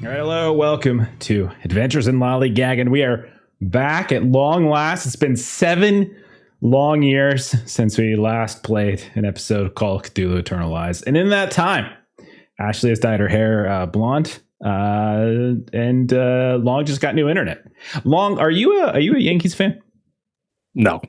All right, hello, welcome to Adventures in Lollygagging. We are back at long last. It's been 7 long years since we last played an episode called Cthulhu Eternal Lies. And in that time, Ashley has dyed her hair blonde, and Long just got new internet. Long, are you a Yankees fan? No.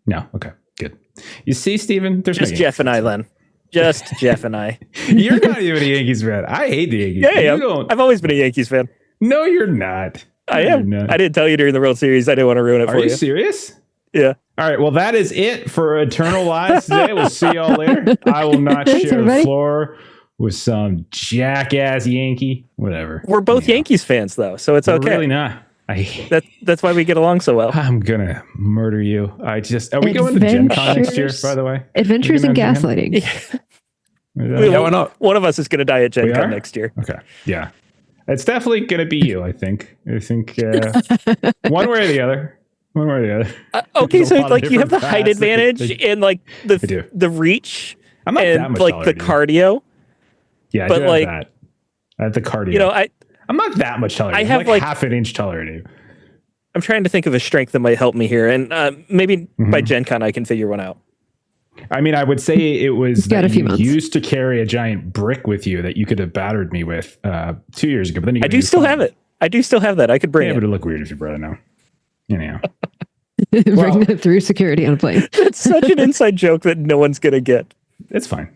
No, okay, good. You see, Steven, there's just no Jeff and I, Len. Just Jeff and I. You're not even a Yankees fan. I hate the Yankees. Yeah, I've always been a Yankees fan. No, you're not. I am. I didn't tell you during the World Series. I didn't want to ruin it for you. Are you serious? Yeah. All right. Well, that is it for Eternal Lies today. We'll see y'all later. I will not share the floor with some jackass Yankee. Whatever. We're both Yankees fans, though, so it's okay. Really not. That's why we get along so well. I'm gonna murder you. Are we going to Gen Con next year, by the way? Adventures in Gaslighting. One of us is going to die at Gen Con next year. Okay. Yeah. It's definitely going to be you, I think. One way or the other. One way or the other. Okay, so like you have the height advantage and like the reach. I'm not and that much like taller, the cardio. Yeah, but like that. I have the cardio. You know, I'm not that much taller. I have like half an inch taller than you. I'm trying to think of a strength that might help me here, and maybe by Gen Con I can figure one out. I mean, I would say it was that you used to carry a giant brick with you that you could have battered me with 2 years ago. But then you I do still have it. I do still have that. I could bring it. It would look weird if you brought it now. Anyhow. Bring it through security on a plane. It's such an inside joke that no one's going to get. It's fine.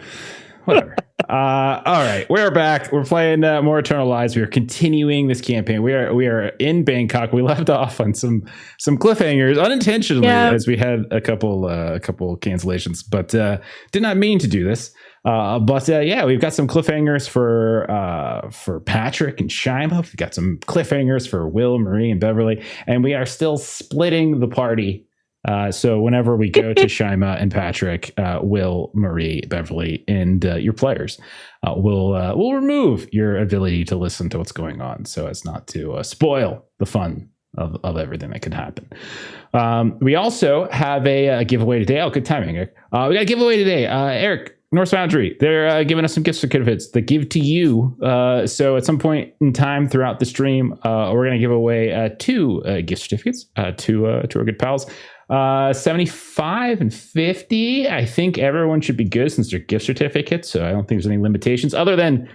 Whatever. All right, we're back. We're playing more Eternal Lies. We are continuing this campaign. We are in Bangkok. We left off on some cliffhangers unintentionally, as we had a couple cancellations, but did not mean to do this. We've got some cliffhangers for Patrick and Shyma. We've got some cliffhangers for Will, Marie, and Beverly, and we are still splitting the party. So whenever we go to Shyma and Patrick, Will, Marie, Beverly, and your players, we'll remove your ability to listen to what's going on, so as not to spoil the fun of everything that could happen. We also have a giveaway today. Oh, good timing, Eric. We got a giveaway today. Eric, North Foundry, they're giving us some gift certificates that give to you. So at some point in time throughout the stream, we're going to give away 2 gift certificates to our good pals. 75 and 50. I think everyone should be good since they're gift certificates. So I don't think there's any limitations other than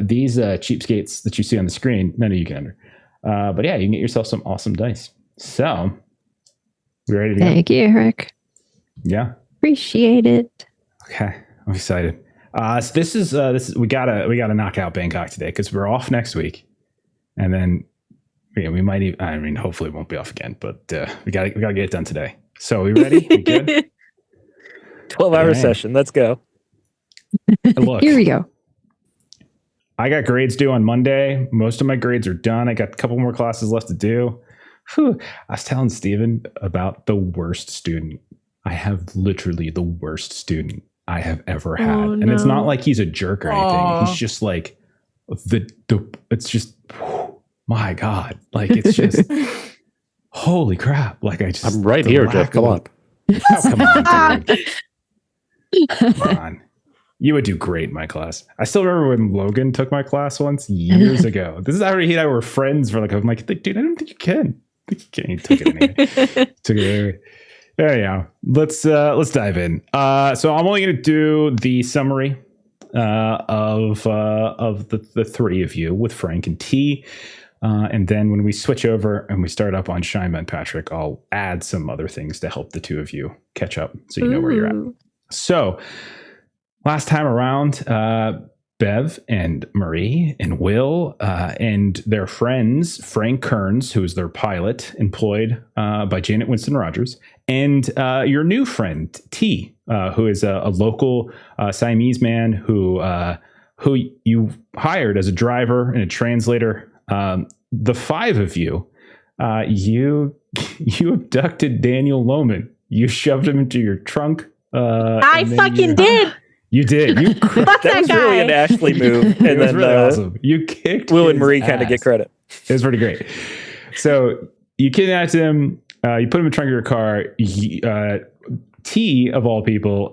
these cheapskates that you see on the screen. None of you can enter. But yeah, you can get yourself some awesome dice. So we ready to go? Thank you, Eric. Yeah. Appreciate it. Okay. I'm excited. So this is we gotta knock out Bangkok today because we're off next week. And then we might even, I mean, hopefully it won't be off again, but we gotta get it done today. So we ready? We good? 12-hour session. Let's go. Look, here we go. I got grades due on Monday. Most of my grades are done. I got a couple more classes left to do. Whew. I was telling Steven about the worst student. I have literally the worst student I have ever had. Oh, and it's not like he's a jerk or anything. He's just like it's just my God, like it's just holy crap! Like I'm right here, Jeff. Come on, come on, dude. Come on. You would do great in my class. I still remember when Logan took my class once years ago. This is after he and I were friends for I'm like, dude, I don't think you can. I think you can. He took it anyway. Took it anyway. There you go. Let's dive in. So I'm only going to do the summary of the 3 of you with Frank and T. And then when we switch over and we start up on Shyma and Patrick, I'll add some other things to help the 2 of you catch up so you know where you're at. So last time around, Bev and Marie and Will and their friends, Frank Kearns, who is their pilot employed by Janet Winston Rogers, and your new friend, T, who is a local Siamese man who you hired as a driver and a translator. The 5 of you, you abducted Daniel Lohman. You shoved him into your trunk. I fucking did. You did. You fuck that was guy. Really an Ashley move. And it was really awesome. You kicked Will and Marie kind of get credit. It was pretty great. So you kidnapped him. You put him in the trunk of your car. T, of all people,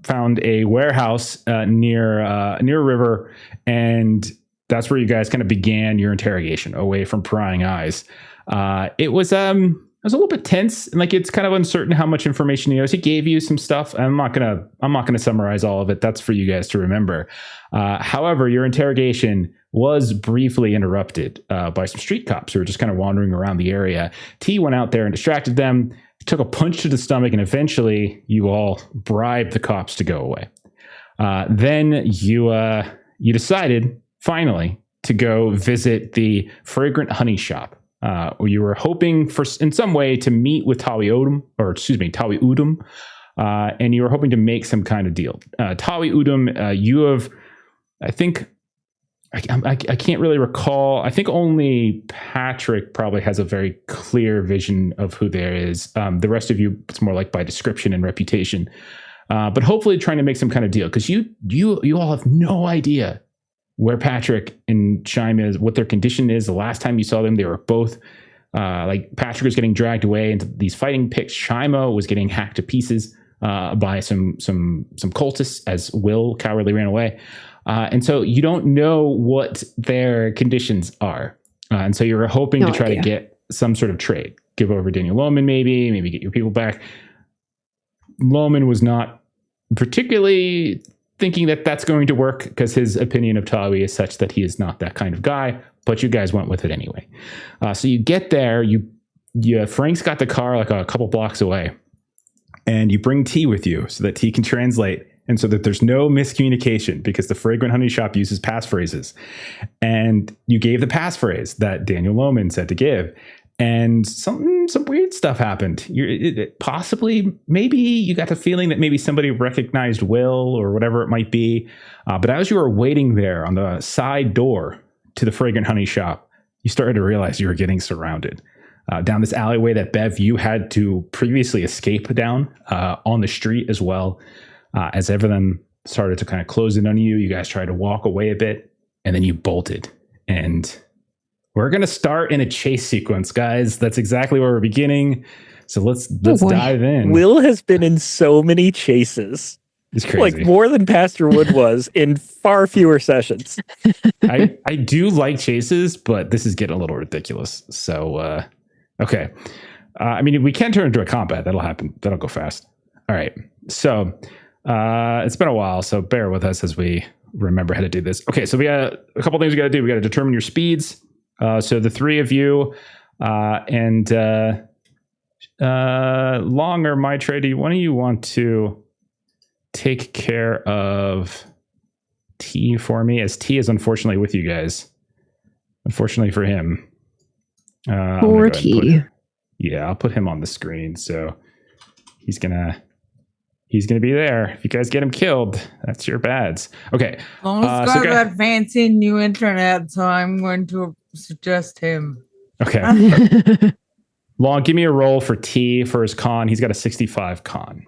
found a warehouse near a river and that's where you guys kind of began your interrogation away from prying eyes. It was a little bit tense, and like it's kind of uncertain how much information he knows. He gave you some stuff. I'm not gonna summarize all of it. That's for you guys to remember. However, your interrogation was briefly interrupted by some street cops who were just kind of wandering around the area. T went out there and distracted them, took a punch to the stomach, and eventually you all bribed the cops to go away. Then you decided finally to go visit the Fragrant Honey Shop. You were hoping for, in some way, to meet with Tawi Udum, and you were hoping to make some kind of deal. Tawi Udum, you have, I think, I can't really recall. I think only Patrick probably has a very clear vision of who there is. The rest of you, it's more like by description and reputation. But hopefully trying to make some kind of deal, because you all have no idea where Patrick and Shyma is, what their condition is. The last time you saw them, they were both like Patrick was getting dragged away into these fighting pits. Shyma was getting hacked to pieces by some cultists as Will cowardly ran away. And so you don't know what their conditions are. And so you're hoping to try to get some sort of trade. Give over Daniel Lohman, maybe get your people back. Lohman was not particularly thinking that that's going to work, because his opinion of Tawi is such that he is not that kind of guy, but you guys went with it anyway. So you get there, Frank's got the car like a couple blocks away, and you bring T with you so that T can translate, and so that there's no miscommunication, because the Fragrant Honey Shop uses passphrases. And you gave the passphrase that Daniel Lohman said to give, and some weird stuff happened. Possibly, maybe you got the feeling that maybe somebody recognized Will or whatever it might be. But as you were waiting there on the side door to the Fragrant Honey Shop, you started to realize you were getting surrounded. Down this alleyway that, Bev, you had to previously escape down on the street as well. As everything started to kind of close in on you, you guys tried to walk away a bit, and then you bolted. And we're going to start in a chase sequence, guys. That's exactly where we're beginning. So let's dive in. Will has been in so many chases. It's crazy. Like more than Pastor Wood was in far fewer sessions. I do like chases, but this is getting a little ridiculous. So, okay. I mean, we can turn into a combat. That'll happen. That'll go fast. All right. So it's been a while, so bear with us as we remember how to do this. Okay, so we got a couple things we got to do. We got to determine your speeds. So the three of you and Long or Maitreyi, one of you want to take care of T for me, as T is unfortunately with you guys. Unfortunately for him. Poor T. I'll put him on the screen. So he's gonna be there. If you guys get him killed, that's your bads. Okay. Long's got that fancy new internet, so I'm going to suggest him. Okay. Long, give me a roll for T for his con. He's got a 65 con.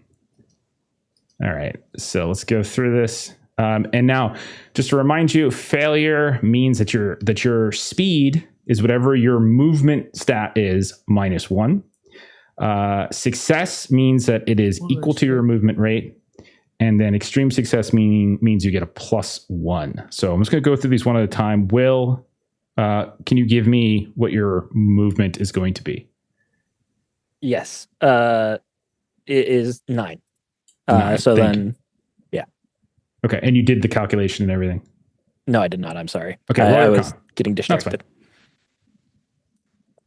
All right. So let's go through this. And now, just to remind you, failure means that your speed is whatever your movement stat is -1. Success means that it is equal to your movement rate. And then extreme success means you get a +1. So I'm just going to go through these one at a time. Will, can you give me what your movement is going to be? Yes. It is 9. So then, yeah. Okay. And you did the calculation and everything? No, I did not. I'm sorry. Okay. I was getting distracted.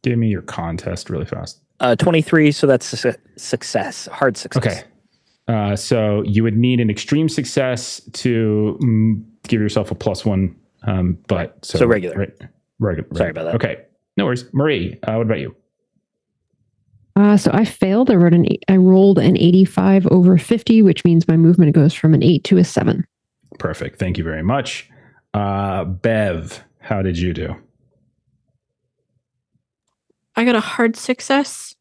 Give me your contest really fast. 23. So that's success. Hard success. Okay. So you would need an extreme success to give yourself a +1. But so regular. Right, regular. Sorry about that. Okay. No worries. Marie, what about you? So I failed. I rolled an 85 over 50, which means my movement goes from an 8 to a 7. Perfect. Thank you very much. Bev, how did you do? I got a hard success,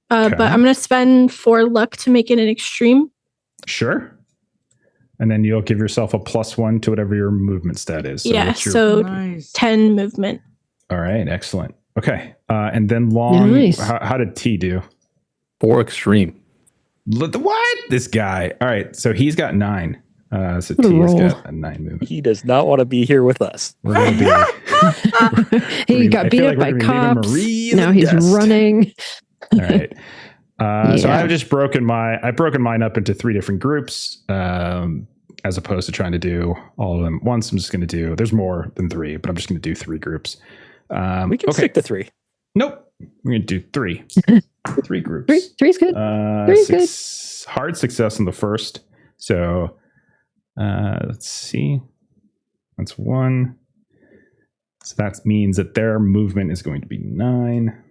but I'm going to spend 4 luck to make it an extreme. Sure. And then you'll give yourself a +1 to whatever your movement stat is. So nice. 10 movement. All right. Excellent. Okay. And then Long, nice. How did T do? 4 extreme. What? This guy. All right. So he's got 9. So What a T has roll. got a 9 movement. He does not want to be here with us. We're going to be... He got I beat feel up like we're by gonna be leaving cops. Marie the Now he's guest. running. All right. So Yeah. I've just broken mine up into 3 different groups, as opposed to trying to do all of them at once. I'm just going to do, there's more than 3, but I'm just going to do 3 groups. We can stick to 3. Nope. We're going to do 3. 3 groups. Three's good. Three's good. Hard success on the first. So let's see. That's 1. So that means that their movement is going to be 9.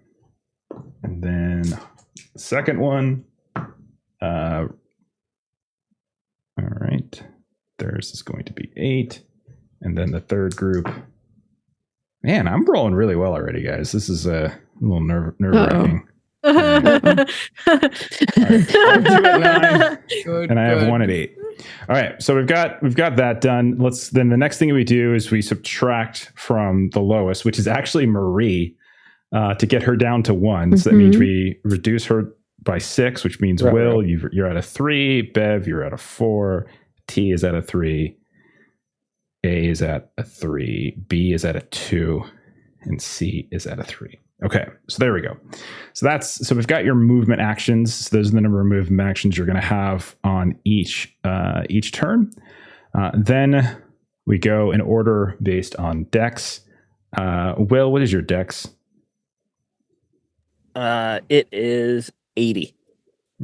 And then the second one. All right. Theirs is going to be 8. And then the third group. Man, I'm rolling really well already, guys. This is a little nerve-wracking. Right. I'm 2 at 9, Good, and I have good. 1 at 8. All right, so we've got that done. Then the next thing we do is we subtract from the lowest, which is actually Marie, to get her down to 1. So that means we reduce her by 6, which means Will, you're at a 3. Bev, you're at a 4. T is at a 3. A is at a 3. B is at a 2. And C is at a 3. Okay, so there we go. So we've got your movement actions. So those are the number of movement actions you're going to have on each turn. Then we go in order based on dex. Will, what is your dex? It is 80.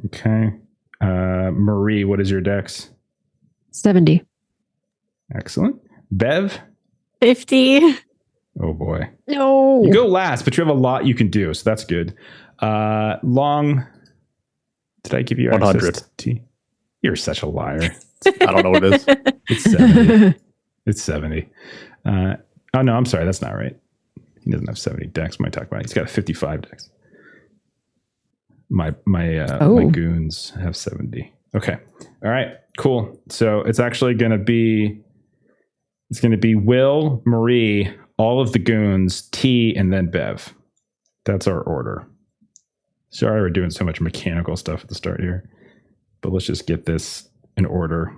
Okay. Marie, what is your dex? 70. Excellent. Bev? 50. Oh boy. No. You go last, but you have a lot you can do, so that's good. Long. Did I give you 100. access to T? You're such a liar. I don't know what it is. It's 70. It's 70. Oh no, I'm sorry, that's not right. He doesn't have 70 dex. My talk about it. He's got a 55 dex. My goons have 70. Okay. All right. Cool. So it's actually going to be Will, Marie, all of the goons, T, and then Bev. That's our order. Sorry, we're doing so much mechanical stuff at the start here, but let's just get this in order,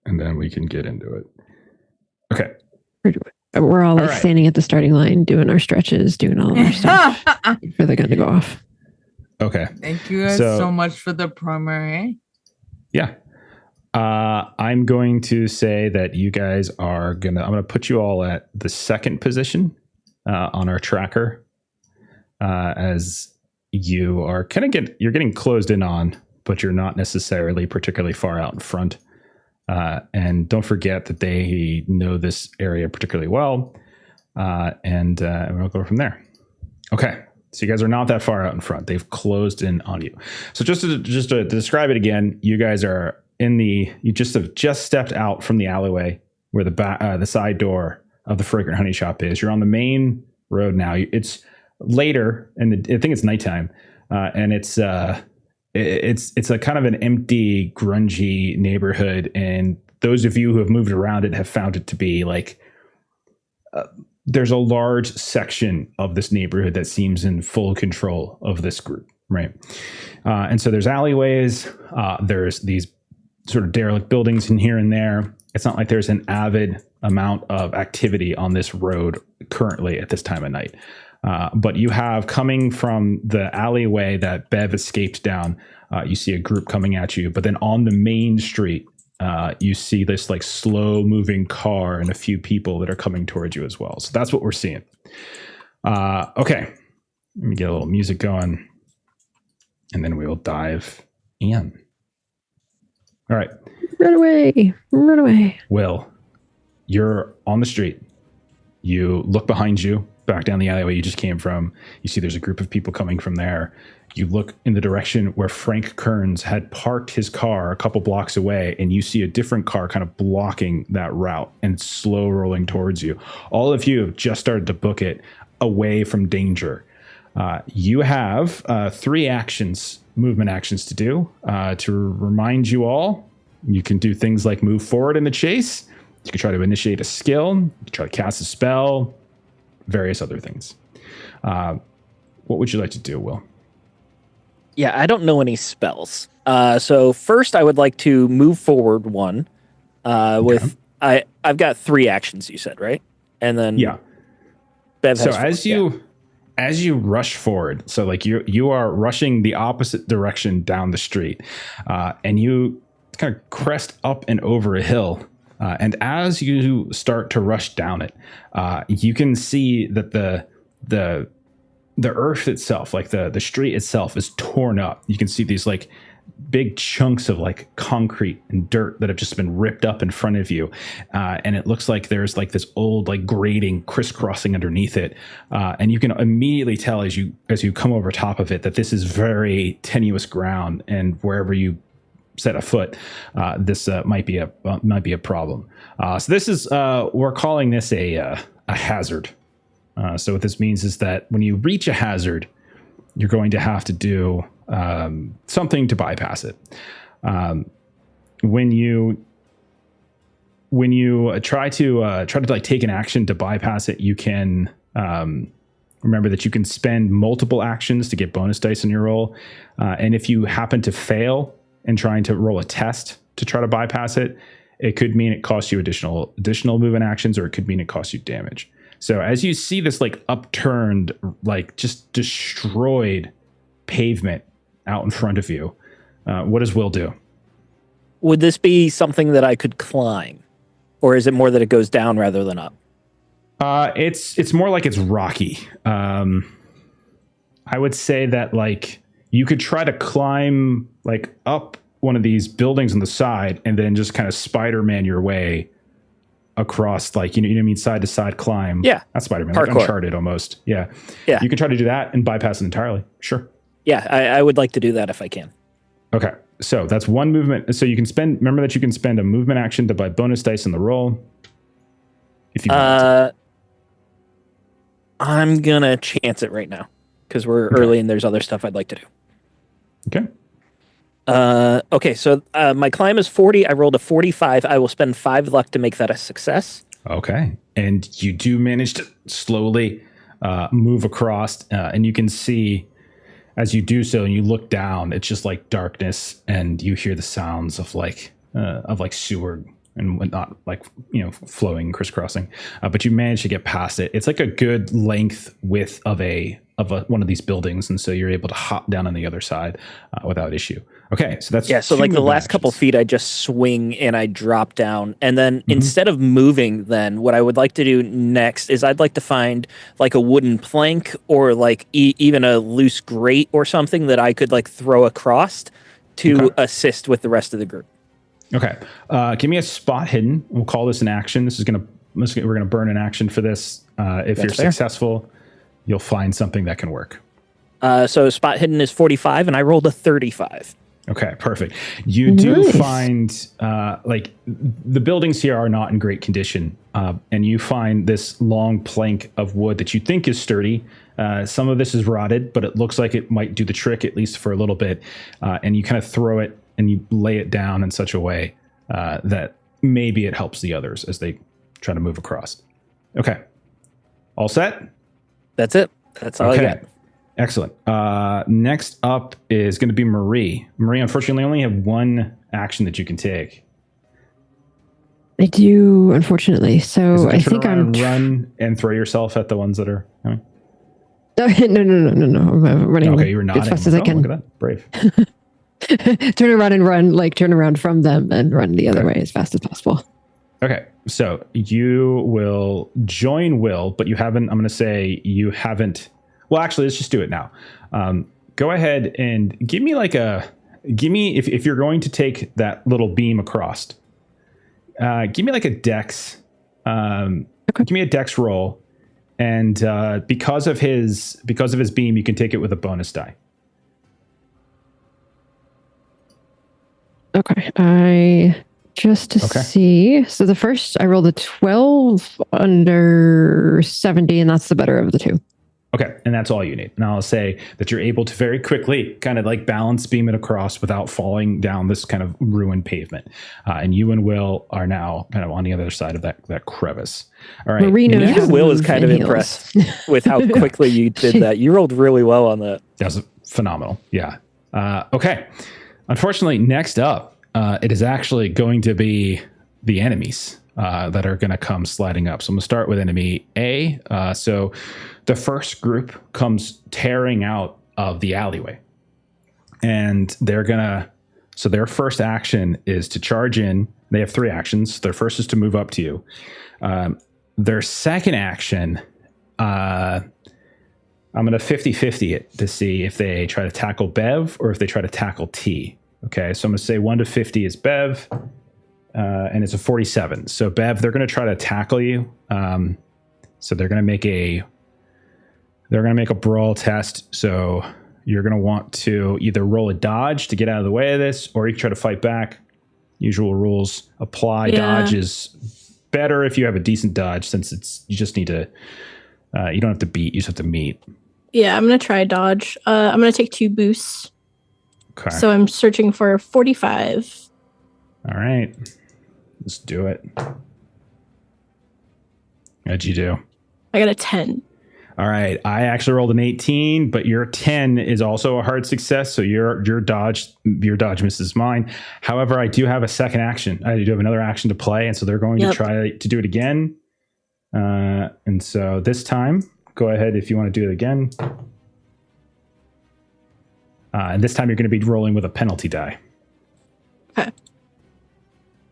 and then we can get into it. Okay. We're all like right. standing at the starting line, doing our stretches, doing all of our stuff for the gun to go off. Okay. Thank you guys So- so much for the primary. Yeah. I'm going to say that you guys I'm going to put you all at the second position on our tracker, as you are you're getting closed in on, but you're not necessarily particularly far out in front. And don't forget that they know this area particularly well. And we'll go from there. Okay. So you guys are not that far out in front. They've closed in on you. So just to describe it again, you guys are you just stepped out from the alleyway where the side door of the Fragrant Honey Shop is. You're on the main road now. It's later, and I think it's nighttime, and it's a kind of an empty, grungy neighborhood. And those of you who have moved around it have found it to be like there's a large section of this neighborhood that seems in full control of this group, right? And so there's alleyways. There's these sort of derelict buildings in here and there. It's not like there's an avid amount of activity on this road currently at this time of night. But you have, coming from the alleyway that Bev escaped down, you see a group coming at you. But then on the main street, you see this like slow moving car and a few people that are coming towards you as well. So that's what we're seeing. Okay. Let me get a little music going, and then we will dive in. All right. Run away. Run away. Will, you're on the street. You look behind you, back down the alleyway you just came from. You see there's a group of people coming from there. You look in the direction where Frank Kearns had parked his car a couple blocks away, and you see a different car kind of blocking that route and slow rolling towards you. All of you have just started to book it away from danger. You have 3 movement actions to do. To remind you all, you can do things like move forward in the chase. You can try to initiate a skill. You can try to cast a spell. Various other things. What would you like to do, Will? Yeah, I don't know any spells. So first I would like to move forward one with I've got 3 actions, you said, right? And then Bev So has 4, as you rush forward, so like you are rushing the opposite direction down the street, and you kind of crest up and over a hill. And as you start to rush down it, you can see that the earth itself, like the street itself, is torn up. You can see these like big chunks of like concrete and dirt that have just been ripped up in front of you, and it looks like there's like this old like grating crisscrossing underneath it, and you can immediately tell as you come over top of it that this is very tenuous ground, and wherever you set a foot, this might be a problem. So this is we're calling this a hazard. So what this means is that when you reach a hazard, you're going to have to do something to bypass it. When you try to like take an action to bypass it, you can remember that you can spend multiple actions to get bonus dice in your roll, and if you happen to fail in trying to roll a test to try to bypass it, it could mean it costs you additional movement actions, or it could mean it costs you damage. So as you see this like upturned, like just destroyed pavement out in front of you, what does Will do? Would this be something that I could climb? Or is it more that it goes down rather than up? It's more like it's rocky. I would say that like you could try to climb like up one of these buildings on the side and then just kind of Spider-Man your way across, like, you know what I mean, side to side climb. Yeah. That's Spider-Man, like Uncharted almost. Yeah. Yeah. You can try to do that and bypass it entirely. Sure. Yeah, I would like to do that if I can. Okay. So that's one movement. So you can remember that you can spend a movement action to buy bonus dice in the roll. If you want to. I'm gonna chance it right now because we're early and there's other stuff I'd like to do. Okay. Okay, so my climb is 40. I rolled a 45. I will spend 5 luck to make that a success. Okay. And you do manage to slowly move across, and you can see as you do so and you look down, it's just like darkness, and you hear the sounds of like sewer and whatnot, like, you know, flowing, crisscrossing. But you manage to get past it. It's like a good length width of one of these buildings, and so you're able to hop down on the other side without issue. Okay, so that's so like the last couple feet, I just swing and I drop down, and then instead of moving, then what I would like to do next is I'd like to find like a wooden plank or like even a loose grate or something that I could like throw across to assist with the rest of the group. Okay, give me a spot hidden. We'll call this an action. We're gonna burn an action for this. If you're successful, you'll find something that can work. So spot hidden is 45, and I rolled a 35. Okay, perfect. You do find like the buildings here are not in great condition, and you find this long plank of wood that you think is sturdy. Some of this is rotted, but it looks like it might do the trick at least for a little bit. And you kind of throw it and you lay it down in such a way that maybe it helps the others as they try to move across. Okay, all set? That's it. That's all I got. Excellent. Next up is going to be Marie. Marie, unfortunately, only have one action that you can take. I do, unfortunately. So I think I'm run and throw yourself at the ones that are coming. No. I'm running okay, you were not as fast as I can. Look at that, brave. Turn around and run, like turn around from them and run the other way as fast as possible. Okay, so you will join Will, but you haven't. I'm going to say you haven't. Well, actually, let's just do it now. Go ahead and give me if you're going to take that little beam across, give me like a dex. Give me a dex roll, and because of his beam, you can take it with a bonus die. Okay, I just to see. So the first I rolled a 12 under 70, and that's the better of the two. Okay, and that's all you need. And I'll say that you're able to very quickly kind of like balance beam it across without falling down this kind of ruined pavement. And you and Will are now kind of on the other side of that crevice. All right. Even Will is kind of impressed with how quickly you did that. You rolled really well on that. That was phenomenal. Yeah. Okay. Unfortunately, next up, it is actually going to be the enemies that are going to come sliding up. So I'm going to start with enemy A. So the first group comes tearing out of the alleyway. And they're going to... So their first action is to charge in. They have 3 actions. Their first is to move up to you. Their second action... I'm going to 50-50 it to see if they try to tackle Bev or if they try to tackle T. Okay, so I'm going to say 1 to 50 is Bev, and it's a 47. So Bev, they're going to try to tackle you. So they're going to make a brawl test. So you're going to want to either roll a dodge to get out of the way of this, or you can try to fight back. Usual rules apply. Yeah. Dodge is better if you have a decent dodge, since you just need to. You don't have to beat; you just have to meet. Yeah, I'm gonna try dodge. I'm gonna take 2 boosts. Okay. So I'm searching for 45. All right. Let's do it. How'd you do? I got a 10. All right. I actually rolled an 18, but your 10 is also a hard success. So your dodge misses mine. However, I do have a second action. I do have another action to play, and so they're going to try to do it again. And so this time, go ahead if you want to do it again. And this time you're going to be rolling with a penalty die. Okay.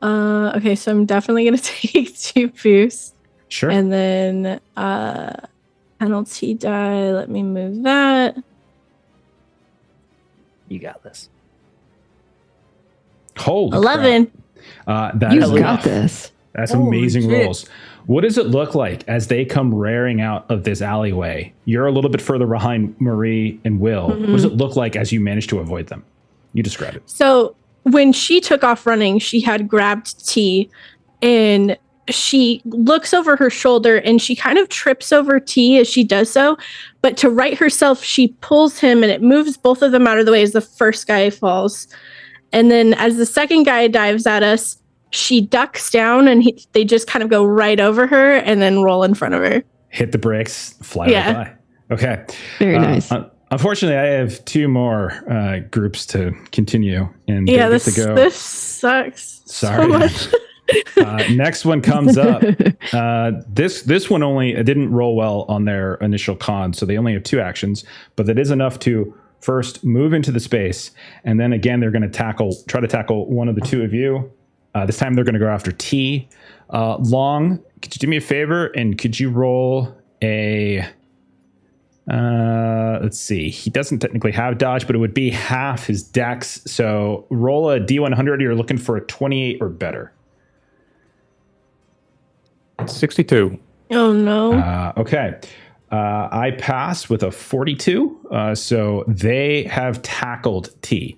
Okay, so I'm definitely gonna take 2 boosts. Sure. And then penalty die. Let me move that. You got this. Holy 11. That You is got enough. this. That's Holy amazing shit. rolls. What does it look like as they come raring out of this alleyway? You're a little bit further behind Marie and Will. What does it look like as you manage to avoid them? You describe it. So when she took off running, she had grabbed T, and she looks over her shoulder and she kind of trips over T as she does so. But to right herself, she pulls him and it moves both of them out of the way as the first guy falls. And then as the second guy dives at us, she ducks down and they just kind of go right over her and then roll in front of her. Hit the brakes, fly right by. Okay. Very nice. Unfortunately, I have 2 more groups to continue, and Yeah, they get to go. this sucks Sorry. so much. Next one comes up. This one it didn't roll well on their initial con, so they only have 2 actions, but that is enough to first move into the space, and then again they're going to try to tackle one of the 2 of you. This time they're going to go after T. Long, could you do me a favor and could you roll a... let's see. He doesn't technically have dodge, but it would be half his dex. So roll a D100. You're looking for a 28 or better. 62. Oh no. Okay. I pass with a 42. So they have tackled T.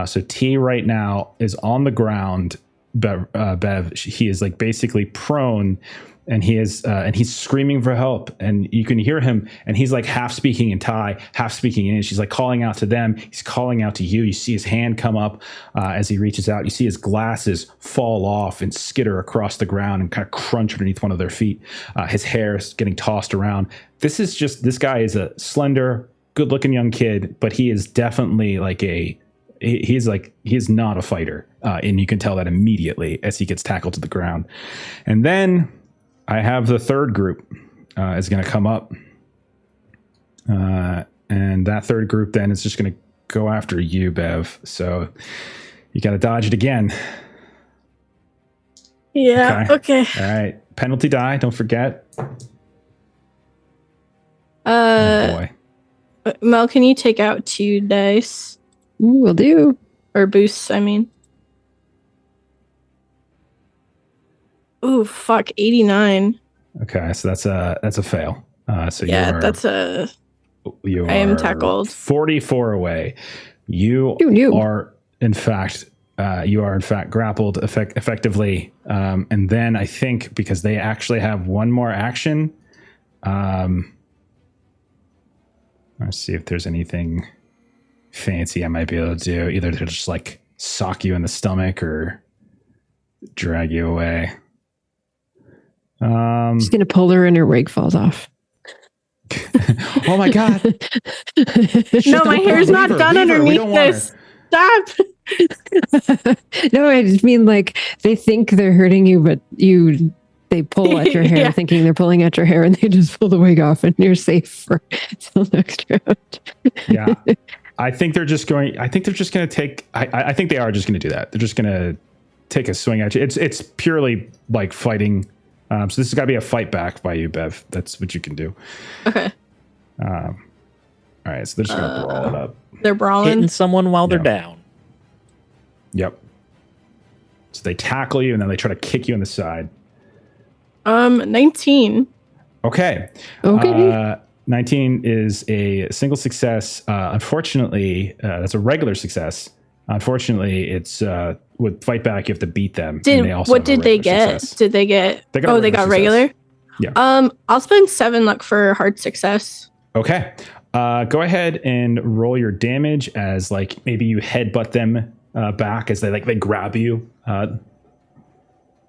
So T right now is on the ground. Bev, he is like basically prone, and he's screaming for help, and you can hear him, and he's like half speaking in Thai, half speaking in English. She's like calling out to them. He's calling out to you. You see his hand come up as he reaches out. You see his glasses fall off and skitter across the ground and kind of crunch underneath one of their feet. His hair is getting tossed around. This guy is a slender, good-looking young kid, but he is definitely like he is not a fighter, and you can tell that immediately as he gets tackled to the ground. And then I have the third group is going to come up, and that third group then is just going to go after you, Bev. So you got to dodge it again. Yeah. Okay. All right. Penalty die. Don't forget. Oh boy. Mel, can you take out 2 dice? Will do. Or boosts, I mean. Ooh, fuck, 89. Okay, so that's a fail. So Yeah, you I am are tackled. 44 away. You are in fact grappled effectively. And then I think because they actually have one more action, let's see if there's anything fancy I might be able to do. Either to just like sock you in the stomach or drag you away. Just gonna pull her and her wig falls off. Oh my god! No, my hair's not done underneath this. Stop. No, I just mean like they think they're hurting you, but they pull at your hair, Yeah. thinking they're pulling at your hair, and they just pull the wig off, and you're safe for till next round. Yeah, I think they're just going to take. I think they are just going to do that. They're just going to take a swing at you. It's purely like fighting. So this has got to be a fight back by you, Bev. That's what you can do. Okay. All right, so they're just going to brawl it up. They're brawling. Hitting someone while they're Yeah. down. Yep. So they tackle you and then they try to kick you in the side. 19. Okay. Okay. 19 is a single success. Unfortunately, that's a regular success. Unfortunately, it's with fight back, you have to beat them. and they also What have a did they regular get? success. Did they get? They got a They got regular regular. Yeah. I'll spend 7 luck for hard success. Okay. Go ahead and roll your damage as like maybe you headbutt them back as they grab you.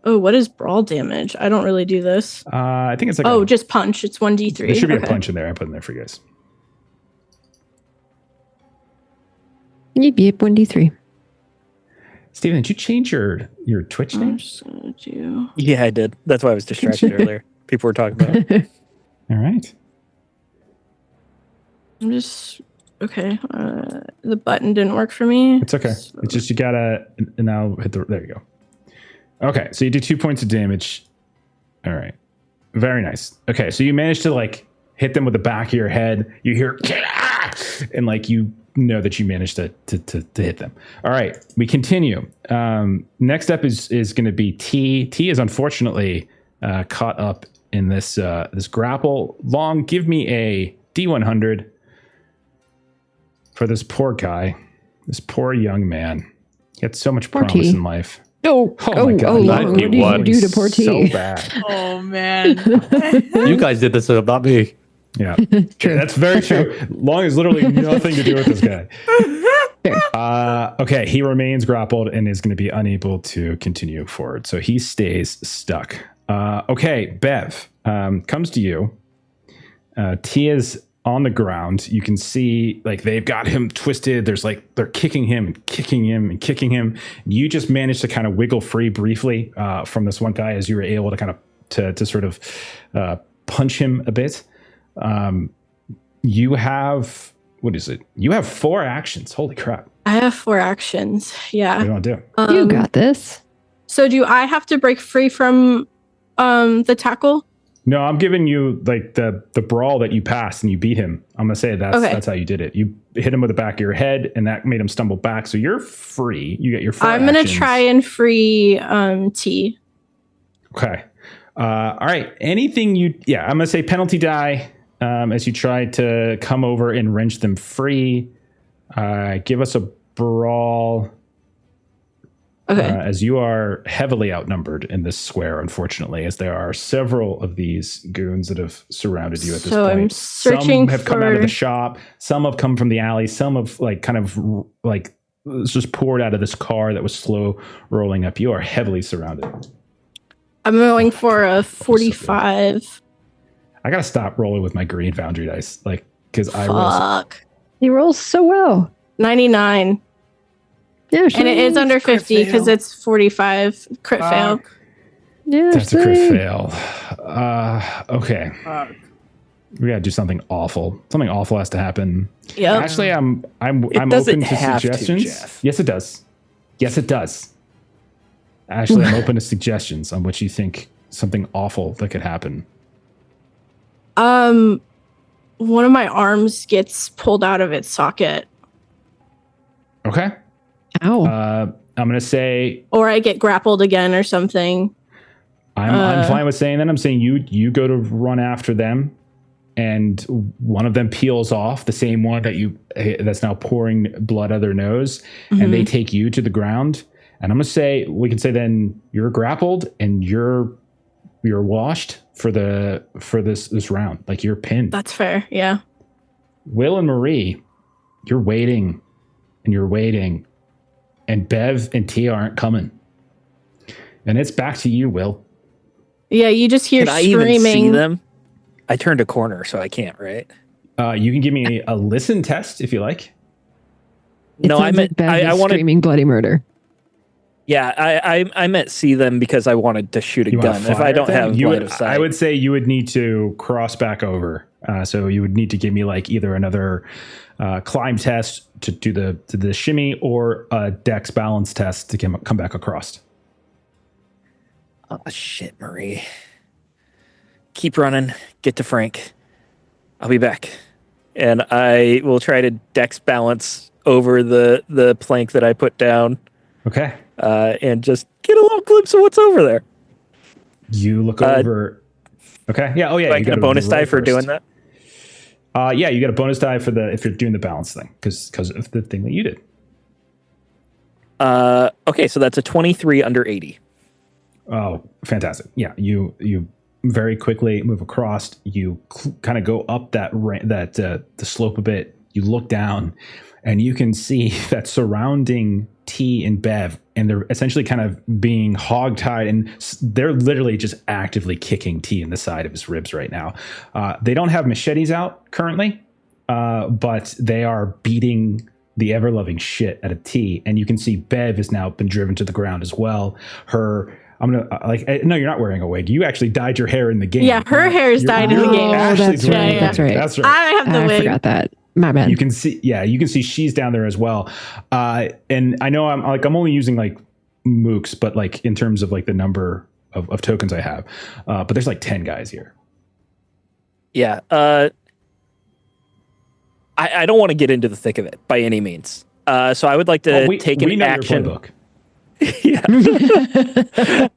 Oh, what is brawl damage? I don't really do this. I think it's like Just punch. It's 1d3. there should be a punch in there. I put in there for you guys. Yep, 1d3. Steven, did you change your Twitch name? I'm just gonna do. Yeah, I did. That's why I was distracted earlier. People were talking about it. All right. I'm just okay. The button didn't work for me. It's okay. So- It's just you gotta now hit the. There you go. Okay, so you do 2 points of damage. All right, very nice. Okay, so you managed to like hit them with the back of your head. You hear, and like you know that you managed to hit them. All right, we continue. Next up is going to be T. T is unfortunately caught up in this this grapple. Long, give me a D100 for this poor guy, this poor young man. He had so much Poor promise T. in life. Oh my God. Long, what did you do to poor T? So bad. Oh man. You guys did this, not me. Yeah, True. that's very true. Long has literally nothing to do with this guy. Fair. Okay, he remains grappled and is going to be unable to continue forward, so he stays stuck. Okay, Bev comes to you. T is on the ground. You can see like they've got him twisted. There's like they're kicking him and kicking him and kicking him. You just managed to kind of wiggle free briefly from this one guy as you were able to kind of to sort of punch him a bit. You have, what is it? You have 4 actions. Holy crap. I have 4 actions. What do Yeah. you want to do? You got this. So do I have to break free from the tackle? No, I'm giving you like the brawl that you passed and you beat him. I'm going to say that's how you did it. You hit him with the back of your head and that made him stumble back. So you're free. You get your 4 I'm going to actions. try and free T. Okay. All right. Anything I'm going to say penalty die as you try to come over and wrench them free. Give us a brawl. Okay. As you are heavily outnumbered in this square, unfortunately, as there are several of these goons that have surrounded you at this So point. I'm searching some have come out of for- the shop. Some have come from the alley. Some have just poured out of this car that was slow rolling up. You are heavily surrounded. I'm going for a 45. I gotta stop rolling with my green foundry dice, like because I roll. Fuck. He rolls so well. 99. Yeah, And it is under Crit 50 because fail. it's 45 crit fail. Fuck. Yeah, That's a crit same. fail. Okay, Fuck. we gotta do something awful. Something awful has to happen. Yep. Actually, I'm doesn't open to have to, suggestions. Jeff. Yes, it does. Yes, it does. Actually, I'm open to suggestions on what you think something awful that could happen. One of my arms gets pulled out of its socket, Okay. Ow. I'm gonna say or I get grappled again or something. I'm fine with saying that. I'm saying you go to run after them, and one of them peels off, the same one that's now pouring blood out their nose, and they take you to the ground. And I'm gonna say we can say then you're grappled and you're washed for this round. Like you're pinned. That's fair. Yeah. Will and Marie, you're waiting, and Bev and Tia aren't coming. And it's back to you, Will. Yeah. You just hear Can I even see screaming. them? I turned a corner, so I can't, right? You can give me a listen test if you like. No, I meant I wanted. screaming bloody murder. Yeah, I meant see them because I wanted to shoot a You wanna gun. If fire I don't at them? have line of sight, I would say you would need to cross back over. So you would need to give me like either another climb test to do the shimmy or a dex balance test to come back across. Oh shit, Marie. Keep running. Get to Frank. I'll be back. And I will try to dex balance over the plank that I put down. Okay. And just get a little glimpse of what's over there. You look over. Okay. Yeah. Oh yeah. Do I you get a bonus die for doing that? Yeah, you get a bonus die if you're doing the balance thing because of the thing that you did. Okay, so that's a 23 under 80. Oh, fantastic! Yeah, you very quickly move across. You kind of go up the slope a bit. You look down, and you can see that surrounding T and Bev, and they're essentially kind of being hogtied, and they're literally just actively kicking T in the side of his ribs right now. They don't have machetes out currently, but they are beating the ever-loving shit out of T, and you can see Bev has now been driven to the ground as well. No, you're not wearing a wig. You actually dyed your hair in the game. Yeah, her hair is dyed in the game. That's right. That's right. That's right. I have the I wig. forgot that. My bad. You can see she's down there as well. And I know I'm only using like mooks, but like in terms of like the number of tokens I have, but there's like 10 guys here. Yeah. I don't want to get into the thick of it by any means. So I would like to take an action. Your playbook. Yeah.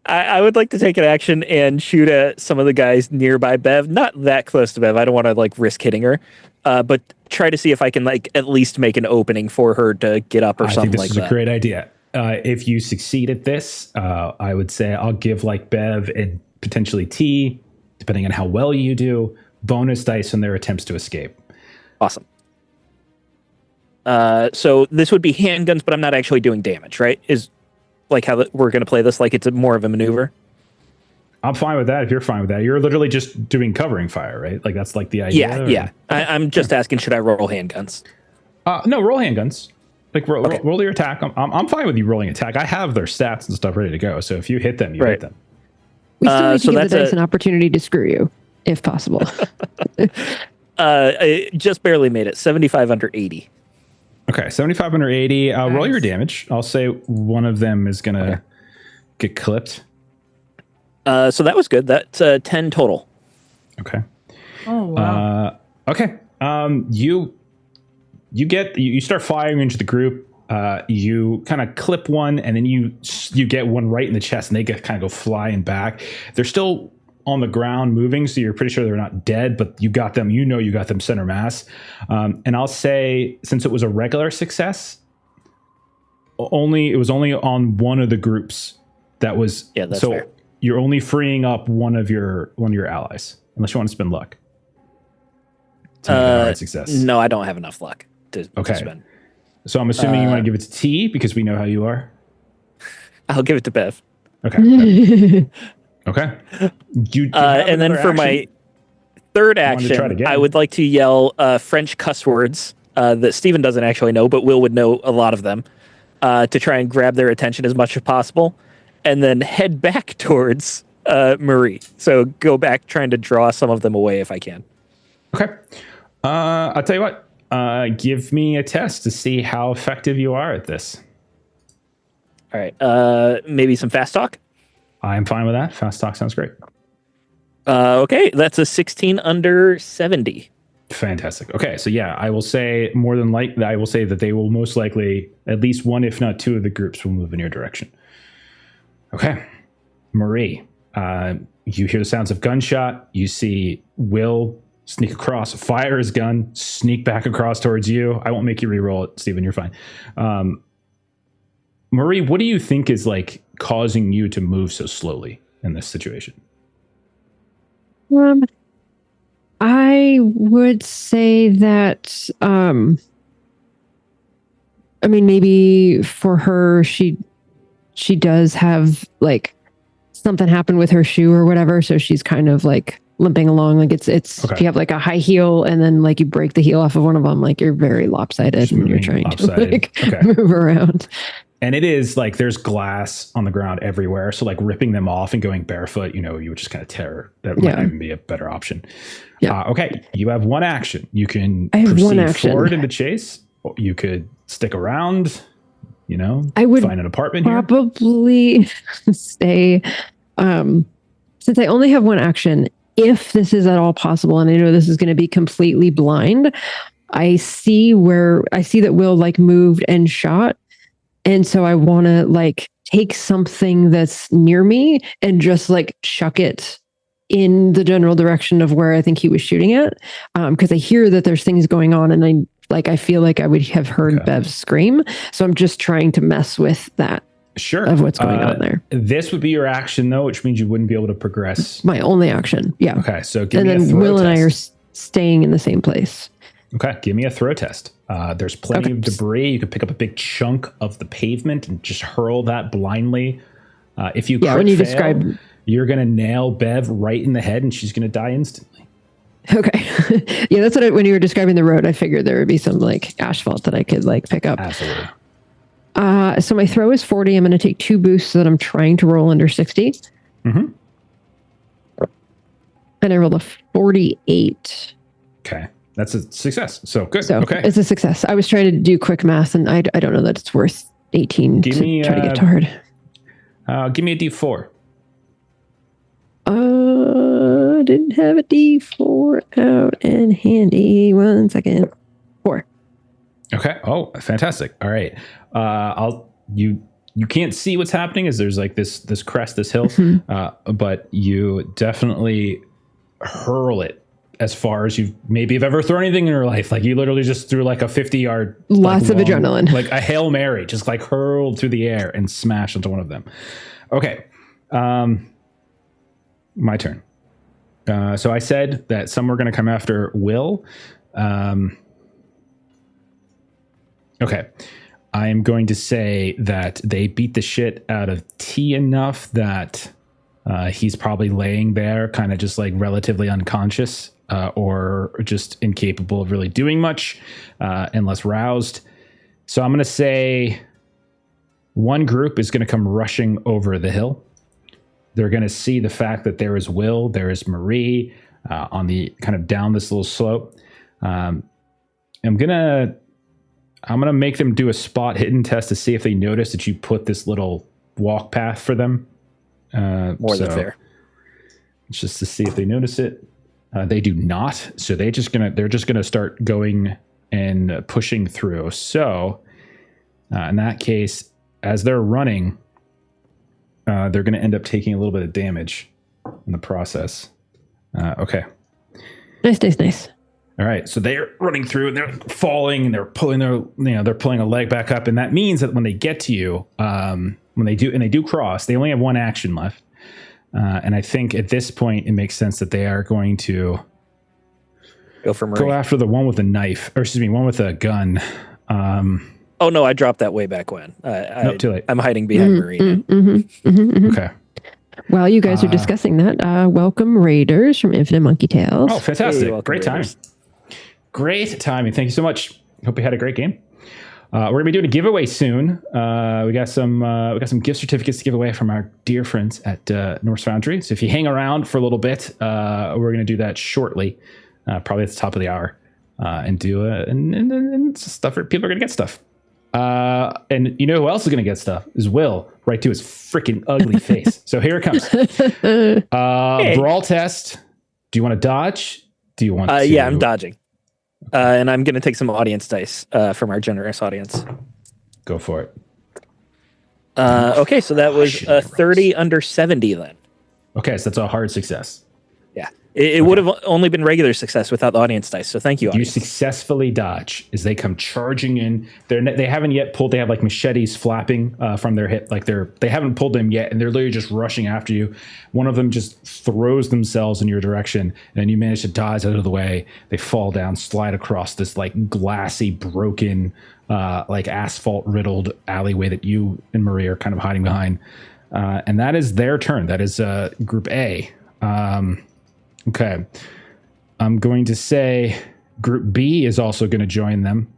I would like to take an action and shoot at some of the guys nearby Bev. Not that close to Bev. I don't want to like risk hitting her. But try to see if I can like at least make an opening for her to get up or something like that. I think this is a great idea. If you succeed at this, I would say I'll give like Bev and potentially T, depending on how well you do, bonus dice on their attempts to escape. Awesome. So this would be handguns, but I'm not actually doing damage, right? Is like how we're going to play this, like it's more of a maneuver. I'm fine with that. If you're fine with that, you're literally just doing covering fire, right? Like that's like the idea. Yeah. I'm just asking, should I roll handguns? No, roll handguns. Like roll your attack. I'm fine with you rolling attack. I have their stats and stuff ready to go. So if you hit them, you hit them. We still need to give the dice an opportunity to screw you, if possible. I just barely made it. 75 under 80. Okay, 75 under 80. Nice. Roll your damage. I'll say one of them is going to get clipped. So that was good. That's 10 total. Okay. Oh, wow. Okay. You start firing into the group. You kind of clip one, and then you get one right in the chest, and they kind of go flying back. They're still on the ground moving, so you're pretty sure they're not dead, but you got them. You got them center mass. And I'll say, since it was a regular success, it was only on one of the groups that was. Yeah, that's so fair. You're only freeing up one of your allies, unless you want to spend luck. To make it a hard success. No, I don't have enough luck to spend. So I'm assuming you want to give it to T because we know how you are. I'll give it to Bev. Okay. Okay. And then for my third action, I would like to yell French cuss words that Steven doesn't actually know, but Will would know a lot of them, to try and grab their attention as much as possible, and then head back towards Marie. So go back trying to draw some of them away if I can. Okay. I'll tell you what. Give me a test to see how effective you are at this. All right. Maybe some fast talk? I'm fine with that. Fast talk sounds great. Okay, that's a 16 under 70. Fantastic. Okay, so yeah, I will say that they will most likely, at least one, if not two of the groups will move in your direction. Okay. Marie, you hear the sounds of gunshot. You see Will sneak across, fire his gun, sneak back across towards you. I won't make you re-roll it, Steven, you're fine. Marie, what do you think is like causing you to move so slowly in this situation? I would say that, maybe for her, she does have like something happen with her shoe or whatever. So she's kind of like limping along. Like it's Okay. if you have like a high heel and then like you break the heel off of one of them, like you're very lopsided Just when you're moving trying lopsided. to like Okay. move around. And it is like there's glass on the ground everywhere. So like ripping them off and going barefoot, you would just kind of tear. That might even be a better option. Yeah. Okay. You have one action. You can I have proceed one action. forward into chase. You could stick around, I would find an apartment here. probably stay. Since I only have one action, if this is at all possible, and I know this is going to be completely blind, I see that Will like moved and shot. And so I want to like take something that's near me and just like chuck it in the general direction of where I think he was shooting at. Because I hear that there's things going on and I feel like I would have heard Bev scream. So I'm just trying to mess with that. Sure. Of what's going on there. This would be your action though, which means you wouldn't be able to progress. My only action. Yeah. Okay. So give and me a then throw Will test. and I are staying in the same place. Okay, give me a throw test. There's plenty of debris. You can pick up a big chunk of the pavement and just hurl that blindly. If you when you fail, describe, you're going to nail Bev right in the head and she's going to die instantly. Okay. Yeah, that's what when you were describing the road, I figured there would be some like asphalt that I could like pick up. Absolutely. So my throw is 40. I'm going to take 2 boosts so that I'm trying to roll under 60. Mm-hmm. And I rolled a 48. Okay. That's a success. So good. So okay. it's a success. I was trying to do quick math and I don't know that it's worth 18 Give to me, try to get hard. Give me a D4. Didn't have a D4 out and handy. 1 second. 4. Okay. Oh, fantastic. All right. You can't see what's happening as there's like this crest, this hill, but you definitely hurl it as far as you maybe have ever thrown anything in your life. Like you literally just threw like a 50-yard, lots of adrenaline, like a Hail Mary, just like hurled through the air and smashed into one of them. Okay. My turn. So I said that some were going to come after Will. Okay. I am going to say that they beat the shit out of T enough that he's probably laying there kind of just like relatively unconscious or just incapable of really doing much unless roused. So I'm going to say one group is going to come rushing over the hill. They're going to see the fact that there is Will, there is Marie on the kind of down this little slope. I'm gonna make them do a spot hidden test to see if they notice that you put this little walk path for them. More than fair. It's just to see if they notice it. They do not, so they're just gonna start going and pushing through. So in that case, as they're running, they're going to end up taking a little bit of damage in the process. Okay. Nice. All right. So they're running through and they're falling and they're pulling they're pulling a leg back up. And that means that when they get to you, when they do cross, they only have one action left. And I think at this point, it makes sense that they are going to go after the one with the knife, or excuse me, one with a gun. Oh no, I dropped that way back when. No, too late. I'm hiding behind Marie. Okay. While you guys are discussing that, welcome Raiders from Infinite Monkey Tales. Oh, fantastic. Hey, Great timing. Great timing. Thank you so much. Hope you had a great game. We're gonna be doing a giveaway soon. We got some gift certificates to give away from our dear friends at Norse Foundry. So if you hang around for a little bit, we're gonna do that shortly, probably at the top of the hour, and do and stuff. People are gonna get stuff. And you know who else is gonna get stuff is Will, right to his freaking ugly face. So here it comes. Brawl test. Do you want to dodge? Do you want to? Yeah, I'm dodging. And I'm going to take some audience dice from our generous audience. Go for it. Okay, so that was 30 under 70 then. Okay, so that's a hard success. Yeah. It would have only been regular success without the audience dice, so thank you, audience. You successfully dodge as they come charging in. They haven't yet pulled. They have like machetes flapping from their hip. Like they haven't pulled them yet, and they're literally just rushing after you. One of them just throws themselves in your direction, and you manage to dodge out of the way. They fall down, slide across this like glassy, broken, like asphalt riddled alleyway that you and Marie are kind of hiding behind. And that is their turn. That is Group A. Okay. I'm going to say Group B is also going to join them.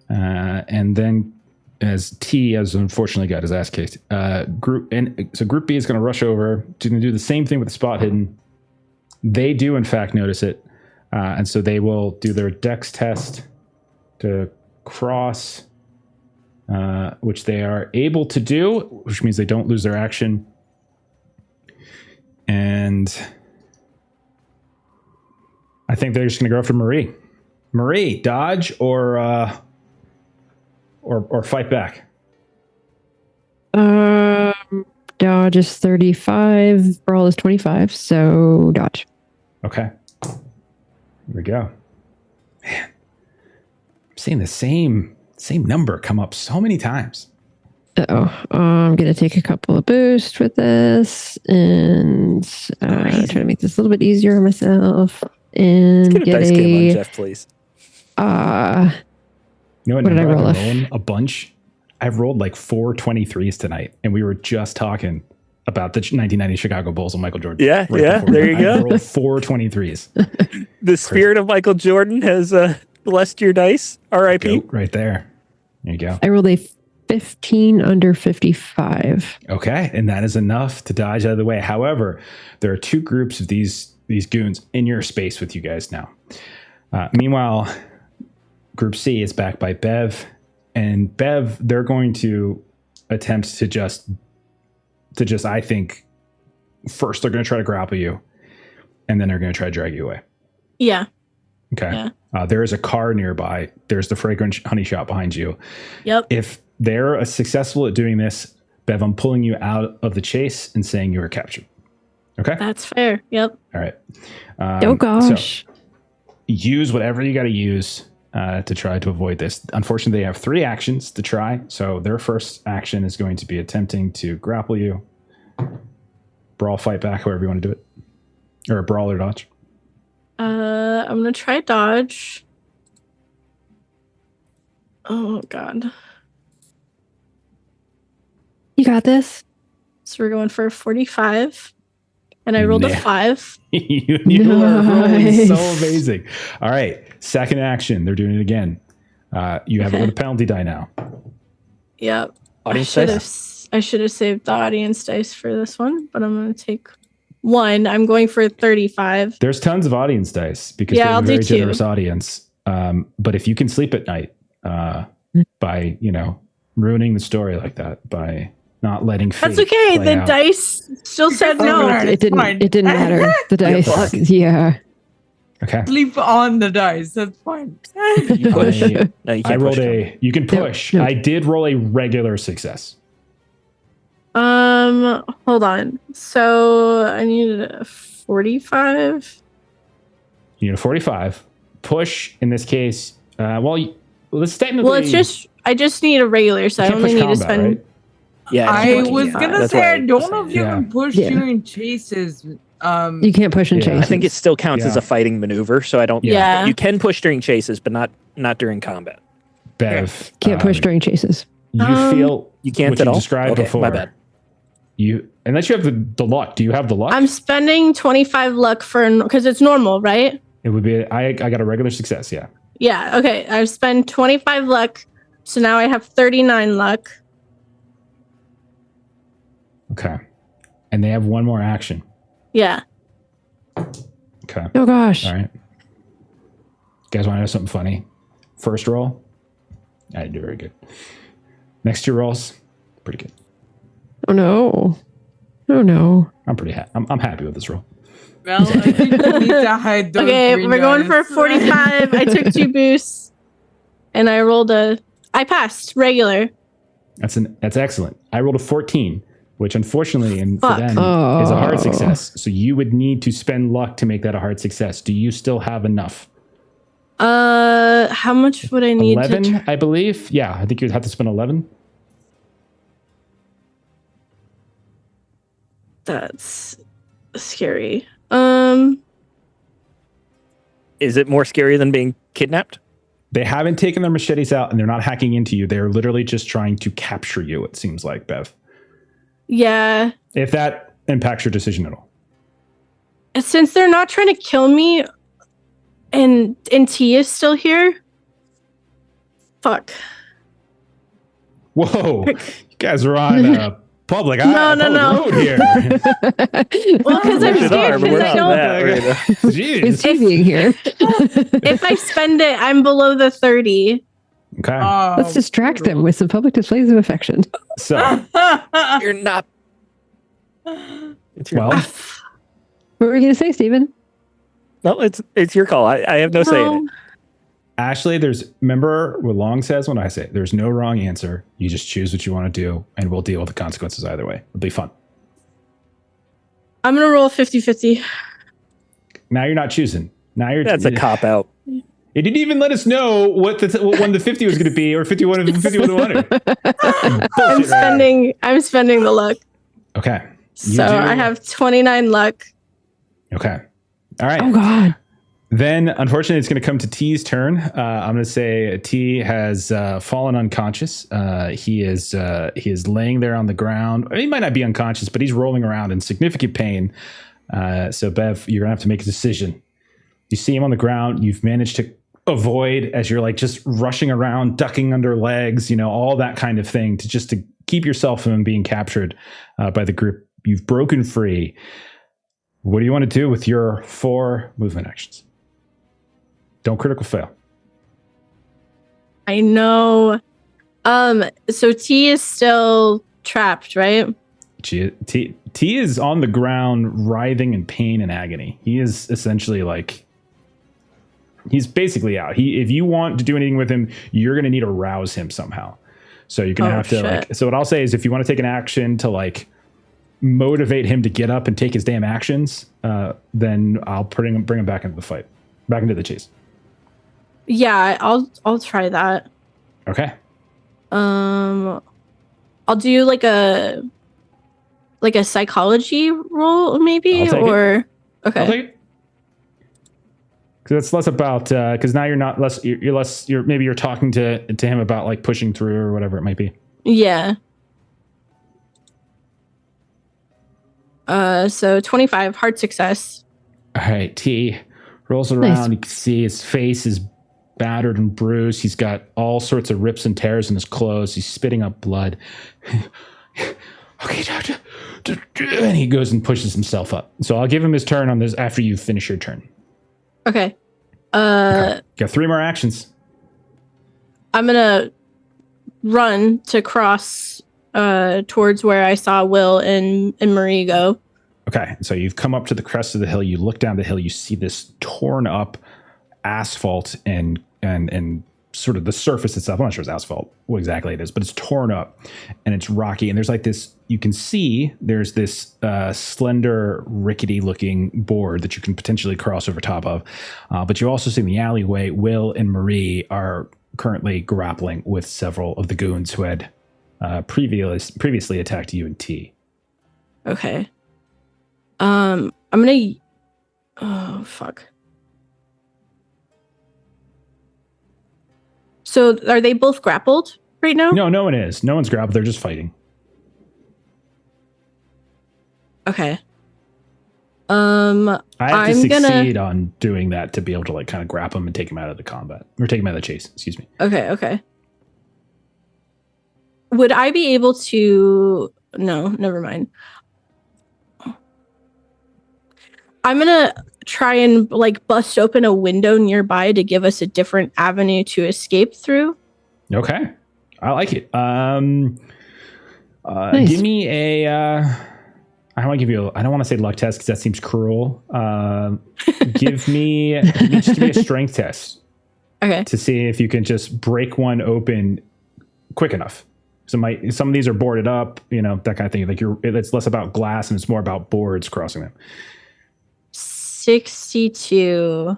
And then as T has unfortunately got his ass kicked. Group B is going to rush over, going to do the same thing with the spot hidden. They do in fact notice it. And so they will do their dex test to cross, which they are able to do, which means they don't lose their action. And I think they're just going to go after Marie. Marie, dodge or fight back. Dodge is 35. Brawl is 25. So dodge. Okay. Here we go. Man, I'm seeing the same number come up so many times. I'm going to take a couple of boosts with this and try to make this a little bit easier on myself. And Let's get a dice game on Jeff, please. You know what did I roll? A bunch. I've rolled like 4 23s tonight, and we were just talking about the 1990 Chicago Bulls and Michael Jordan. Yeah, before there you go. I rolled 4 23s. The spirit of Michael Jordan has blessed your dice. R.I.P. Goat right there. There you go. I rolled a 15 under 55. Okay, and that is enough to dodge out of the way. However, there are 2 groups of these goons in your space with you guys now. Meanwhile, Group C is backed by Bev, and Bev, they're going to attempt to just I think first they're going to try to grapple you, and then they're going to try to drag you away. Yeah. Okay. Yeah. There is a car nearby. There's the fragrant honey shop behind you. Yep. If they're successful at doing this, Bev, I'm pulling you out of the chase and saying you were captured. Okay. That's fair. Yep. All right. Oh gosh. So use whatever you got to use to try to avoid this. Unfortunately, they have 3 actions to try. So their first action is going to be attempting to grapple you, brawl, fight back, however you want to do it, or a brawl or dodge. I'm gonna try dodge. Oh God. You got this. So we're going for a 45, and I rolled a 5. you are rolling so Nice. amazing. All right, second action. They're doing it again. You have it with a penalty die now. Yep. Audience I should have saved the audience dice for this one, but I'm gonna take 1. I'm going for 35. There's tons of audience dice because Yeah, they have I'll a do very 2. generous audience. But if you can sleep at night by ruining the story like that, by not letting That's fate okay. play The out. dice still said no. Alright, It didn't. fine. It didn't matter. The dice. luck. Yeah. Okay. Sleep on the dice. That's fine. You push. I- No, you I can't rolled push. you can push. No. I did roll a regular success. Hold on. So I needed a 45. You need a 45. Push in this case. Let's technically. Well, I just need a regular, so you I can't only push need to combat, spend. right? Yeah, I it's was 25. gonna That's say why I don't know if you Yeah. can push Yeah. during chases. You can't push and Yeah. chase. I think it still counts as Yeah. a fighting maneuver, so I don't. Yeah. You can push during chases, but not during combat. Bev. can't push during chases. You feel You can't what at you all. described Okay, before. my bad. You unless you have the luck. Do you have the luck? I'm spending 25 luck because it's normal, right? It would be. I got a regular success. Yeah. Yeah. Okay. I've spent 25 luck, so now I have 39 luck. Okay. And they have one more action. Yeah. Okay. Oh gosh. All right. You guys want to know something funny? First roll, I didn't do very good. Next 2 rolls, pretty good. Oh no. Oh no. I'm pretty happy. I'm happy with this roll. Well, I think we need to hide those Okay. green We're going for a dice. 45. I took 2 boosts, and I passed regular. That's excellent. I rolled a 14, which unfortunately for Fuck. them is a hard success. So you would need to spend luck to make that a hard success. Do you still have enough? How much would I need 11, to? I believe. Yeah, I think you'd have to spend 11. That's scary. Is it more scary than being kidnapped? They haven't taken their machetes out and they're not hacking into you. They're literally just trying to capture you, it seems like, Bev. Yeah. If that impacts your decision at all. since they're not trying to kill me, and T is still here. Fuck. Whoa, you guys are on public No. road here. Well, because I'm scared because I don't. Jeez. Is he being here? If I spend it, I'm below the 30. Okay. Let's distract them with some public displays of affection. So, You're not. well, What were you going to say, Stephen? No, it's your call. I have no say in it. Ashley, remember what Long says when I say there's no wrong answer. You just choose what you want to do, and we'll deal with the consequences either way. It'll be fun. I'm going to roll 50-50. Now you're not choosing. Now you're. That's a cop out. It didn't even let us know what one the 50 was going to be, or 51 of the 51 to 100. I'm spending the luck. Okay. So I have 29 luck. Okay. All right. Oh, God. Then, unfortunately, it's going to come to T's turn. I'm going to say T has fallen unconscious. He is laying there on the ground. He might not be unconscious, but he's rolling around in significant pain. So, Bev, you're going to have to make a decision. You see him on the ground. You've managed to avoid as you're like just rushing around, ducking under legs, all that kind of thing to keep yourself from being captured by the group. You've broken free. What do you want to do with your 4 movement actions? Don't critical fail. I know. So T is still trapped, right? T is on the ground, writhing in pain and agony. He is essentially he's basically out. If you want to do anything with him, you're going to need to rouse him somehow. So you're going to have to so what I'll say is if you want to take an action to motivate him to get up and take his damn actions, then I'll bring him back into the fight, back into the chase. Yeah, I'll try that. Okay. I'll do a psychology roll maybe, or okay. I'll take it. Because it's less about because now you're talking to him about pushing through or whatever it might be. Yeah. So 25, hard success. All right, T rolls around. Nice. You can see his face is battered and bruised. He's got all sorts of rips and tears in his clothes. He's spitting up blood. Okay, doctor. And he goes and pushes himself up. So I'll give him his turn on this after you finish your turn. Okay. Got 3 more actions. I'm gonna run to cross towards where I saw Will and Marie go. Okay, so you've come up to the crest of the hill. You look down the hill. You see this torn up asphalt and sort of the surface itself. I'm not sure it's asphalt, what exactly it is, but it's torn up and it's rocky. And there's this, you can see there's this slender, rickety looking board that you can potentially cross over top of. But you also see in the alleyway, Will and Marie are currently grappling with several of the goons who had previously attacked you and T. Okay. I'm gonna. Oh fuck. So are they both grappled right now? No, no one is. No one's grappled. They're just fighting. Okay. I have to succeed on doing that to be able to kind of grab him and take him out of the combat or take him out of the chase. Excuse me. Okay. Would I be able to? No, never mind. I'm gonna try and bust open a window nearby to give us a different avenue to escape through. Okay, I like it. Nice. Give me a. I want to give you. I don't want to say luck test because that seems cruel. Give me a strength test. Okay. To see if you can just break one open quick enough. Some of these are boarded up, that kind of thing. It's less about glass and it's more about boards crossing them. 62.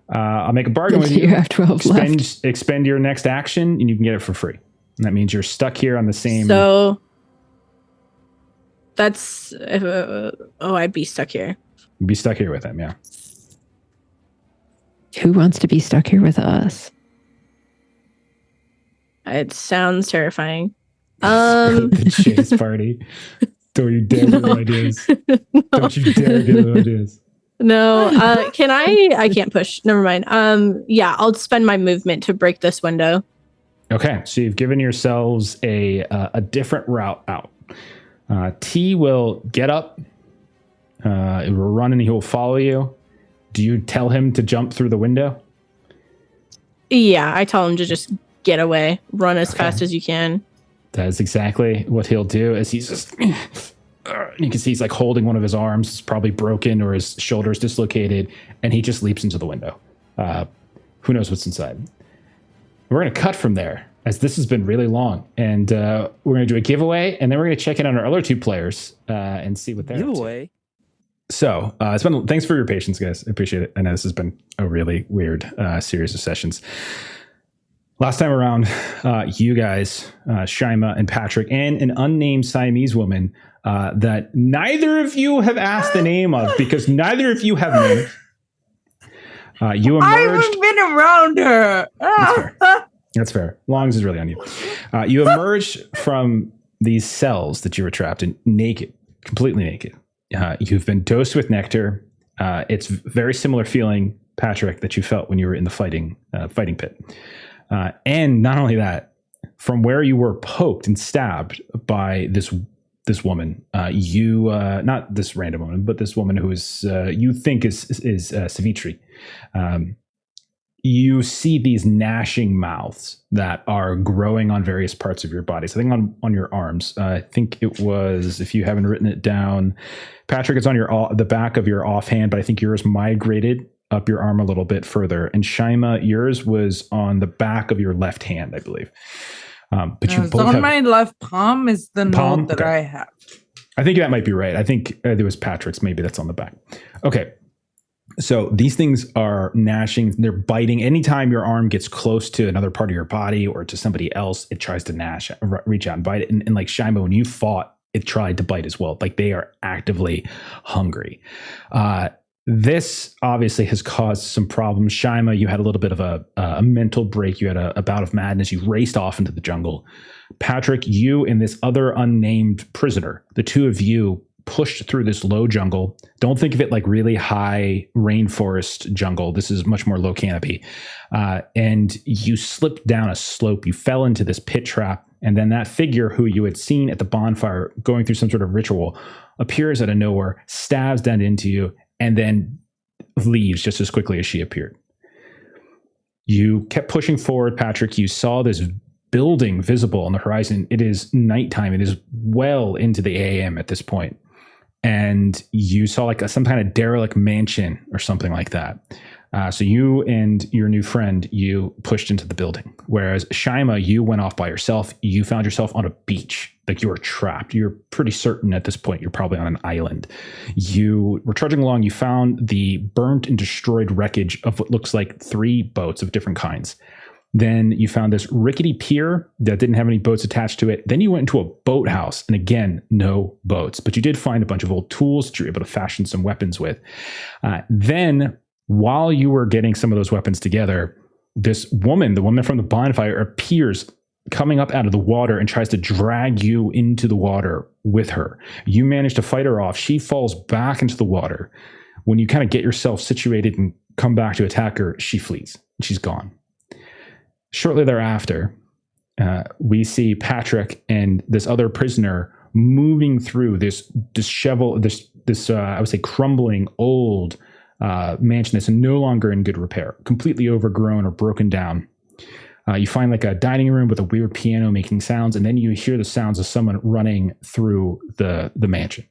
I'll make a bargain with you. You have 12 left. Expend your next action and you can get it for free. And that means you're stuck here on the same. So that's I'd be stuck here. You'd be stuck here with him, yeah. Who wants to be stuck here with us? It sounds terrifying. The chase party. Don't you dare get no ideas. No. Don't you dare get no ideas. No, can I can't push. Never mind. Yeah, I'll spend my movement to break this window. Okay, so you've given yourselves a different route out. T will get up. It will run and he will follow you. Do you tell him to jump through the window? Yeah, I tell him to just get away, run as fast as you can. That is exactly what he'll do. As he's just, you can see he's like holding one of his arms, it's probably broken or his shoulder's dislocated, and he just leaps into the window. Who knows what's inside? We're going to cut from there, as this has been really long, and we're going to do a giveaway, and then we're going to check in on our other two players and see what they're up to. Giveaway. So thanks for your patience, guys. I appreciate it. I know this has been a really weird series of sessions. Last time around, you guys, Shyma and Patrick, and an unnamed Siamese woman that neither of you have asked the name of because neither of you have names. You emerged. I haven't been around her. That's fair. Longs is really on you. You emerged from these cells that you were trapped in, naked, completely naked. You've been dosed with nectar. It's very similar feeling, Patrick, that you felt when you were in the fighting pit. And not only that, from where you were poked and stabbed by this woman, not this random woman, but this woman who is you think is Savitri. You see these gnashing mouths that are growing on various parts of your body. So I think on your arms. I think it was, if you haven't written it down, Patrick, it's on the back of your offhand, but I think yours migrated up your arm a little bit further. And Shyma, yours was on the back of your left hand, I believe. But you both on have, my left palm is the note that I have. I think that might be right. I think there was Patrick's. Maybe that's on the back. Okay. So these things are gnashing. They're biting. Anytime your arm gets close to another part of your body or to somebody else, it tries to gnash, reach out and bite it. And like Shyma, when you fought, it tried to bite as well. Like they are actively hungry. This obviously has caused some problems. Shyma, you had a little bit of a mental break. You had a bout of madness. You raced off into the jungle. Patrick, you and this other unnamed prisoner, the two of you pushed through this low jungle. Don't think of it like really high rainforest jungle. This is much more low canopy. And you slipped down a slope. You fell into this pit trap. And then that figure who you had seen at the bonfire going through some sort of ritual appears out of nowhere, stabs down into you, and then leaves just as quickly as she appeared. You kept pushing forward, Patrick. You saw this building visible on the horizon. It is nighttime. It is well into the AM at this point. And you saw like some kind of derelict mansion or something like that. So you and your new friend, you pushed into the building. Whereas Shyma, you went off by yourself. You found yourself on a beach. Like you were trapped. You're pretty certain at this point you're probably on an island. You were trudging along. You found the burnt and destroyed wreckage of what looks like 3 boats of different kinds. Then you found this rickety pier that didn't have any boats attached to it. Then you went into a boathouse, and again, no boats. But you did find a bunch of old tools that you were able to fashion some weapons with. Then, while you were getting some of those weapons together, this woman, the woman from the bonfire, appears coming up out of the water and tries to drag you into the water with her. You manage to fight her off. She falls back into the water. When you kind of get yourself situated and come back to attack her, she flees. She's gone. Shortly thereafter, we see Patrick and this other prisoner moving through this disheveled, I would say crumbling old mansion that's no longer in good repair, completely overgrown or broken down. You find like a dining room with a weird piano making sounds, and then you hear the sounds of someone running through the mansion.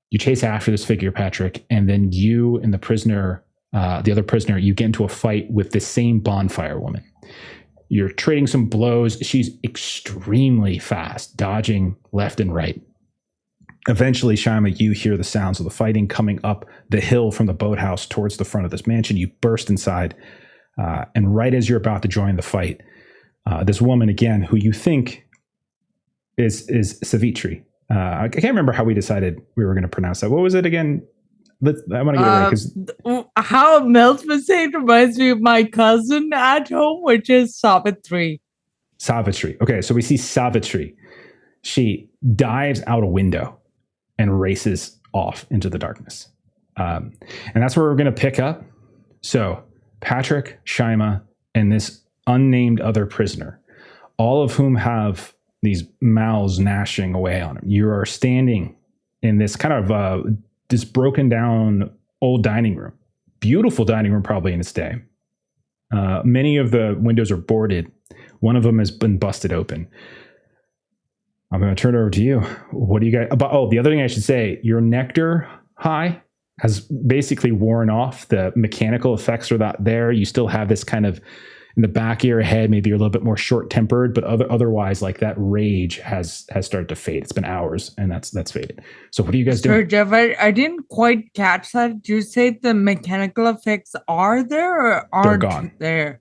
You chase after this figure, Patrick, and then you and the prisoner, the other prisoner, you get into a fight with this same bonfire woman. You're trading some blows. She's extremely fast, dodging left and right. Eventually, Shyma, you hear the sounds of the fighting coming up the hill from the boathouse towards the front of this mansion. You burst inside, and right as you're about to join the fight, this woman, again, who you think is Savitri. I can't remember how we decided we were going to pronounce that. What was it again? I want to get it right. How Mel was saying reminds me of my cousin at home, which is Savitri. Savitri. Okay, so we see Savitri. She dives out a window and races off into the darkness. And that's where we're going to pick up. So Patrick, Shyma, and this unnamed other prisoner, all of whom have these mouths gnashing away on them. You are standing in this kind of this broken down old dining room. Beautiful dining room, probably in its day. Many of the windows are boarded. One of them has been busted open. I'm going to turn it over to you. What do you guys... the other thing I should say, your nectar high has basically worn off. The mechanical effects are not there. You still have this kind of in the back of your head, maybe you're a little bit more short-tempered, but otherwise, like that rage has started to fade. It's been hours, and that's faded. So what are you guys doing? Sir Jeff, I didn't quite catch that. Did you say the mechanical effects are there or aren't gone. there?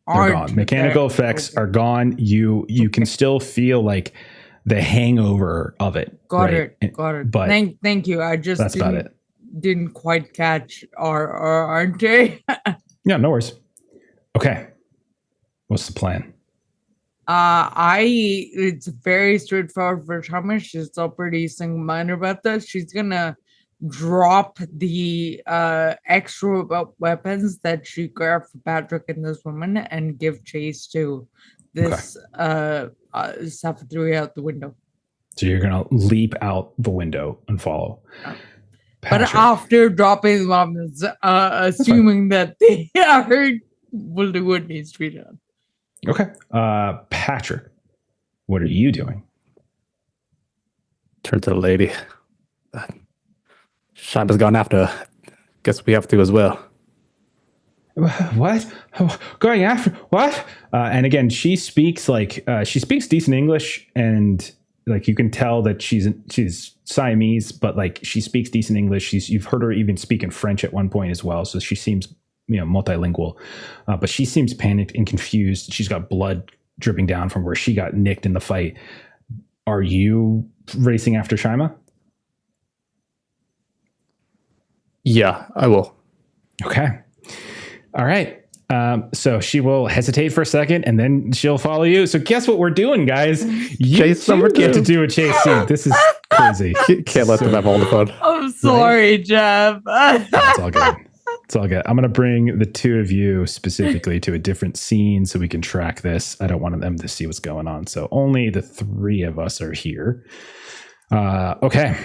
They're gone. Mechanical effects are gone. You can still feel like the hangover of it. Got right? it. Got it. But thank you. I just that's about it. Didn't quite catch aren't they? Yeah, no worries. Okay. What's the plan? It's very straightforward for Shyma. She's still pretty single-minded about this. She's gonna drop the extra weapons that she grabbed for Patrick and this woman and give chase to this Sapphire out the window. So you're gonna leap out the window and follow. But after dropping the weapons, assuming that they will do what needs to be done. Okay. Patrick, what are you doing? Turn to the lady. Shyma's gone after. Guess we have to as well. What? Going after what? And again, she speaks decent English, and like you can tell that she's Siamese, but like she speaks decent English. You've heard her even speak in French at one point as well, so she seems multilingual. But she seems panicked and confused. She's got blood dripping down from where she got nicked in the fight. Are you racing after Shyma? Yeah, I will. Okay. All right. So she will hesitate for a second and then she'll follow you. So guess what we're doing, guys? You Chase number get to two. do a chase scene. This is crazy. Can't let them have all the fun. I'm sorry, Jeff. It's all good. It's all good. I'm going to bring the two of you specifically to a different scene so we can track this. I don't want them to see what's going on. So only the three of us are here. Okay.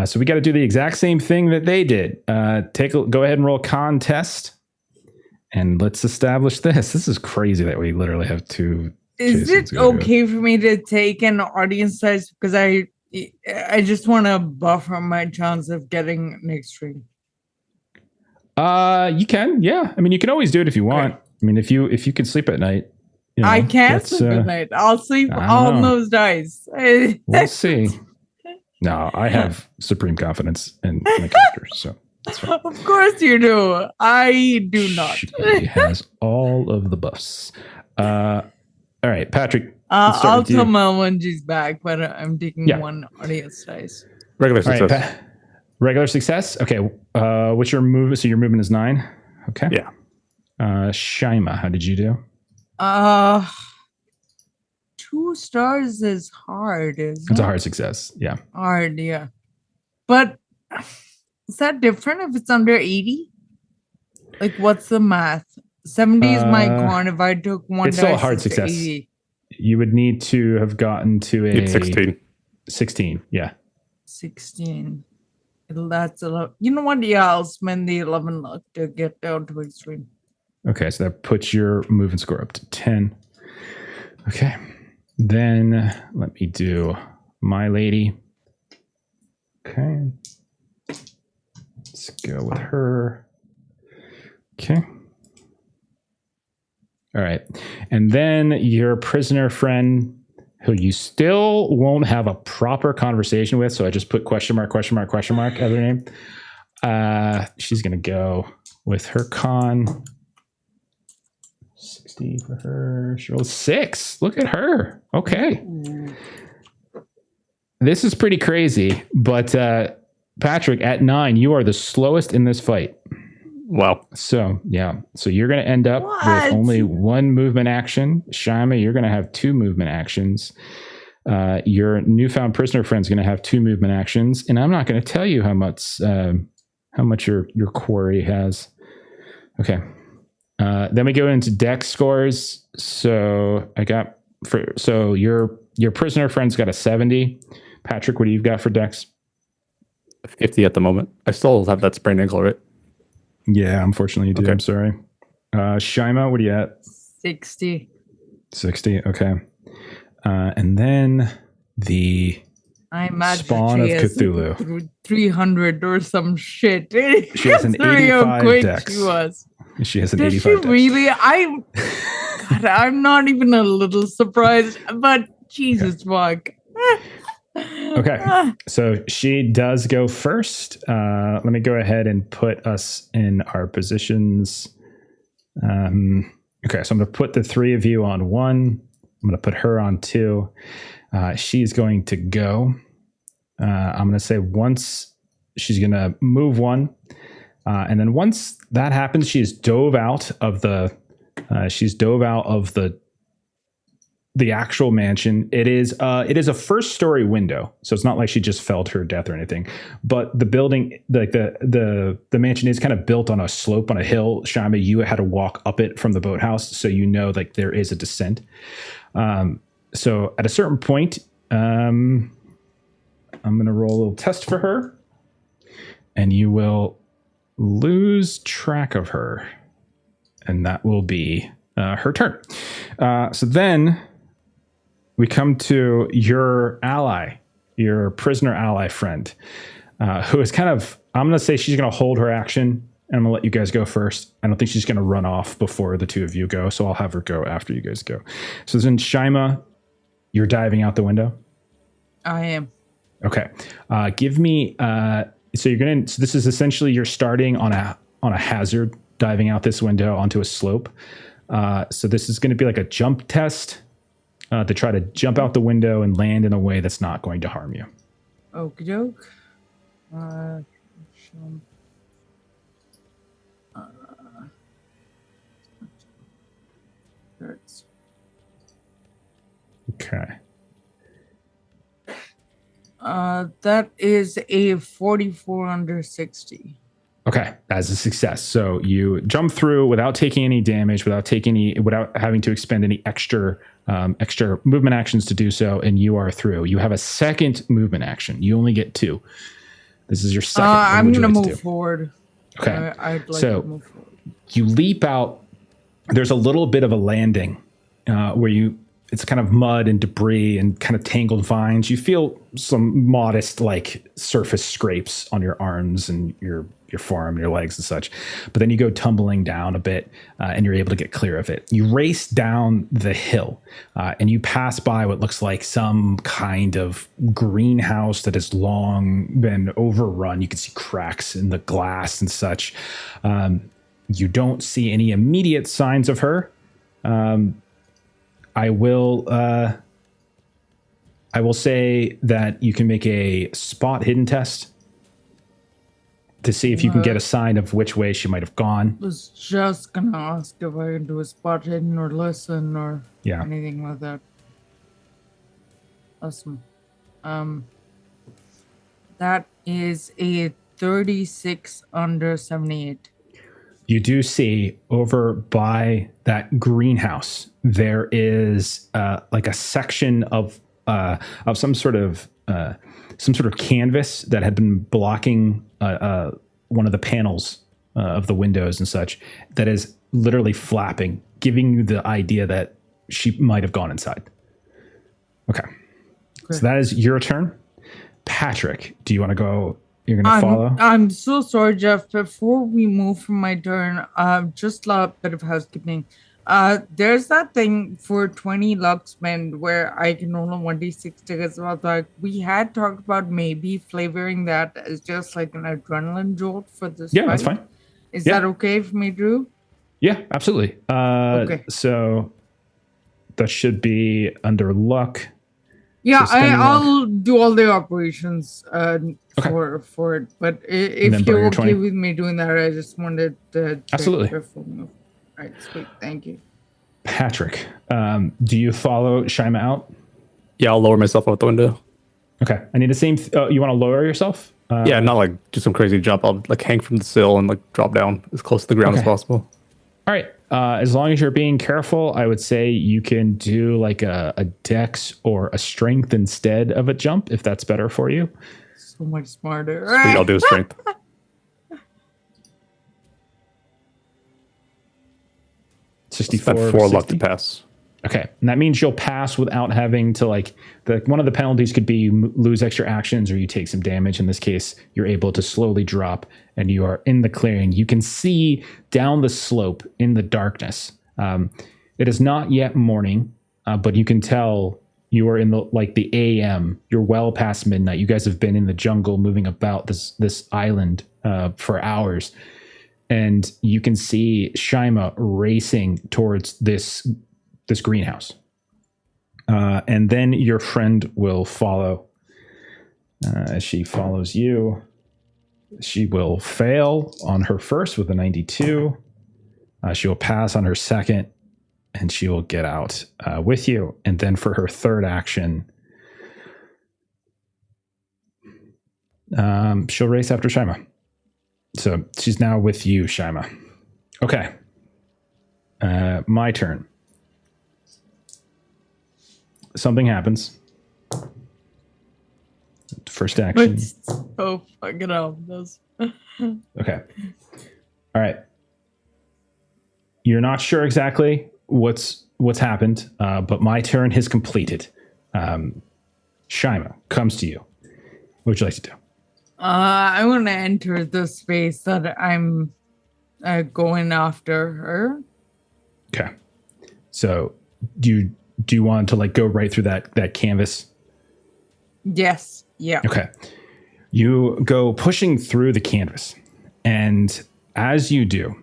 So we got to do the exact same thing that they did. Go ahead and roll a contest, and let's establish this. This is crazy that we literally have two. Is it okay for me to take an audience size because I just want to buffer my chance of getting an extreme? You can, yeah. I mean, you can always do it if you want. Okay. I mean, if you can sleep at night. I can't sleep at night. I'll sleep on those dice. We'll see. No, I have supreme confidence in my character, so that's fine. Of course you do. I do not. She has all of the buffs. All right, Patrick. I'll tell Mel when she's back, but I'm taking one audience dice. Regular success. Right, regular success. Okay. What's your movement? So your movement is 9. Okay. Yeah. Shyma, how did you do? 2 stars is hard. It's a hard success. Yeah. Hard, yeah. But is that different if it's under 80? Like, what's the math? 70 is my con. If I took one, it's still a hard success. 80. You would need to have gotten to a 16. 16. Yeah. 16. That's 11. You know what? Yeah, I'll spend the 11 luck to get down to extreme. Okay, so that puts your movement score up to 10. Okay. Then let me do my lady. Okay. Let's go with her. Okay. All right. And then your prisoner friend, who you still won't have a proper conversation with, so I just put question mark as her name. She's going to go with her con. 60 for her. She rolled 6. Look at her. Okay. This is pretty crazy, but Patrick, at 9, you are the slowest in this fight. Wow. So, yeah. So you're going to end up with only 1 movement action. Shyma, you're going to have 2 movement actions. Your newfound prisoner friend's going to have 2 movement actions. And I'm not going to tell you how much how much your quarry has. Okay. Then we go into dex scores. So your prisoner friend's got a 70. Patrick, what do you got for dex? 50 at the moment. I still have that sprained ankle, right? Yeah, unfortunately you do. Okay. I'm sorry. Shyma, what are you at? 60. 60. Okay. And then the I imagine Spawn she of has Cthulhu. 300 or some shit. She has an Considering how 85 quick dex. She was. She has an Does 85 she dex. really? God, I'm not even a little surprised, but Jesus fuck. Okay. So she does go first. Let me go ahead and put us in our positions. Okay, so I'm going to put the three of you on 1. I'm going to put her on 2. She's going to go. I'm going to say once she's going to move 1. And then once that happens, she's dove out of the actual mansion. It is a first story window, so it's not like she just fell to her death or anything. But the building, like the mansion, is kind of built on a slope on a hill. Shyma, you had to walk up it from the boathouse, so you know like there is a descent. So at a certain point, I'm going to roll a little test for her, and you will lose track of her, and that will be her turn. So then we come to your ally, your prisoner ally friend, who is kind of, I'm going to say she's going to hold her action, and I'm going to let you guys go first. I don't think she's going to run off before the two of you go, so I'll have her go after you guys go. So then Shyma, you're diving out the window? I am. Okay. Give me, so this is essentially you're starting on a hazard, diving out this window onto a slope. So this is going to be like a jump test to try to jump out the window and land in a way that's not going to harm you. Okie doke. Okay. That is a 44 under 60. Okay, as a success. So you jump through without taking any damage, without having to expend any extra movement actions to do so, and you are through. You have a second movement action. You only get 2. This is your second. I'm gonna move forward. Okay, I'd like so to move forward. You leap out. There's a little bit of a landing where it's kind of mud and debris and kind of tangled vines. You feel some modest like surface scrapes on your arms and your forearm, your legs and such. But then you go tumbling down a bit and you're able to get clear of it. You race down the hill and you pass by what looks like some kind of greenhouse that has long been overrun. You can see cracks in the glass and such. You don't see any immediate signs of her. I will say that you can make a spot hidden test to see if you can get a sign of which way she might have gone. Was just gonna ask if I can do a spot hidden or listen or anything like that. Awesome. That is a 36 under 78. You do see over by that greenhouse, there is like a section of some sort of canvas that had been blocking one of the panels of the windows and such that is literally flapping, giving you the idea that she might have gone inside. Okay. So that is your turn. Patrick, do you want to go? You're going to follow? I'm so sorry, Jeff. Before we move from my turn, just a bit of housekeeping. There's that thing for 20 luck spend where I can roll 1d6 tickets. Like we had talked about maybe flavoring that as just like an adrenaline jolt for this. Yeah, that's fine. Is that okay for me, Drew? Yeah, absolutely. Okay. So that should be under luck. Yeah, So I'll do all the operations for it. But if you're okay with me doing that, I just wanted to check absolutely. Before we move. All right, sweet. Thank you. Patrick, do you follow Shyma out? Yeah, I'll lower myself out the window. Okay. I need the same. You want to lower yourself? Yeah, not like do some crazy jump. I'll like hang from the sill and like drop down as close to the ground as Okay. possible. All right. As long as you're being careful, I would say you can do like a dex or a strength instead of a jump, if that's better for you. So much smarter. Sweet, I'll do a strength. 64. Got 4 luck 60? to pass. Okay, and that means you'll pass without having to one of the penalties could be you lose extra actions or you take some damage. In this case, you're able to slowly drop and you are in the clearing. You can see down the slope in the darkness. It is not yet morning, but you can tell you are in the AM. You're well past midnight. You guys have been in the jungle moving about this island for hours. And you can see Shyma racing towards this greenhouse. And then your friend will follow. As she follows you, she will fail on her first with a 92. She will pass on her second, and she will get out with you. And then for her third action, she'll race after Shyma. So she's now with you, Shyma. Okay. My turn. Something happens. First action. Oh, fucking hell. Those. Okay. All right. You're not sure exactly what's happened, but my turn has completed. Shyma comes to you. What would you like to do? I want to enter the space that I'm going after her. Okay. So do you want to go right through that canvas? Yes. Yeah. Okay. You go pushing through the canvas, and as you do,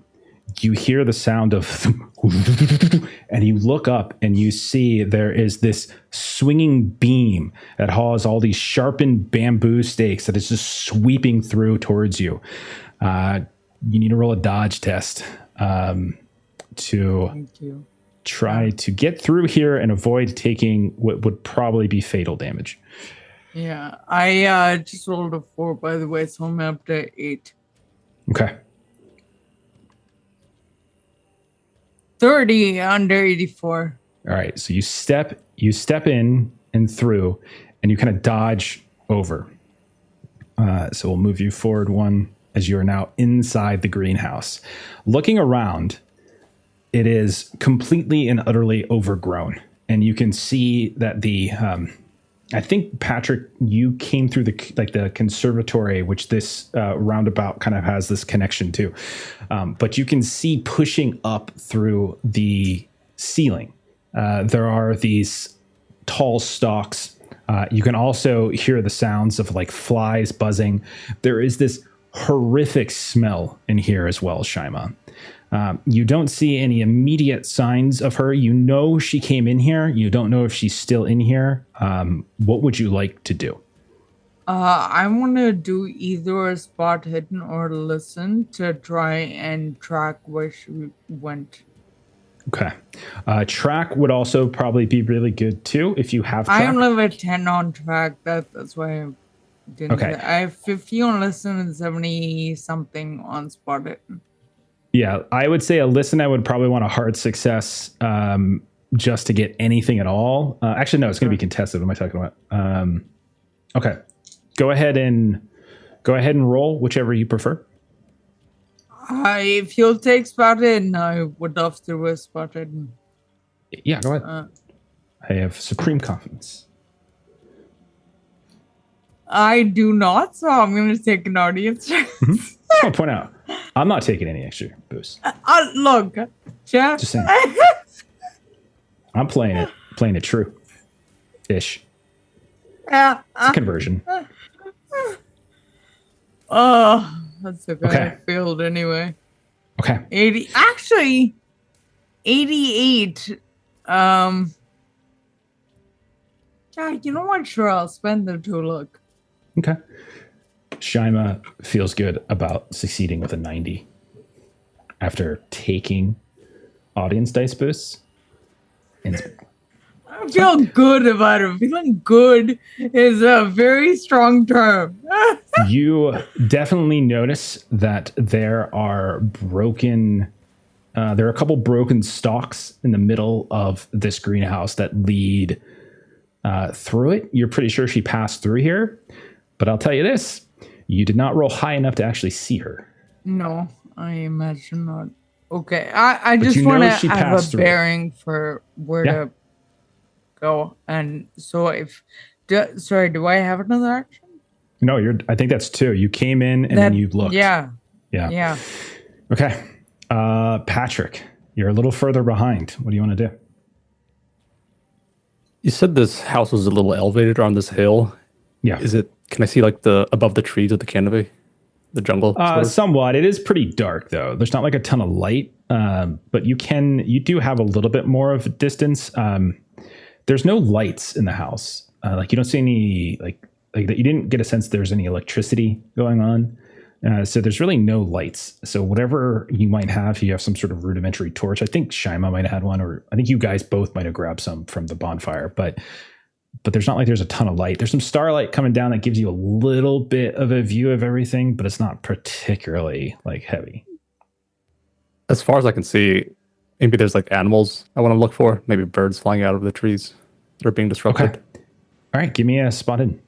you hear the sound of and you look up and you see there is this swinging beam that has all these sharpened bamboo stakes that is just sweeping through towards you. You need to roll a dodge test to Thank you. try to get through here and avoid taking what would probably be fatal damage. Yeah. I just rolled a 4, by the way, so I'm up to 8. Okay. 30 under 84. All right. So you step in and through, and you kind of dodge over. So we'll move you forward one as you are now inside the greenhouse. Looking around, it is completely and utterly overgrown. And you can see that I think, Patrick, you came through the conservatory, which this roundabout kind of has this connection to. But you can see pushing up through the ceiling. There are these tall stalks. You can also hear the sounds of flies buzzing. There is this horrific smell in here as well, Shyma. You don't see any immediate signs of her. You know she came in here. You don't know if she's still in here. What would you like to do? I want to do either a spot hidden or listen to try and track where she went. Okay. Track would also probably be really good too if you have track. I only have a 10 on track. That's why I didn't. Okay. I have 50 on listen and 70 something on spot hidden. Yeah, I would say a listen. I would probably want a hard success just to get anything at all. Actually, no, it's going to be contested. What am I talking about? Okay, go ahead and roll whichever you prefer. If you'll take spot hidden, I would love to do a spot hidden. Yeah, go ahead. I have supreme confidence. I do not, so I'm going to take an audience. Mm-hmm. I want to point out, I'm not taking any extra boost. Look, Jeff. Just saying. I'm playing it true. Ish. It's a conversion. Oh, that's okay. Okay. I failed anyway. Okay. 88. Yeah, you know what? Sure, I'll spend the 2 luck. Okay. Shyma feels good about succeeding with a 90 after taking audience dice boosts. I feel good about it. Feeling good is a very strong term. You definitely notice that there are a couple broken stalks in the middle of this greenhouse that lead through it. You're pretty sure she passed through here, but I'll tell you this: you did not roll high enough to actually see her. No, I imagine not. Okay, I just you know want to she have passed a through. bearing for where to go. And so sorry, do I have another action? No, I think that's 2. You came in and then you looked. Yeah. Okay. Patrick, you're a little further behind. What do you want to do? You said this house was a little elevated on this hill. Yeah. Can I see like the above the trees of the canopy? The jungle? Sort of? Somewhat. It is pretty dark though. There's not like a ton of light. But you do have a little bit more of a distance. There's no lights in the house. Like you don't see any like that. You didn't get a sense there's any electricity going on. So there's really no lights. So whatever you might have, you have some sort of rudimentary torch. I think Shyma might have had one, or I think you guys both might have grabbed some from the bonfire, but there's not like there's a ton of light. There's some starlight coming down that gives you a little bit of a view of everything, but it's not particularly like heavy. As far as I can see, maybe there's like animals I want to look for. Maybe birds flying out of the trees that are being disrupted. Okay. All right. Give me a spotted.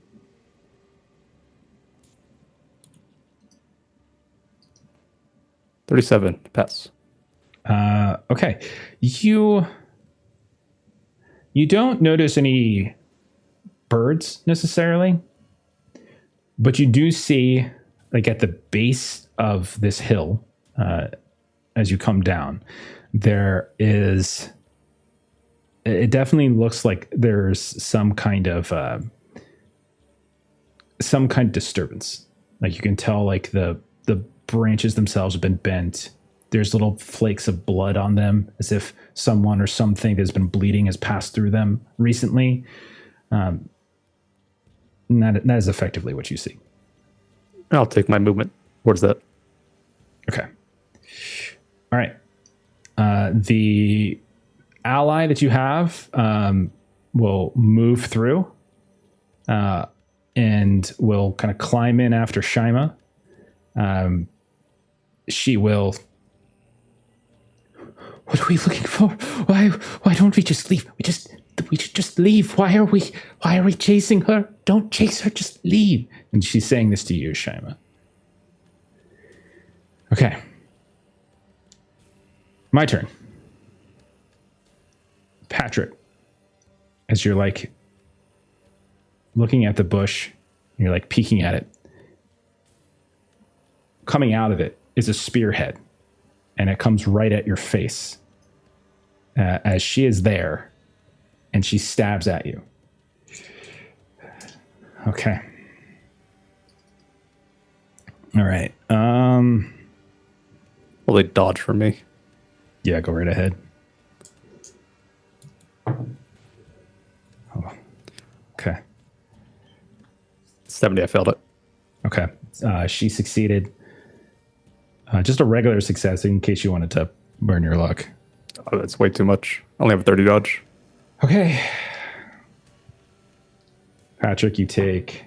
$37 pass. Okay. You don't notice any birds necessarily, but you do see, like at the base of this hill, as you come down, it definitely looks like there's some kind of disturbance. Like you can tell, like the branches themselves have been bent. There's little flakes of blood on them, as if someone or something that's been bleeding has passed through them recently. And that is effectively what you see. I'll take my movement towards that. Okay. All right. The ally that you have will move through and will kind of climb in after Shyma. She will. What are we looking for? Why don't we just leave? We should just leave. Why are we chasing her? Don't chase her, just leave. And she's saying this to you, Shyma. Okay. My turn. Patrick, as you're like looking at the bush, you're like peeking at it. Coming out of it is a spearhead, and it comes right at your face as she is there, and she stabs at you. Okay. All right. Will they dodge from me? Yeah, go right ahead. Oh. Okay. 70, I failed it. Okay. She succeeded. Just a regular success in case you wanted to burn your luck. Oh, that's way too much. I only have a 30 dodge. Okay. Patrick, you take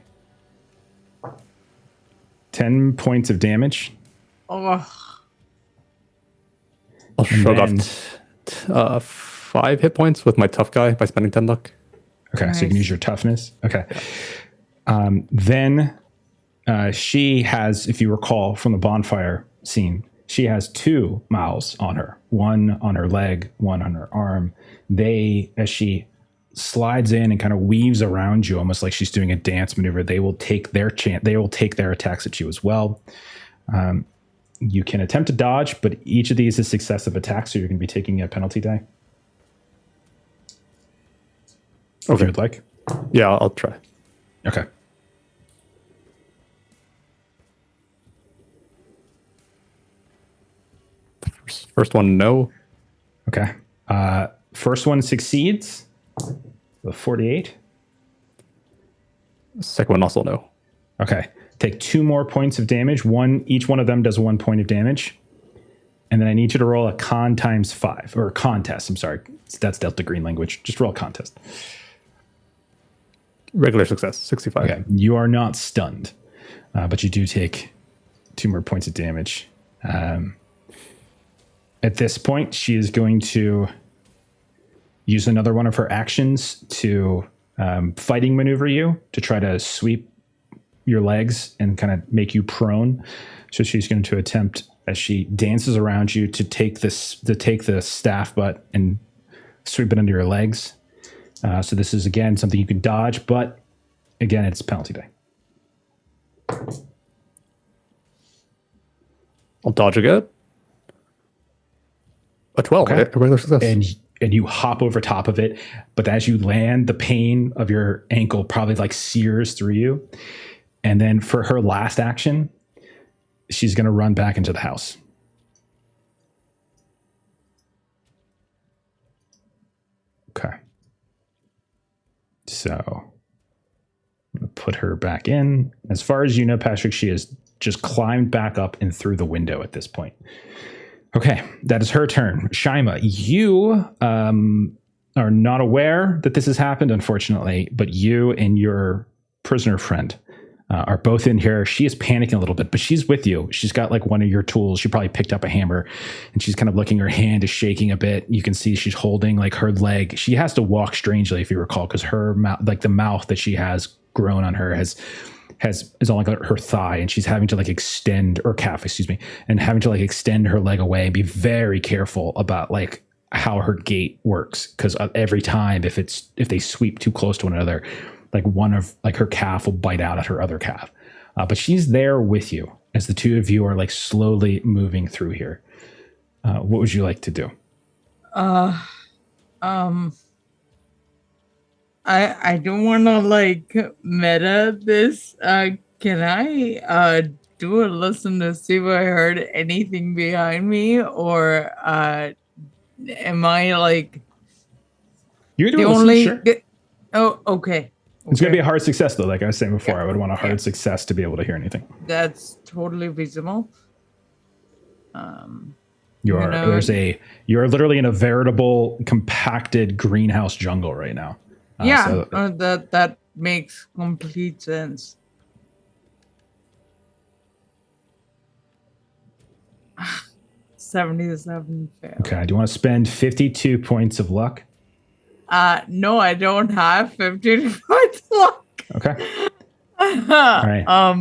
10 points of damage. Oh, I'll shrug off 5 hit points with my tough guy by spending 10 luck. Okay, nice. So you can use your toughness. Okay. Then she has, if you recall from the bonfire scene, she has 2 mouths on her. One on her leg, one on her arm. As she slides in and kind of weaves around you, almost like she's doing a dance maneuver, they will take their attacks at you as well. You can attempt to dodge, but each of these is successive attacks, so you're going to be taking a penalty die. If you would like. Yeah, I'll try. Okay. First one, no. Okay. First one succeeds with 48. Second one, also no. Okay. Take 2 more points of damage. Each one of them does 1 point of damage. And then I need you to roll a con times 5, or a contest. I'm sorry. That's Delta Green language. Just roll a contest. Regular success, 65. Okay. You are not stunned, but you do take 2 more points of damage. At this point, she is going to use another one of her actions to fighting maneuver you to try to sweep your legs and kind of make you prone. So she's going to attempt, as she dances around you, to take the staff butt and sweep it under your legs. So this is, again, something you can dodge, but again, it's penalty die. I'll dodge again. A 12, Okay. a regular success. And you hop over top of it, but as you land, the pain of your ankle probably like sears through you. And then for her last action, she's going to run back into the house. Okay. So I'm going to put her back in. As far as you know, Patrick, she has just climbed back up and through the window at this point. Okay, that is her turn. Shyma, you are not aware that this has happened, unfortunately, but you and your prisoner friend are both in here. She is panicking a little bit, but she's with you. She's got like one of your tools. She probably picked up a hammer, and she's kind of looking, her hand is shaking a bit. You can see she's holding like her leg. She has to walk strangely, if you recall, because her mouth, like the mouth that she has grown on her is on like her thigh, and she's having to like extend, or calf, excuse me, and having to like extend her leg away and be very careful about like how her gait works, because every time if they sweep too close to one another, like one of like her calf will bite out at her other calf. But she's there with you as the two of you are like slowly moving through here. What would you like to do? I don't want to like meta this. Can I do a listen to see if I heard anything behind me, or am I like You're the doing only? sure. Oh, okay. It's going to be a hard success though. Like I was saying before, Yeah. I would want a hard success to be able to hear anything. That's totally feasible. You're literally in a veritable compacted greenhouse jungle right now. That makes complete sense. $77 fail. Okay. Do you want to spend 52 points of luck? No, I don't have 50 points luck. Okay. All right.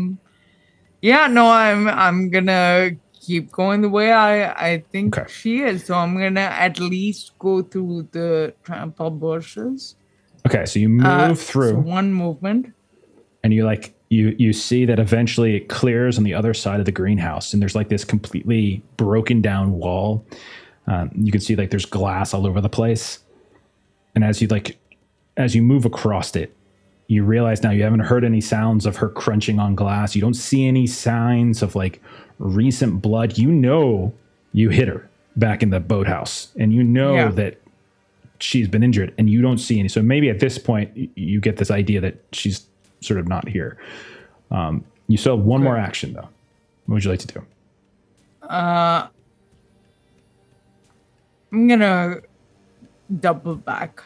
Yeah, no, I'm gonna keep going the way I think she is. So I'm gonna at least go through the trampled bushes. Okay, so you move through. So one movement. And you see that eventually it clears on the other side of the greenhouse, and there's like this completely broken down wall. You can see like there's glass all over the place. And as you move across it, you realize now you haven't heard any sounds of her crunching on glass. You don't see any signs of like recent blood. You know you hit her back in the boathouse, and you know that she's been injured, and you don't see any. So maybe at this point you get this idea that she's sort of not here. You still have one more action though. What would you like to do? I'm gonna double back.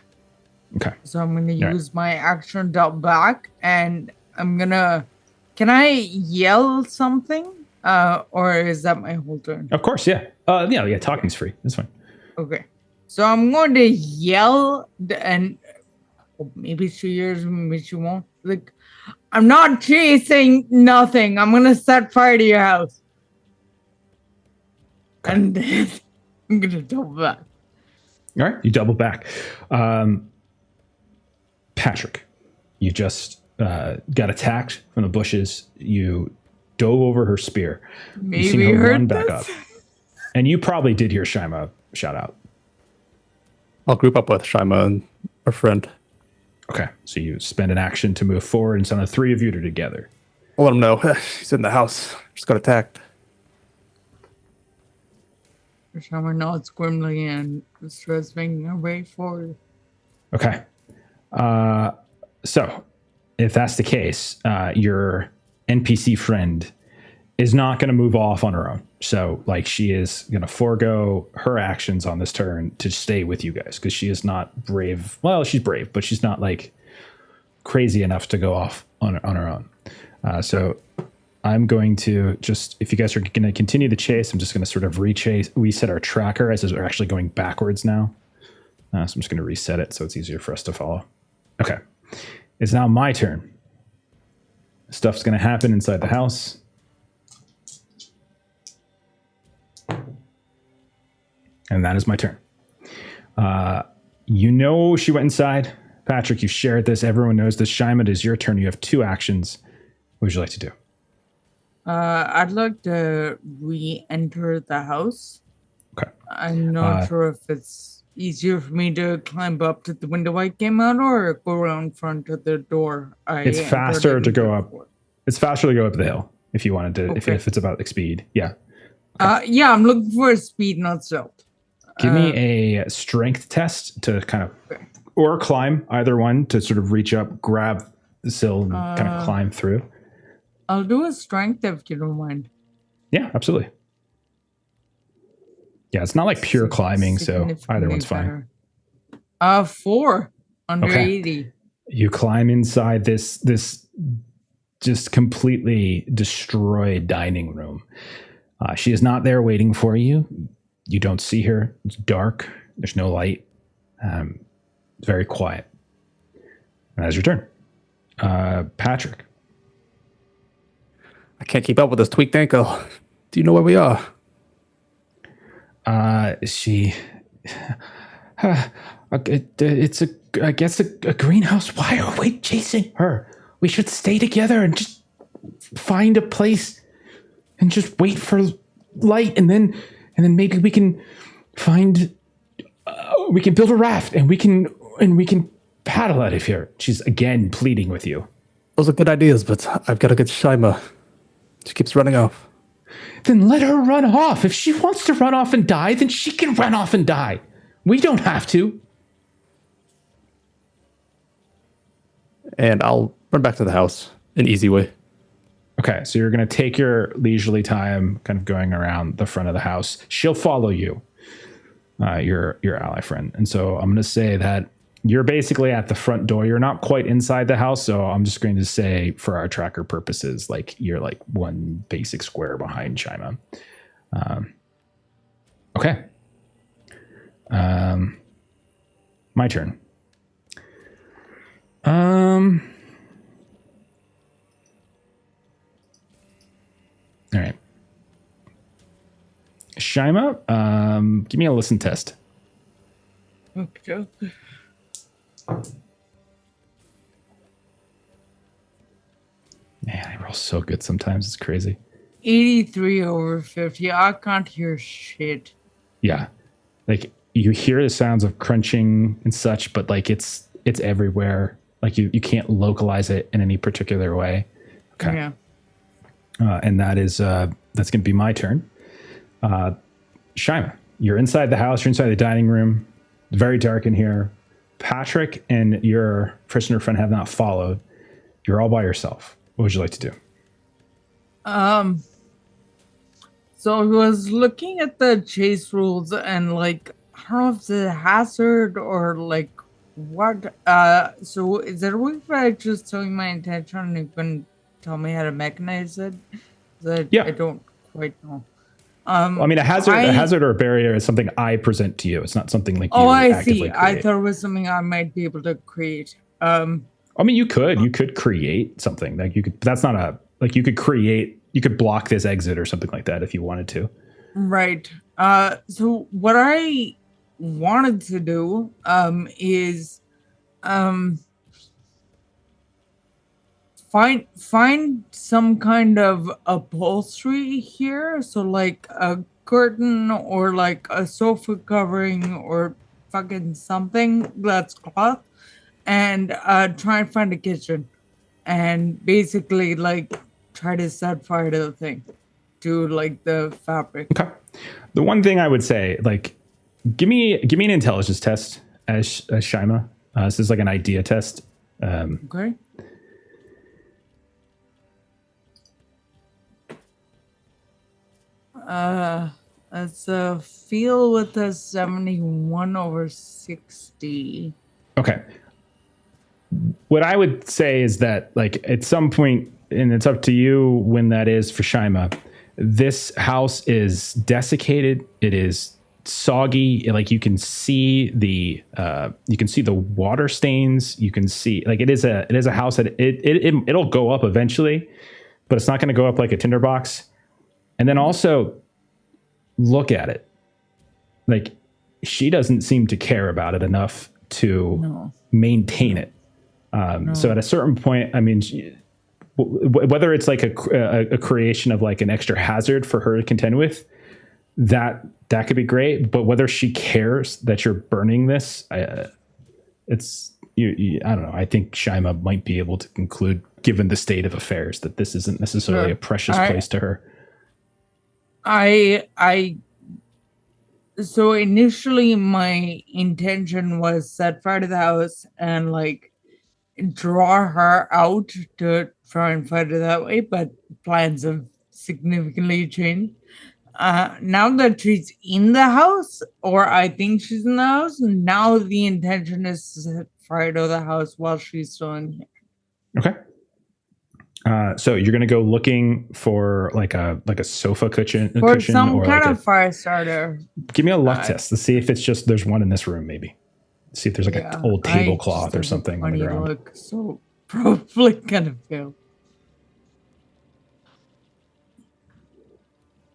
Okay. So I'm gonna use my action double back, and can I yell something? Or is that my whole turn? Of course, yeah. Talking's free. That's fine. Okay. So I'm going to yell, and maybe she hears, maybe she won't. Like, I'm not chasing nothing. I'm gonna set fire to your house. Okay. And then I'm gonna double back. All right, you double back. Patrick, you just got attacked from the bushes. You dove over her spear. Maybe you seen her run back this? up. And you probably did hear Shyma shout out. I'll group up with Shyma and her friend. Okay, so you spend an action to move forward, and so the three of you are together. I'll let him know. She's in the house. Just got attacked. Shyma nods grimly and starts making her way forward. Okay. So, if that's the case, your NPC friend is not going to move off on her own. So like she is going to forego her actions on this turn to stay with you guys because she is not brave. Well, she's brave, but she's not like crazy enough to go off on her own. So I'm going to just, if you guys are going to continue the chase, I'm just going to sort of reset our tracker as we're actually going backwards now. So I'm just going to reset it so it's easier for us to follow. Okay. It's now my turn. Stuff's going to happen inside the house. And that is my turn. You know she went inside. Patrick, you shared this. Everyone knows this. Shyma, it is your turn. You have 2 actions. What would you like to do? I'd like to re-enter the house. Okay. I'm not sure if it's easier for me to climb up to the window I came out or go around front of the door. It's faster to go up. It's faster to go up the hill if you wanted to, if it's about like speed. Yeah. Okay. Yeah, I'm looking for speed, not stealth. Give me a strength test to kind of, or climb, either one, to sort of reach up, grab the sill, and kind of climb through. I'll do a strength if you don't mind. Yeah, absolutely. Yeah, it's not like pure climbing, so either one's fine. 4 under 80. You climb inside this just completely destroyed dining room. She is not there waiting for you. You don't see her. It's dark. There's no light. It's very quiet. And that's your turn. Patrick. I can't keep up with this tweaked ankle. Do you know where we are? It's I guess a greenhouse. Why are we chasing her? We should stay together and just find a place and just wait for light, and then maybe we can find we can build a raft and we can paddle out of here. She's again pleading with you. Those are good ideas, but I've got to get Shyma. She keeps running off. Then let her run off. If she wants to run off and die, then she can run off and die. We don't have to. And I'll run back to the house an easy way. Okay, so you're going to take your leisurely time kind of going around the front of the house. She'll follow you, your ally friend. And so I'm going to say that you're basically at the front door. You're not quite inside the house, so I'm just going to say for our tracker purposes, like you're like one basic square behind Shyma. Okay. My turn. All right. Shyma, give me a listen test. Okay. Man, I roll so good sometimes. It's crazy. 83 over 50. I can't hear shit. Yeah. Like you hear the sounds of crunching and such, but like it's everywhere. Like you can't localize it in any particular way. Okay. Yeah. And that's going to be my turn. Shyma, you're inside the house. You're inside the dining room. It's very dark in here. Patrick and your prisoner friend have not followed. You're all by yourself. What would you like to do? So I was looking at the chase rules and like, I don't know if it's a hazard or like what. So is it a way if I just tell you my intention and you can tell me how to mechanize it? Yeah. I don't quite know. Well, I mean, a hazard or a barrier is something I present to you. It's not something like you I see. create. I thought it was something I might be able to create. I mean, you could create something like you could. But that's not you could create. You could block this exit or something like that if you wanted to. Right. So what I wanted to do is find some kind of upholstery here, so like a curtain or like a sofa covering or fucking something that's cloth, and try and find a kitchen and basically like try to set fire to the thing, to like the fabric. Okay. The one thing I would say, like, give me an intelligence test as Shyma. This is like an idea test. Okay. It's a feel with a 71 over 60. Okay. What I would say is that, like, at some point, and it's up to you when that is for Shyma, this house is desiccated. It is soggy. Like, you can see the water stains. You can see, like, it is a house that it'll go up eventually, but it's not going to go up like a tinderbox. And then also look at it. Like, she doesn't seem to care about it enough to maintain it. So at a certain point, I mean, whether it's like a creation of like an extra hazard for her to contend with, that could be great. But whether she cares that you're burning this, it's I don't know. I think Shyma might be able to conclude, given the state of affairs, that this isn't necessarily a precious place to her. So initially my intention was set fire to the house and like draw her out to try and fight her that way, but plans have significantly changed. Now that she's in the house, or I think she's in the house, now the intention is to set fire to the house while she's still in here. Okay. So you're going to go looking for like a sofa cushion, or some or kind like of fire starter. Give me a luck test. Let's see if it's just there's one in this room. Maybe see if there's like an old tablecloth or something on the ground. Look, so probably gonna fail.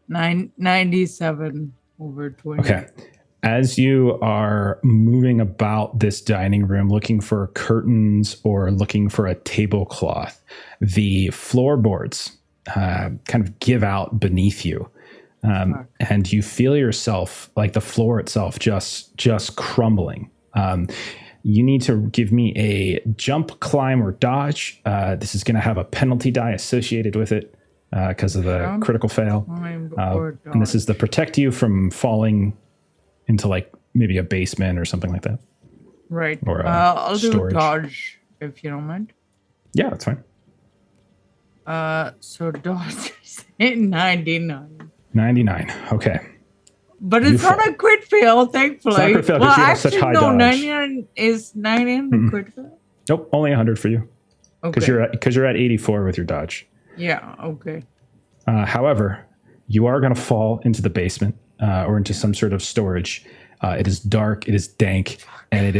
97 over 20. Okay. As you are moving about this dining room, looking for curtains or looking for a tablecloth, the floorboards kind of give out beneath you. And you feel yourself, like the floor itself, just crumbling. You need to give me a jump, climb, or dodge. This is going to have a penalty die associated with it because of the critical fail. And this is to protect you from falling into like maybe a basement or something like that. Right. Or I'll storage. do dodge if you don't mind. Yeah, that's fine. So dodge is 99. 99. Okay. But it's not a crit fail, thankfully. It's not a crit fail because you have such high dodge. 99 is 99 the crit fail? Nope, only 100 for you. Okay. Because you're at 84 with your dodge. Yeah, okay. However, you are going to fall into the basement or into some sort of storage. It is dark, it is dank, and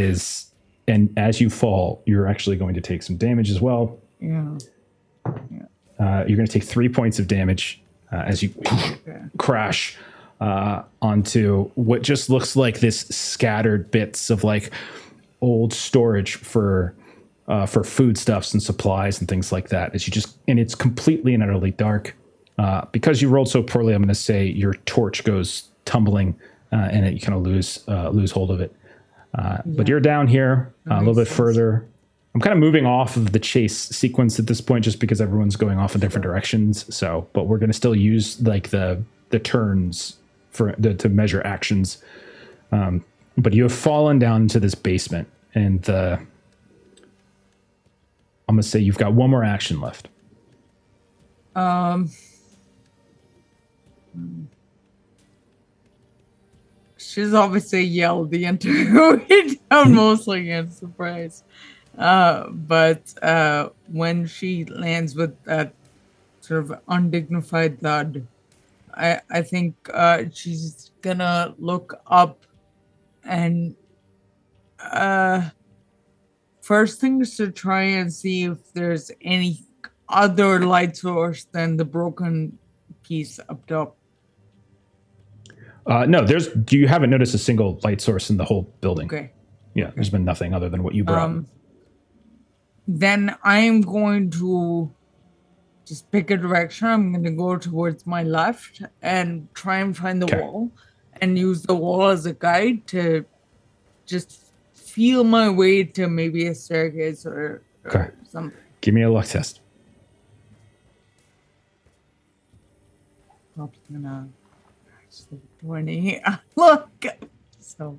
as you fall, you're actually going to take some damage as well. Yeah. You're going to take 3 points of damage as you crash onto what just looks like this scattered bits of like old storage for foodstuffs and supplies and things like that. And it's completely and utterly dark. Because you rolled so poorly, I'm going to say your torch goes tumbling and you kind of lose hold of it. But you're down here a little bit further. I'm kind of moving off of the chase sequence at this point, just because everyone's going off in different directions. So, but we're going to still use like the turns to measure actions. But you have fallen down into this basement, and I'm going to say you've got one more action left. She's obviously yelled the entire way down, mostly against surprise. But when she lands with that sort of undignified thud, I think she's gonna look up and first thing is to try and see if there's any other light source than the broken piece up top. No, you haven't noticed a single light source in the whole building. Okay. Yeah, there's been nothing other than what you brought. Then I'm going to just pick a direction. I'm going to go towards my left and try and find the wall and use the wall as a guide to just feel my way to maybe a staircase or something. Give me a luck test. Probably gonna 20. Look, so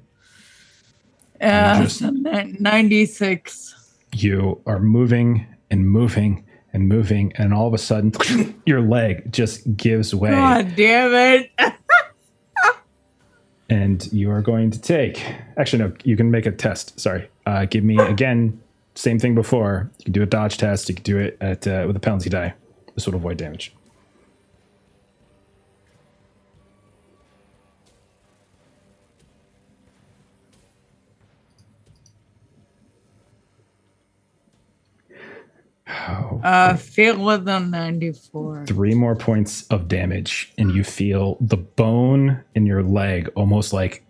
96. You are moving, and and moving, and all of a sudden, your leg just gives way. God damn it. And you are going to take... Actually, no, you can make a test. Sorry. Give me, again, same thing before. You can do a dodge test. You can do it at with a penalty die. This will avoid damage. Fail with a 94. 3 more points of damage, and you feel the bone in your leg almost like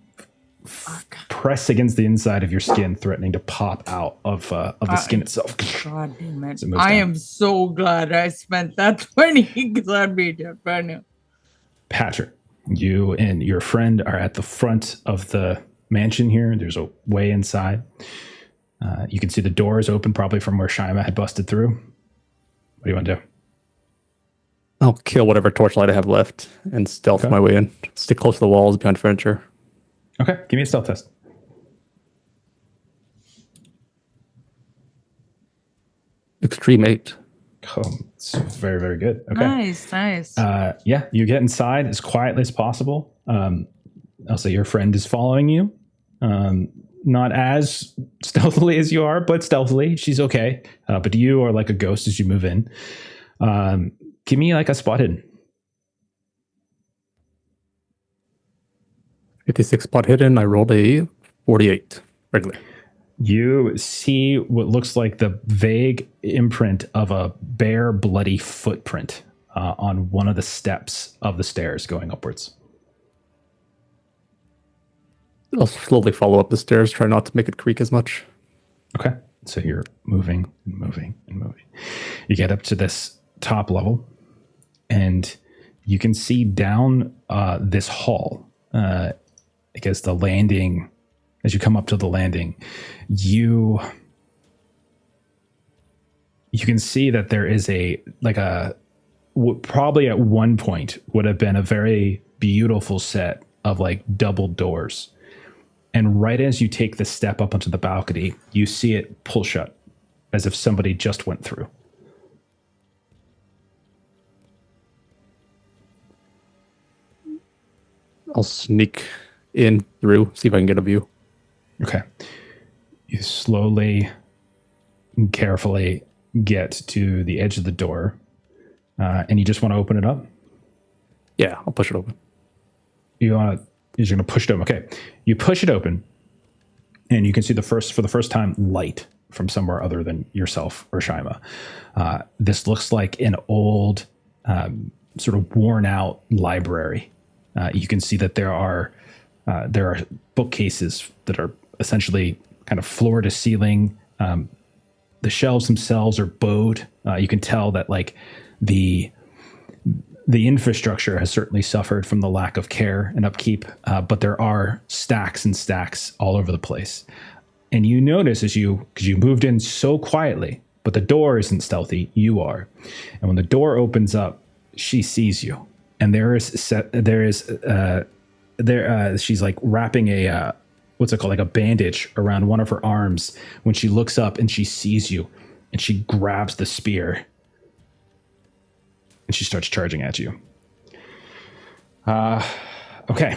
press against the inside of your skin, threatening to pop out of the skin itself. God damn it. So it moves I down. am so glad I spent that 20 because I'd be dead by now. Patrick, you and your friend are at the front of the mansion here. There's a way inside. You can see the doors open, probably from where Shyma had busted through. What do you want to do? I'll kill whatever torchlight I have left and stealth Okay. my way in. Stick close to the walls behind furniture. Okay, give me a stealth test. Extreme 8. Oh, it's very, very good. Okay. Nice. Yeah, you get inside as quietly as possible. I'll say your friend is following you. Not as stealthily as you are, but stealthily. She's okay. But you are like a ghost as you move in. Give me like a spot hidden. 56 spot hidden. I rolled a 48 regular. You see what looks like the vague imprint of a bare, bloody footprint on one of the steps of the stairs going upwards. I'll slowly follow up the stairs, try not to make it creak as much. Okay. So you're moving and moving and moving. You get up to this top level, and you can see down this hall. I guess the landing, as you come up to the landing, you can see that there is probably at one point would have been a very beautiful set of like double doors. And right as you take the step up onto the balcony, you see it pull shut as if somebody just went through. I'll sneak in through, see if I can get a view. Okay. You slowly and carefully get to the edge of the door, and you just want to open it up? Yeah, I'll push it open. You're going to push it open. Okay. You push it open, and you can see for the first time, light from somewhere other than yourself or Shyma. This looks like an old, sort of worn out library. You can see that there are bookcases that are essentially kind of floor to ceiling. The shelves themselves are bowed. You can tell that like the infrastructure has certainly suffered from the lack of care and upkeep, but there are stacks and stacks all over the place. And you notice because you moved in so quietly, but the door isn't stealthy, you are. And when the door opens up, she sees you. And she's like wrapping a, what's it called? Like a bandage around one of her arms when she looks up and she sees you, and she grabs the spear and she starts charging at you. Okay.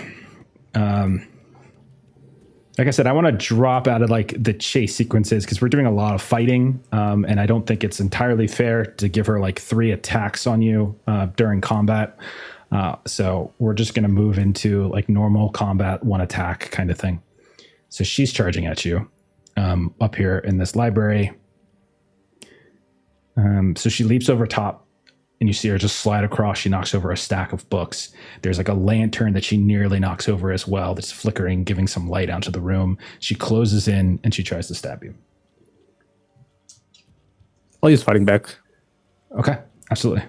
Like I said, I want to drop out of like the chase sequences because we're doing a lot of fighting, and I don't think it's entirely fair to give her like 3 attacks on you during combat. So we're just going to move into like normal combat, 1 attack kind of thing. So she's charging at you up here in this library. So she leaps over top, and you see her just slide across. She knocks over a stack of books. There's like a lantern that she nearly knocks over as well that's flickering, giving some light out to the room. She closes in, and she tries to stab you. I'll use fighting back. Okay, absolutely.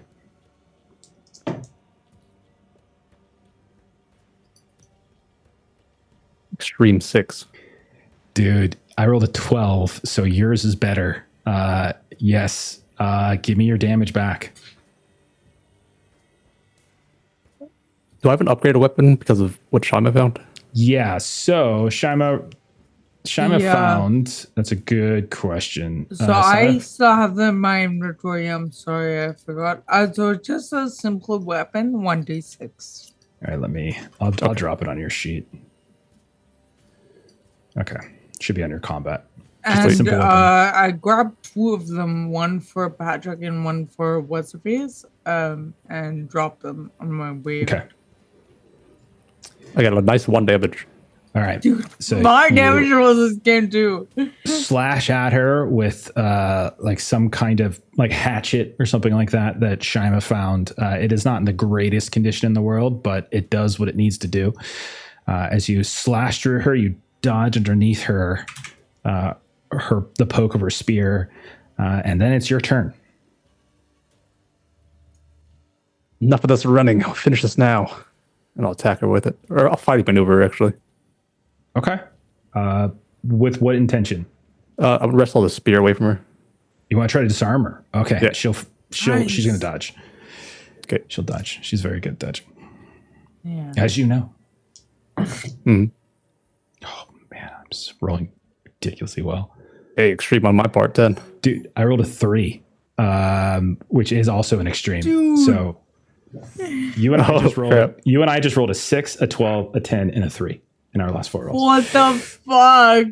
Extreme 6. Dude, I rolled a 12, so yours is better. Yes. Give me your damage back. Do I have an upgraded weapon because of what Shyma found? Yeah, so Shyma, Shyma Yeah. found. That's a good question. So I still have them in my inventory. I'm sorry, I forgot. So it's just a simple weapon, 1d6. All right, I'll drop it on your sheet. Okay, should be on your combat. Just a And simple weapon. I grabbed 2 of them, one for Patrick and one for what's her face, and dropped them on my way. Okay. I got a nice 1 damage. All right. Dude, So my you damage was this game too. slash at her with like some kind of like hatchet or something like that Shyma found. It is not in the greatest condition in the world, but it does what it needs to do. As you slash through her, you dodge underneath her, the poke of her spear, and then it's your turn. Enough of this running. I'll finish this now. And I'll attack her with it. Or I'll fighting maneuver, actually. Okay. With what intention? I'll wrestle the spear away from her. You want to try to disarm her? Okay. Yeah. She's Nice. gonna dodge. Okay. She'll dodge. She's very good at dodging. Yeah. As you know. Mhm. Oh man, I'm just rolling ridiculously well. Hey, extreme on my part, 10. Dude, I rolled a 3, which is also an extreme. Dude. So you and I Oh, just rolled. crap. You and I just rolled a 6, a 12, a 10, and a 3 in our last 4 rolls. What the fuck?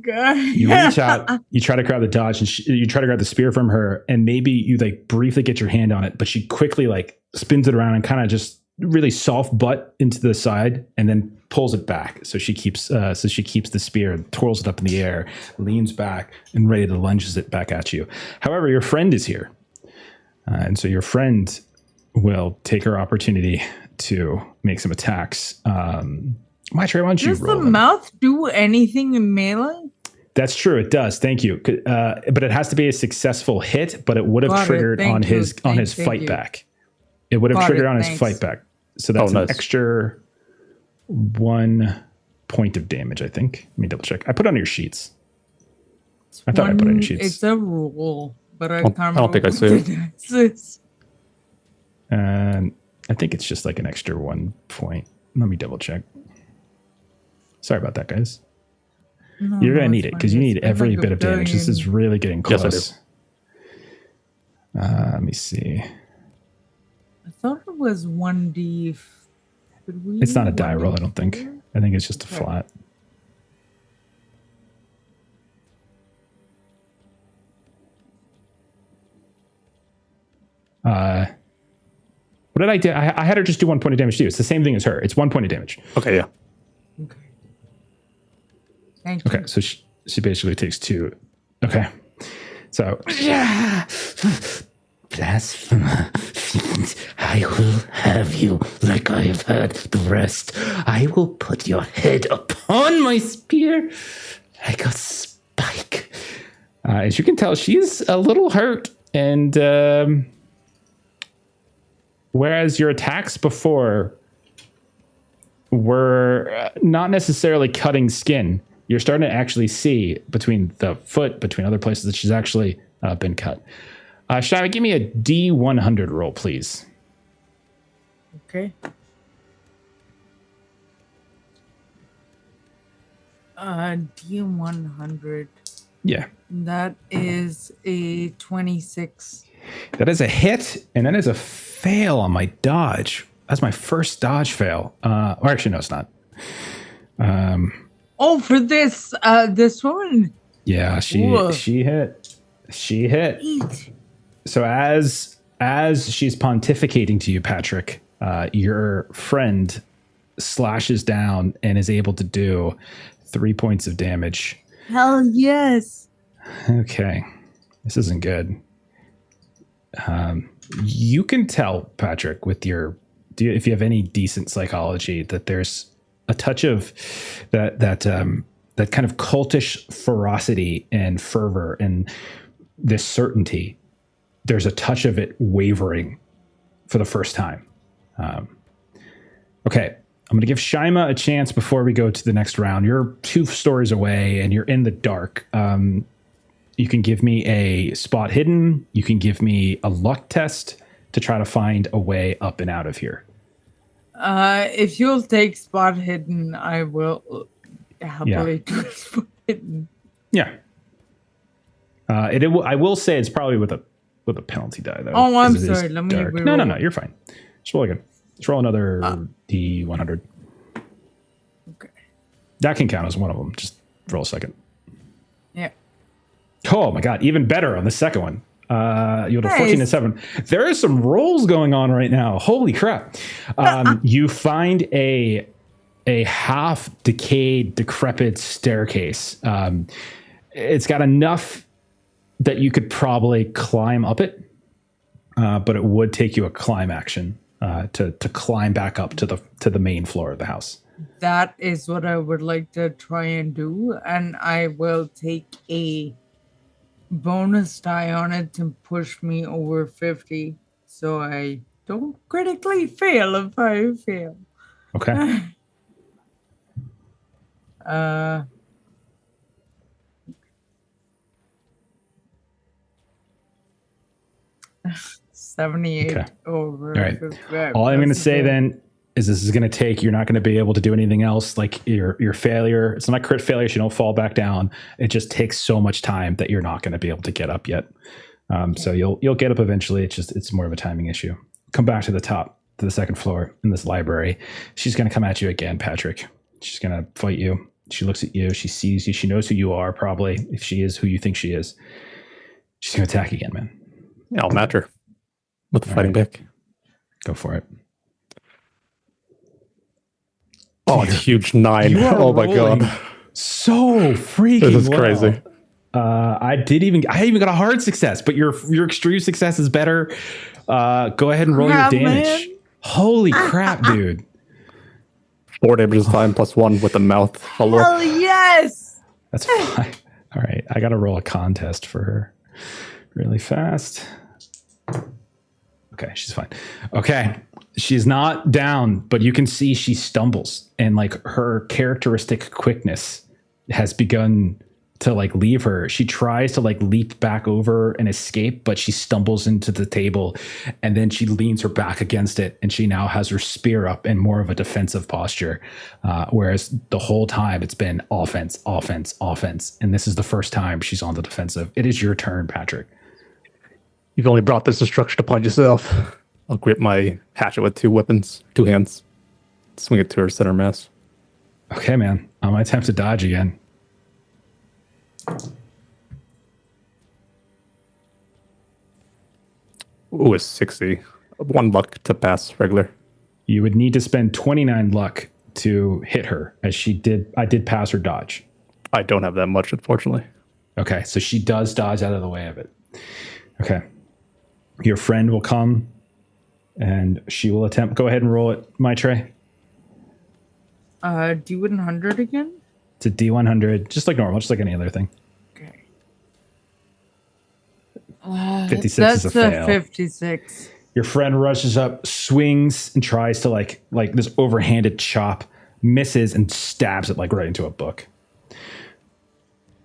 You reach out, you try to grab the dodge, and you try to grab the spear from her, and maybe you like briefly get your hand on it, but she quickly like spins it around and kind of just really soft butt into the side, and then pulls it back. So she keeps the spear and twirls it up in the air, leans back, and ready to lunges it back at you. However, your friend is here, and so your friend will take her opportunity to make some attacks. Maitreyi, why don't you Does the roll them? mouth do anything in melee? That's true. It does. Thank you. But it has to be a successful hit. But it would have Got it. triggered Thank on you. his Thank fight you. back. It would have Got triggered it. on his Thanks. fight back. So that's Oh, an nice. extra 1 point of damage. I think. Let me double check. I put it on your sheets. I thought I put it on your sheets. It's a rule, but I Well, can't I don't think I remember see it. what it is. And I think it's just like an extra 1 point. Let me double check. Sorry about that, guys. No, You're gonna it's need it because fine. you It's need been every like a bit of damage. This is billion- really getting Yes, I close. Let me see. I thought it was 1D. It's not a die roll, I don't think. I think it's just a Okay. flat. What did I do? I had her just do 1 point of damage too. It's the same thing as her. It's 1 point of damage. Okay, yeah. Okay. Thank you. Okay, so she basically takes 2. Okay. So Blasphemer, fiend, I will have you like I have had the rest. I will put your head upon my spear like a spike. as you can tell, she's a little hurt. And whereas your attacks before were not necessarily cutting skin, you're starting to actually see between the foot, between other places, that she's actually been cut. Shyma, give me a D100 roll, please. Okay. D100. Yeah. That is a 26. That is a hit, and that is a fail on my dodge. That's my first dodge fail. Or actually, no, it's not. Oh, for this one. Yeah, she hit. She hit. Eat. So as she's pontificating to you, Patrick, your friend slashes down and is able to do 3 points of damage. Hell yes. Okay, this isn't good. You can tell, Patrick, with if you have any decent psychology, that there's a touch of that kind of cultish ferocity and fervor and this certainty. There's a touch of it wavering for the first time. Okay, I'm going to give Shyma a chance before we go to the next round. You're 2 stories away and you're in the dark. You can give me a spot hidden. You can give me a luck test to try to find a way up and out of here. If you'll take spot hidden, I will happily do spot hidden. Yeah. I will say it's probably with a penalty die though. Oh, I'm 'cause it is sorry. Let me dark. reroll. No, you're fine. Just roll again. Let's roll another D100. Okay. That can count as one of them. Just roll a second. Yeah. Oh my god, even better on the second one. You had a 14 and Nice. 7. There are some rolls going on right now. Holy crap. You find a half decayed, decrepit staircase. It's got enough that you could probably climb up it, but it would take you a climb action to climb back up to the main floor of the house. That is what I would like to try and do, and I will take a bonus die on it to push me over 50, so I don't critically fail if I fail. Okay. 78 Okay. over All right. 50. All I'm going to That's say good. then is this is going to take, you're not going to be able to do anything else. Like your failure, it's not crit failure, so you don't fall back down. It just takes so much time that you're not going to be able to get up yet. So you'll get up eventually. It's more of a timing issue. Come back to the top, to the second floor in this library. She's going to come at you again, Patrick. She's going to fight you. She looks at you. She sees you. She knows who you are, probably, if she is who you think she is. She's going to attack again, man. Yeah, I'll match her with the fighting back. Go for it. Oh, it's a huge 9. You are Oh my rolling god. So freaking This is well. crazy. I even got a hard success, but your extreme success is better. Go ahead and roll your Crap, damage. man. Holy crap, dude. 4 damage this time plus 1 with the mouth. Hello. Hell yes! That's fine. All right. I got to roll a contest for her really fast. Okay. She's fine. Okay. She's not down, but you can see she stumbles, and like her characteristic quickness has begun to like leave her. She tries to like leap back over and escape, but she stumbles into the table, and then she leans her back against it, and she now has her spear up in more of a defensive posture, whereas the whole time it's been offense, offense, offense, and this is the first time she's on the defensive. It is your turn, Patrick. You've only brought this destruction upon yourself. I'll grip my hatchet with 2 hands. Swing it to her center mass. Okay, man. I'm gonna attempt to dodge again. Ooh, it's 60. 1 luck to pass regular. You would need to spend 29 luck to hit her, as I did pass her dodge. I don't have that much, unfortunately. Okay, so she does dodge out of the way of it. Okay. Your friend will come and she will attempt. Go ahead and roll it, Maitreyi. D100 again? It's a D100, just like normal, just like any other thing. Okay. 56 That's is a fail. 56. Your friend rushes up, swings, and tries to like this overhanded chop, misses, and stabs it like right into a book.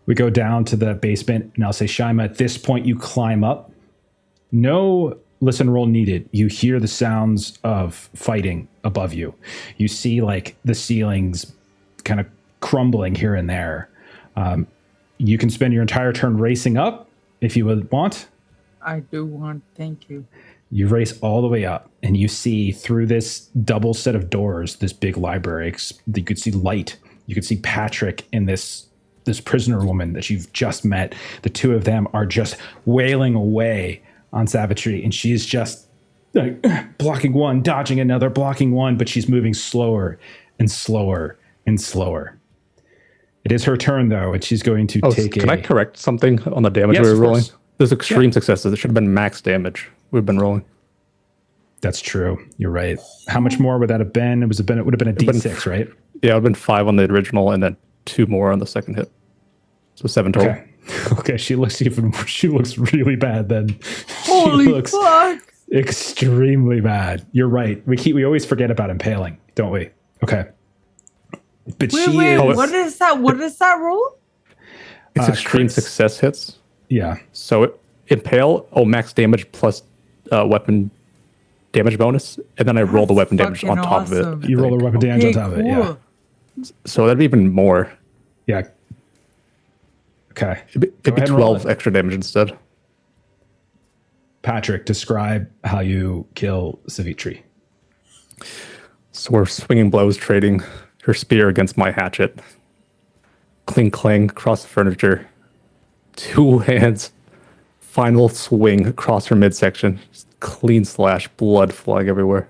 We go down to the basement, and I'll say, Shyma, at this point you climb up. No listen roll needed. You hear the sounds of fighting above you. You see like the ceilings kind of crumbling here and there. You can spend your entire turn racing up if you would want. I do want, thank you. You race all the way up, and you see through this double set of doors, this big library. You could see light. You could see Patrick and this prisoner woman that you've just met. The two of them are just wailing away on Savitri, and she's just like, blocking one, dodging another, blocking one, but she's moving slower and slower and slower. It is her turn, though, and she's going to take Can I correct something on the damage Yes, we were of rolling? course. There's extreme successes. It should have been max damage we've been rolling. That's true. You're right. How much more would that have been? It would have been a D6, right? Yeah, it would have been 5 on the original and then 2 more on the second hit. So 7 total. Okay. Okay, she looks really bad then. Holy she looks fuck! extremely bad. You're right. We always forget about impaling, don't we? Okay. But Wait, she wait, is, what is that? What is that roll? It's extreme crits. success hits. Yeah. So impale, max damage plus weapon damage bonus, and then I roll the weapon damage on fucking top of awesome. it. You roll the weapon damage on top of it. Yeah. cool. So that'd be even more. Yeah. Okay. It'd Go be ahead and roll 12 it. extra damage instead. Patrick, describe how you kill Savitri. So we're swinging blows, trading her spear against my hatchet. Cling, clang across the furniture. 2 hands. Final swing across her midsection. Just clean slash, blood flying everywhere.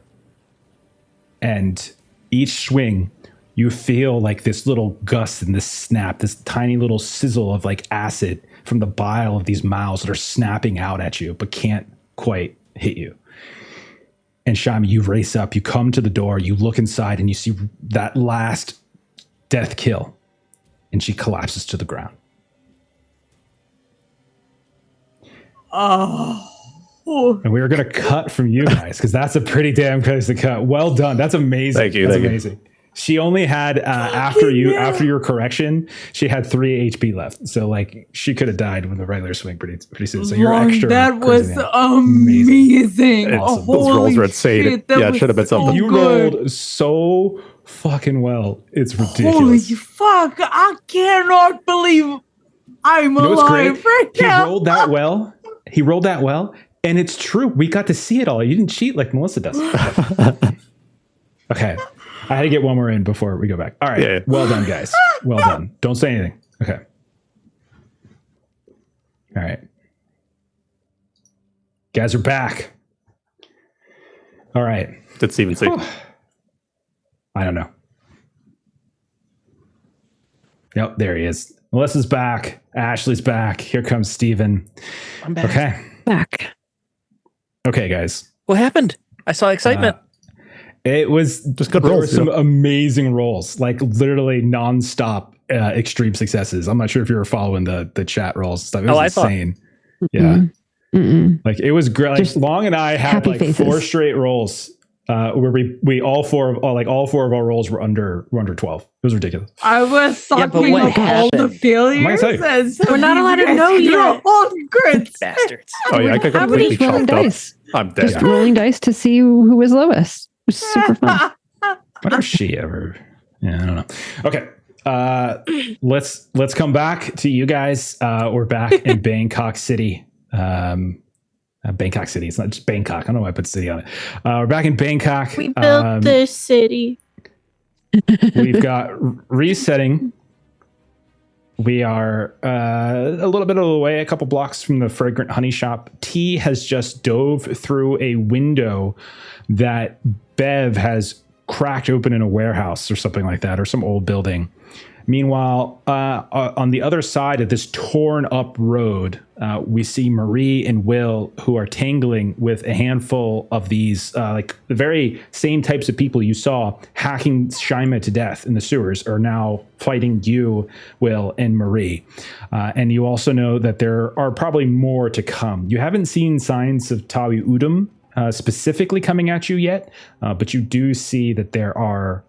And each swing, you feel like this little gust and this snap, this tiny little sizzle of like acid from the bile of these mouths that are snapping out at you, but can't quite hit you. And Shyma, you race up, you come to the door, you look inside, and you see that last death kill, and she collapses to the ground. Oh. And we were going to cut from you guys because that's a pretty damn place to cut. Well done. That's amazing. Thank you. That's Thank you. amazing. She only had after your correction, she had 3 HP left. So like she could have died with a regular swing pretty soon. So you're extra. That was crazy. amazing. Awesome. Those rolls are insane. Shit, that Yeah, it was should have been so something. You good. rolled so fucking well. It's ridiculous. Holy fuck! I cannot believe I'm You know what's alive great? right He now. rolled that well. He rolled that well. And it's true. We got to see it all. You didn't cheat like Melissa does. Okay. I had to get one more in before we go back. All right. Yeah. Well done, guys. Well done. Don't say anything. Okay. All right. Guys are back. All right. Did Steven see? I don't know. Yep, there he is. Melissa's back. Ashley's back. Here comes Steven. I'm back. Okay. Back. Okay, guys. What happened? I saw excitement. It was Just good there rolls, were some yeah. amazing rolls, like literally nonstop extreme successes. I'm not sure if you were following the chat rolls and stuff. It was I thought- insane. Yeah. Mm-mm. Like it was great. Like Just Long and I had happy like faces. 4 straight rolls where we all four of our rolls were under 12. It was ridiculous. I was Yeah, but sucking what up all the happened? failures. tell you. And so We're not allowed to know you yet. all crits. Bastards. Oh yeah, I got How many completely rolling chopped up. dice? I'm dead. Just rolling dice to see who was lowest. It was super fun. What if she ever? Yeah, I don't know. Okay. Let's come back to you guys. We're back in Bangkok City. Bangkok City. It's not just Bangkok. I don't know why I put city on it. We're back in Bangkok. We built this city. We've got resetting. We are a little bit of the way, a couple blocks from the fragrant honey shop. T has just dove through a window that Bev has cracked open in a warehouse or something like that, or some old building. Meanwhile, on the other side of this torn up road, we see Marie and Will, who are tangling with a handful of these, like the very same types of people you saw hacking Shyma to death in the sewers, are now fighting you, Will, and Marie. And you also know that there are probably more to come. You haven't seen signs of Tawi Udum specifically coming at you yet, but you do see that there are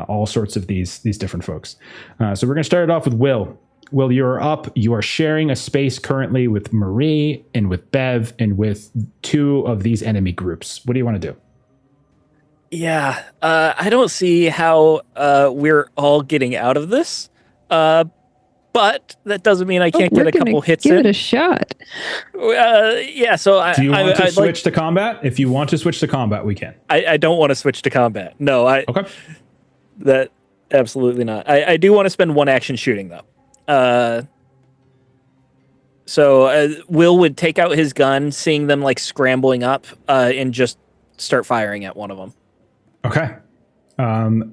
all sorts of these different folks. So we're going to start it off with Will. Will, you're up. You are sharing a space currently with Marie and with Bev and with 2 of these enemy groups. What do you want to do? Yeah, I don't see how we're all getting out of this. But that doesn't mean I can't We're get a gonna couple hits give in. it a shot. Yeah, so Do you want to I'd switch to combat? If you want to switch to combat, we can. I don't want to switch to combat. No, Okay. that absolutely not. I do want to spend 1 action shooting though. So Will would take out his gun, seeing them like scrambling up, and just start firing at one of them. Okay.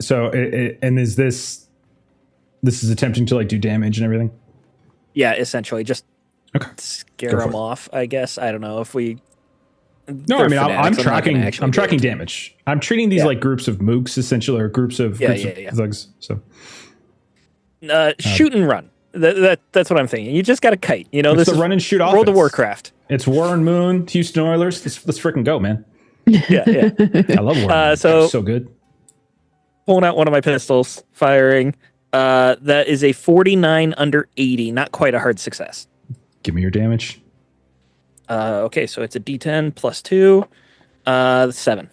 So, and is this is attempting to like do damage and everything? Yeah, essentially just Okay. scare Go for them it. off. I guess I don't know if we. No, they're I mean, I'm fanatics, not gonna tracking. actually I'm do tracking it. damage. I'm treating these Yeah. like groups of mooks, essentially, or groups of Yeah. thugs. So, Shoot and run. That's what I'm thinking. You just got to kite. You know, it's this the is run and shoot offense. World of Warcraft. It's Warren Moon, Houston Oilers. Let's freaking go, man. Yeah. I love Warren. Moon. so- So good. Pulling out one of my pistols, firing. That is a 49 under 80. Not quite a hard success. Give me your damage. Okay, so it's a D10 plus 2, 7.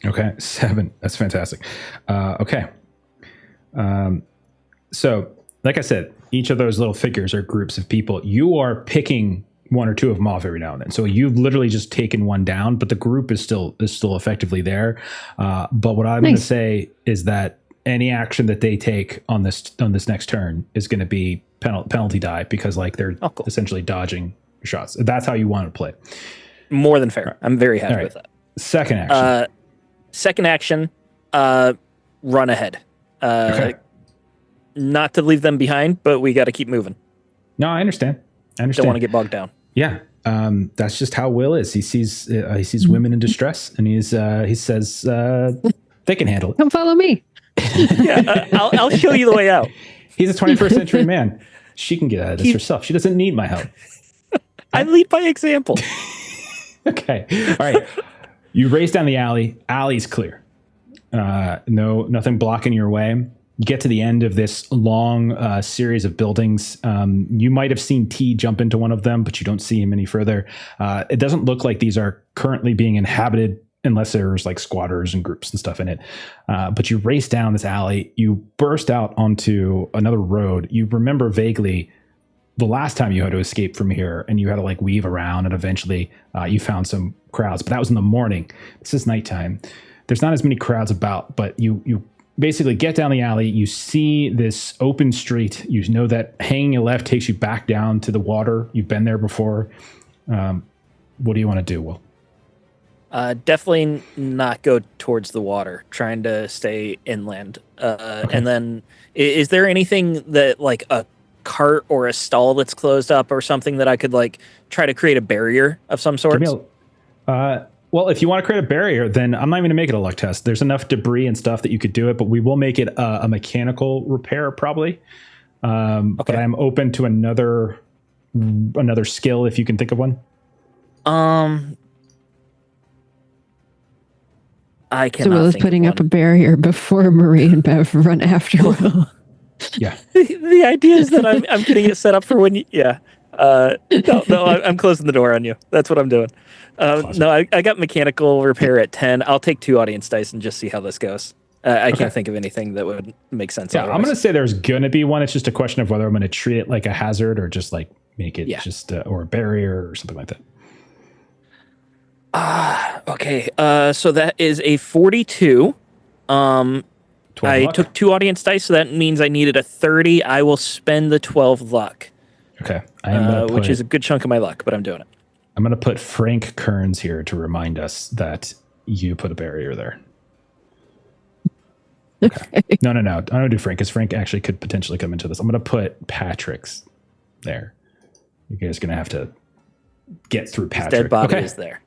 Okay, 7. That's fantastic. Okay. So, like I said, each of those little figures are groups of people. You are picking one or two of them off every now and then. So you've literally just taken one down, but the group is still effectively there. But what I'm going to say is that any action that they take on this next turn is going to be penalty die, because like they're essentially dodging shots. That's how you want to play. More than fair. I'm very happy with that. Second action. Second action, run ahead. Okay. Not to leave them behind, but we got to keep moving. No, I understand. Don't want to get bogged down. Yeah. That's just how Will is. He sees women in distress, and he says they can handle it. Come follow me. Yeah, I'll show you the way out. He's a 21st century man. She can get out of this herself. She doesn't need my help. I lead by example. Okay. All right. You race down the alley. Alley's clear. Nothing blocking your way. You get to the end of this long series of buildings. You might have seen T jump into one of them, but you don't see him any further. It doesn't look like these are currently being inhabited unless there's like squatters and groups and stuff in it. But you race down this alley. You burst out onto another road. You remember vaguely the last time you had to escape from here, and you had to like weave around, and eventually you found some crowds. But that was in the morning. This is nighttime. There's not as many crowds about, but you basically get down the alley. You see this open street. You know that hanging your left takes you back down to the water. You've been there before. What do you want to do, Will? Definitely not go towards the water, trying to stay inland. Okay. And then is there anything that like a cart or a stall that's closed up or something that I could like try to create a barrier of some sort? Well, if you want to create a barrier, then I'm not even going to make it a luck test. There's enough debris and stuff that you could do it, but we will make it a mechanical repair probably. But I'm open to another skill if you can think of one. I cannot. So Will is putting up a barrier before Marie and Bev run after Will. Yeah. The idea is that I'm getting it set up for when you. Yeah. No, I'm closing the door on you. That's what I'm doing. No, I got mechanical repair at 10. I'll take 2 audience dice and just see how this goes. I can't think of anything that would make sense. Yeah, I'm going to say there's going to be one. It's just a question of whether I'm going to treat it like a hazard or just like make it just or a barrier or something like that. Okay. So that is a 42. I took 2 audience dice, so that means I needed a 30. I will spend the 12 luck. Okay. Which is a good chunk of my luck, but I'm doing it. I'm going to put Frank Kearns here to remind us that you put a barrier there. Okay. No. I don't do Frank, because Frank actually could potentially come into this. I'm going to put Patrick's there. You guys are going to have to get through Patrick. His dead body is there.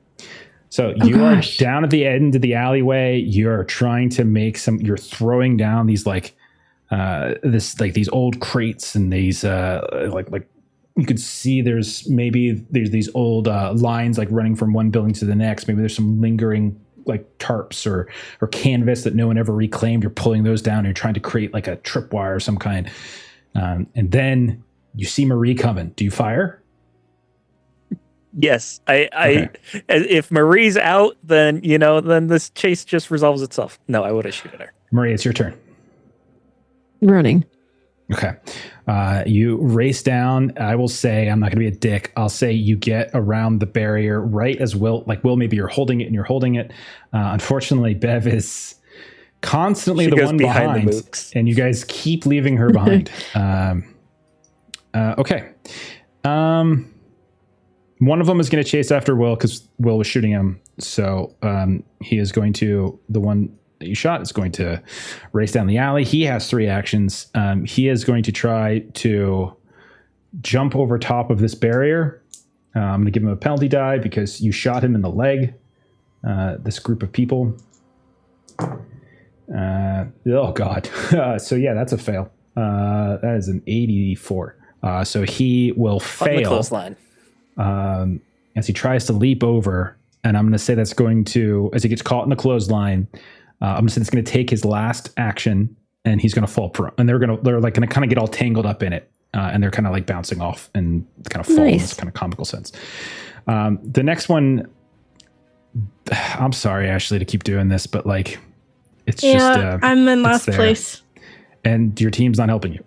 So you are down at the end of the alleyway. You're trying to make you're throwing down these these old crates and these like you could see there's these old lines like running from one building to the next. Maybe there's some lingering like tarps or canvas that no one ever reclaimed. You're pulling those down. And you're trying to create like a tripwire of some kind. And then you see Marie coming. Do you fire? Yes, if Marie's out, then then this chase just resolves itself. No, I would have shoot at her. Marie, it's your turn. Running. Okay. You race down. I will say, I'm not going to be a dick. I'll say you get around the barrier right as Will. Like Will, maybe you're holding it and you're holding it. Unfortunately, Bev is constantly the one behind, and you guys keep leaving her behind. Okay. One of them is going to chase after Will because Will was shooting him. So he is going to, the one that you shot is going to race down the alley. He has 3 actions. He is going to try to jump over top of this barrier. I'm going to give him a penalty die because you shot him in the leg. This group of people. Oh, God. So, yeah, that's a fail. That is an 84. So he will fail. On the clothesline. As he tries to leap over, and I'm going to say that's going to, as he gets caught in the clothesline, I'm going to say it's going to take his last action, and he's going to fall prone. And they're going to kind of get all tangled up in it, and they're kind of like bouncing off and kind of fall in this kind of comical sense. The next one, I'm sorry, Ashley, to keep doing this, but like, it's just I'm in last place, and your team's not helping you.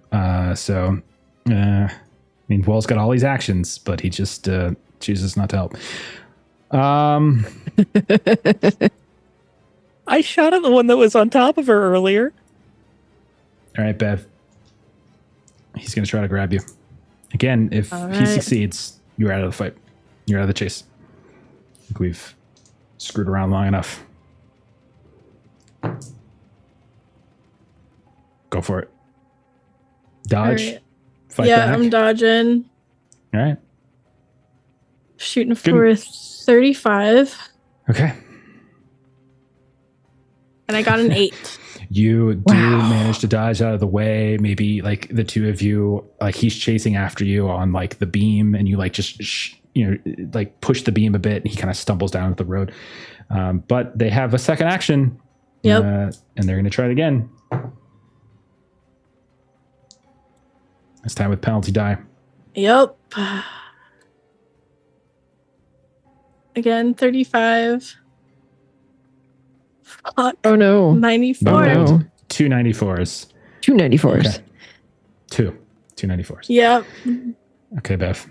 So I mean, Will's got all these actions, but he just chooses not to help. I shot at the one that was on top of her earlier. All right, Bev. He's going to try to grab you. Again, if he succeeds, you're out of the fight. You're out of the chase. I think we've screwed around long enough. Go for it. Dodge. Right. Fight Yeah, back. I'm dodging. All right. Shooting for 35. Okay. And I got an 8. You do manage to dodge out of the way. Maybe like the two of you, like he's chasing after you on like the beam, and you like just like push the beam a bit, and he kind of stumbles down the road. But they have a second action. Yep. And they're going to try it again. This time with penalty die. Yep. Again, 35. Fuck. Oh no. 94. Oh no. 2 94s. 2 94s. Okay. Two 94s. Yep. Okay, Bev.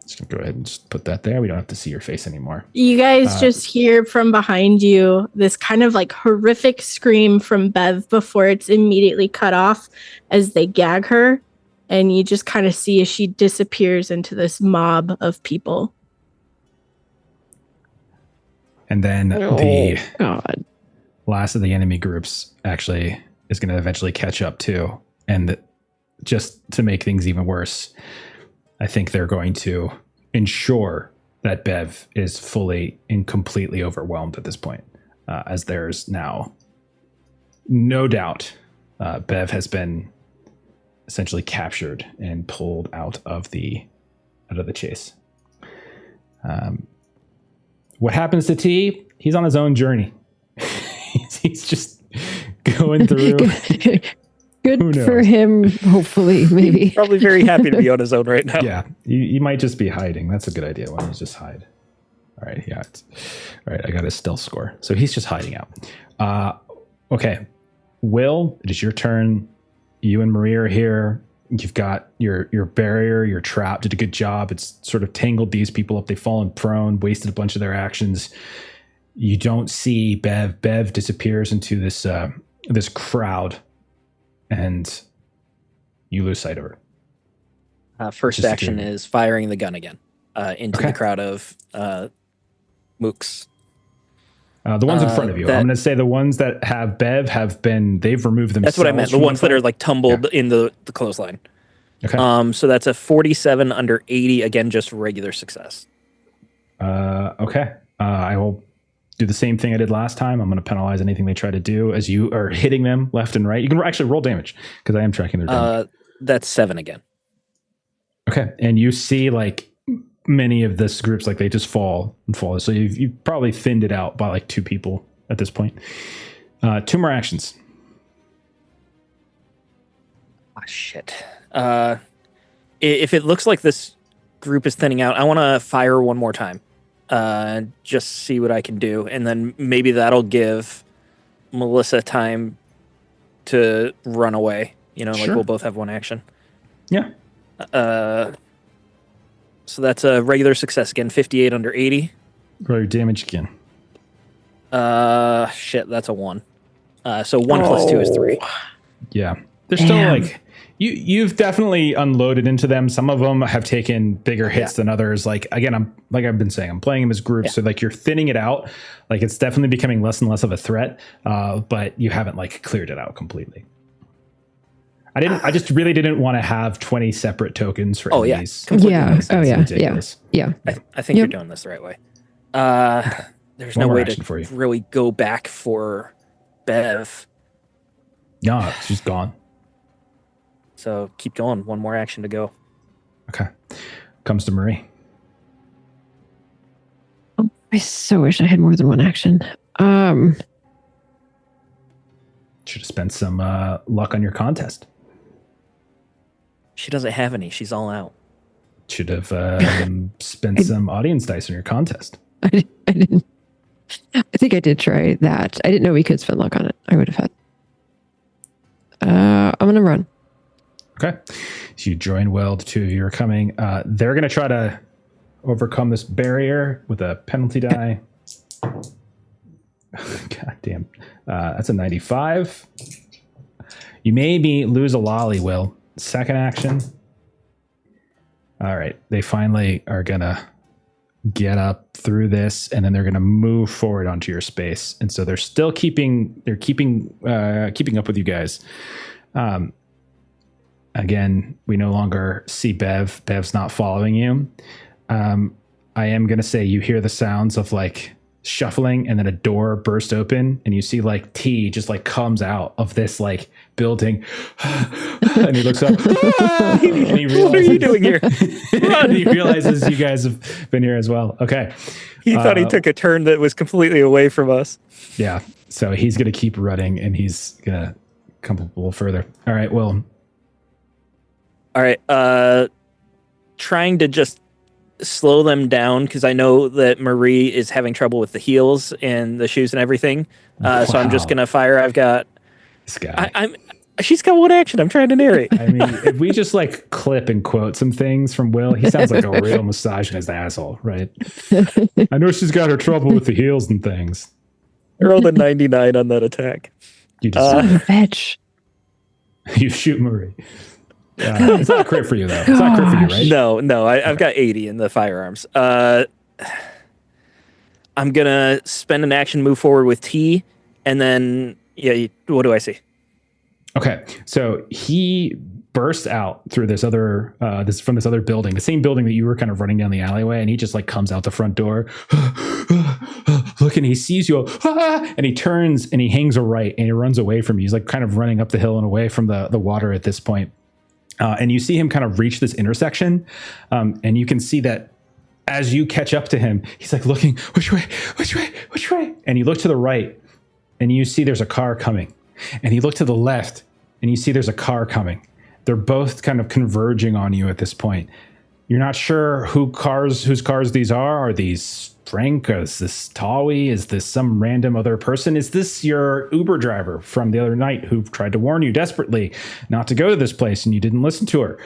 Just gonna go ahead and just put that there. We don't have to see your face anymore. You guys just hear from behind you this kind of like horrific scream from Bev before it's immediately cut off as they gag her. And you just kind of see as she disappears into this mob of people. And then Oh, the God. last of the enemy groups actually is going to eventually catch up too. And just to make things even worse, I think they're going to ensure that Bev is fully and completely overwhelmed at this point, as there's now no doubt Bev has been essentially captured and pulled out of the chase. What happens to T? He's on his own journey. he's just going through. Good for him, hopefully, maybe. Probably very happy to be on his own right now. Yeah, he might just be hiding. That's a good idea. Why don't you just hide? All right, yeah. All right, I got his stealth score. So he's just hiding out. Okay. Will, it is your turn. You and Maria are here. You've got your barrier, your trap, did a good job. It's sort of tangled these people up. They've fallen prone, wasted a bunch of their actions. You don't see Bev. Bev disappears into this crowd, and you lose sight of her. First Just action security. is firing the gun again into Okay. the crowd of mooks. The ones in front of you. I'm going to say the ones that have Bev they've removed themselves. That's what I meant. The from ones that fight. are like tumbled in the clothesline. Okay. So that's a 47 under 80. Again, just regular success. Okay. I will do the same thing I did last time. I'm going to penalize anything they try to do as you are hitting them left and right. You can actually roll damage because I am tracking their damage. That's 7 again. Okay. And you see like many of this groups, like they just fall. So you've probably thinned it out by like 2 people at this point. 2 more actions. Ah, shit. If it looks like this group is thinning out, I want to fire one more time. Just see what I can do. And then maybe that'll give Melissa time to run away. You know, like Sure. we'll both have one action. Yeah. So that's a regular success again, 58 under 80. Roll your damage again. Shit, that's a 1. So 1 plus 2 is 3. Yeah. They're still like you've definitely unloaded into them. Some of them have taken bigger hits than others. Like again, I've been saying, I'm playing them as groups. So like you're thinning it out. Like it's definitely becoming less and less of a threat. But you haven't like cleared it out completely. I just really didn't want to have 20 separate tokens for enemies. Yeah. It's ridiculous. Yeah. I think you're doing this the right way. There's One no more way action for you. to really go back for Bev. No, she's gone. So keep going. One more action to go. Okay. Comes to Marie. Oh, I so wish I had more than one action. Should have spent some luck on your contest. She doesn't have any. She's all out. Should have spent some audience dice on your contest. I didn't. I think I did try that. I didn't know we could spend luck on it. I would have had. I'm gonna run. Okay. So you join Will. The two of you are coming. They're going to try to overcome this barrier with a penalty die. God damn. That's a 95. You maybe lose a lolly, Will. Second action. All right. They finally are going to get up through this, and then they're going to move forward onto your space. And so they're still keeping up with you guys. Again, we no longer see Bev. Bev's not following you. I am going to say you hear the sounds of like shuffling, and then a door burst open, and you see like T just like comes out of this like building. And he looks up. And he realizes, what are you doing here? And he realizes you guys have been here as well. Okay. He thought he took a turn that was completely away from us. Yeah. So he's going to keep running, and he's going to come a little further. All right. Well, All right, trying to just slow them down because I know that Marie is having trouble with the heels and the shoes and everything. So I'm just gonna fire. I've got this guy. She's got one action. I'm trying to narrate. I mean, if we just like clip and quote some things from Will, he sounds like a real misogynist asshole, right? I know she's got her trouble with the heels and things. I rolled a 99 on that attack. You just Fetch. you shoot Marie. It's not a crit for you, though. It's not a crit for you, right? No, I've got 80 in the firearms. I'm gonna spend an action, move forward with T, and then what do I see? Okay, so he bursts out through this other from this other building, the same building that you were kind of running down the alleyway, and he just like comes out the front door. Look, and he sees you, and he turns and he hangs a right and he runs away from you. He's like kind of running up the hill and away from the water at this point. And you see him kind of reach this intersection, and you can see that as you catch up to him, he's like looking, which way? And you look to the right, and you see there's a car coming. And you look to the left, and you see there's a car coming. They're both kind of converging on you at this point. You're not sure whose cars these are. Are these Frank? Is this Tawi? Is this some random other person? Is this your Uber driver from the other night who tried to warn you desperately not to go to this place and you didn't listen to her?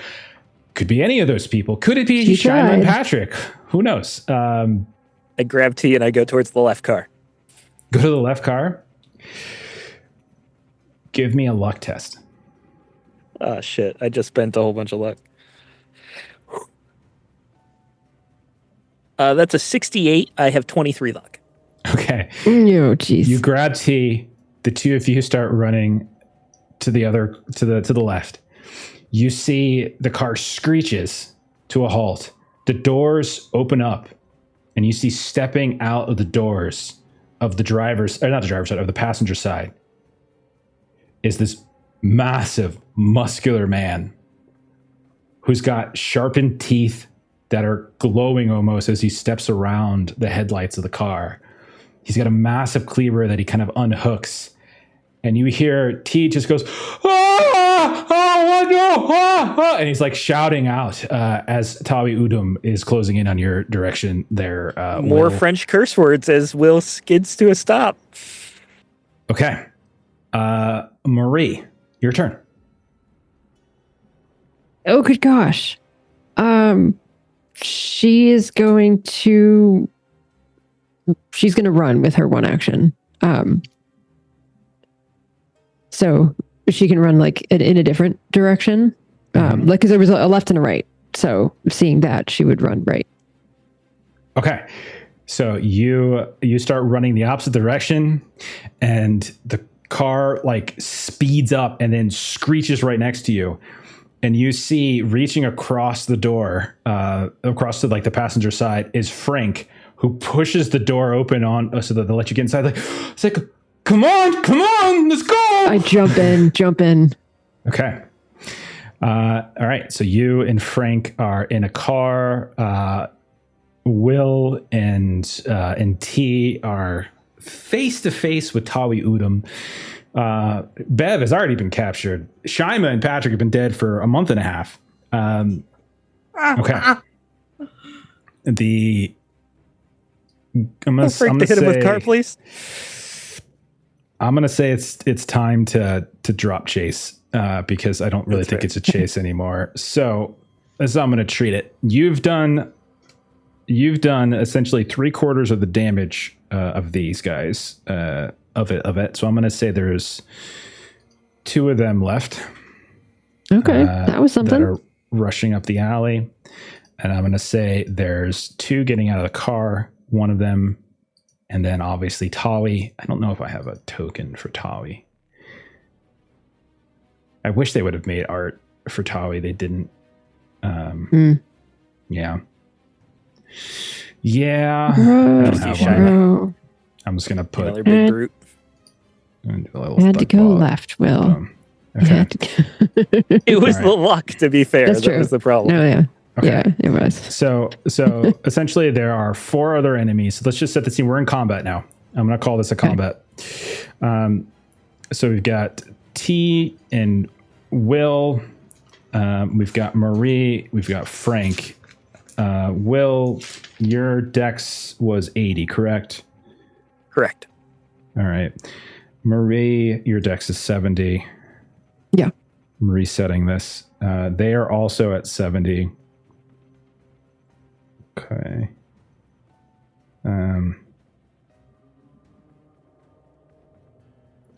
Could be any of those people. Could it be Shyma and Patrick? Who knows? I grab T and I go towards the left car. Go to the left car. Give me a luck test. Oh, shit. I just spent a whole bunch of luck. That's a 68. I have 23 luck. Okay. No, jeez. You grab T. The two of you start running to the left. You see the car screeches to a halt. The doors open up, and you see stepping out of the doors of the of the passenger side is this massive, muscular man who's got sharpened teeth that are glowing almost as he steps around the headlights of the car. He's got a massive cleaver that he kind of unhooks. And you hear T just goes, ah! Oh, no! Ah! Ah! And he's like shouting out as Tawi Udum is closing in on your direction there. More French curse words as Will skids to a stop. Okay. Marie, your turn. Oh, good gosh. She's going to run with her one action. So she can run like in a different direction. Like, because there was a left and a right. So seeing that, she would run right. Okay. So you start running the opposite direction, and the car like speeds up and then screeches right next to you. And you see reaching across the door, across to like the passenger side, is Frank, who pushes the door open on so that they'll let you get inside. It's like, come on, let's go. I jump in. Okay. All right. So you and Frank are in a car. Will and T are face to face with Tawi Udum. Bev has already been captured. Shyma and Patrick have been dead for a month and a half. Okay. I'm gonna Frank to hit him with car, please. I'm gonna say it's time to drop chase because I don't really think it's a chase anymore. So that's how I'm gonna treat it. You've done essentially 3/4 of the damage of these guys of it. So I'm gonna say there's 2 of them left. Okay, that was something. That are rushing up the alley, and I'm gonna say there's 2 getting out of the car. One of them. And then obviously Tawi. I don't know if I have a token for Tawi. I wish they would have made art for Tawi. They didn't. Yeah. Yeah. I don't have one. I'm just going to put... Another big brute. I had to go left, Will. Okay. It was the luck, to be fair. That's that true. was the problem. No, yeah. Okay. Yeah, it was. So essentially there are 4 other enemies. So let's just set the scene. We're in combat now. I'm going to call this a combat. So we've got T and Will. We've got Marie. We've got Frank. Will, your dex was 80, correct? Correct. All right. Marie, your dex is 70. Yeah. I'm resetting this. They are also at 70. Okay.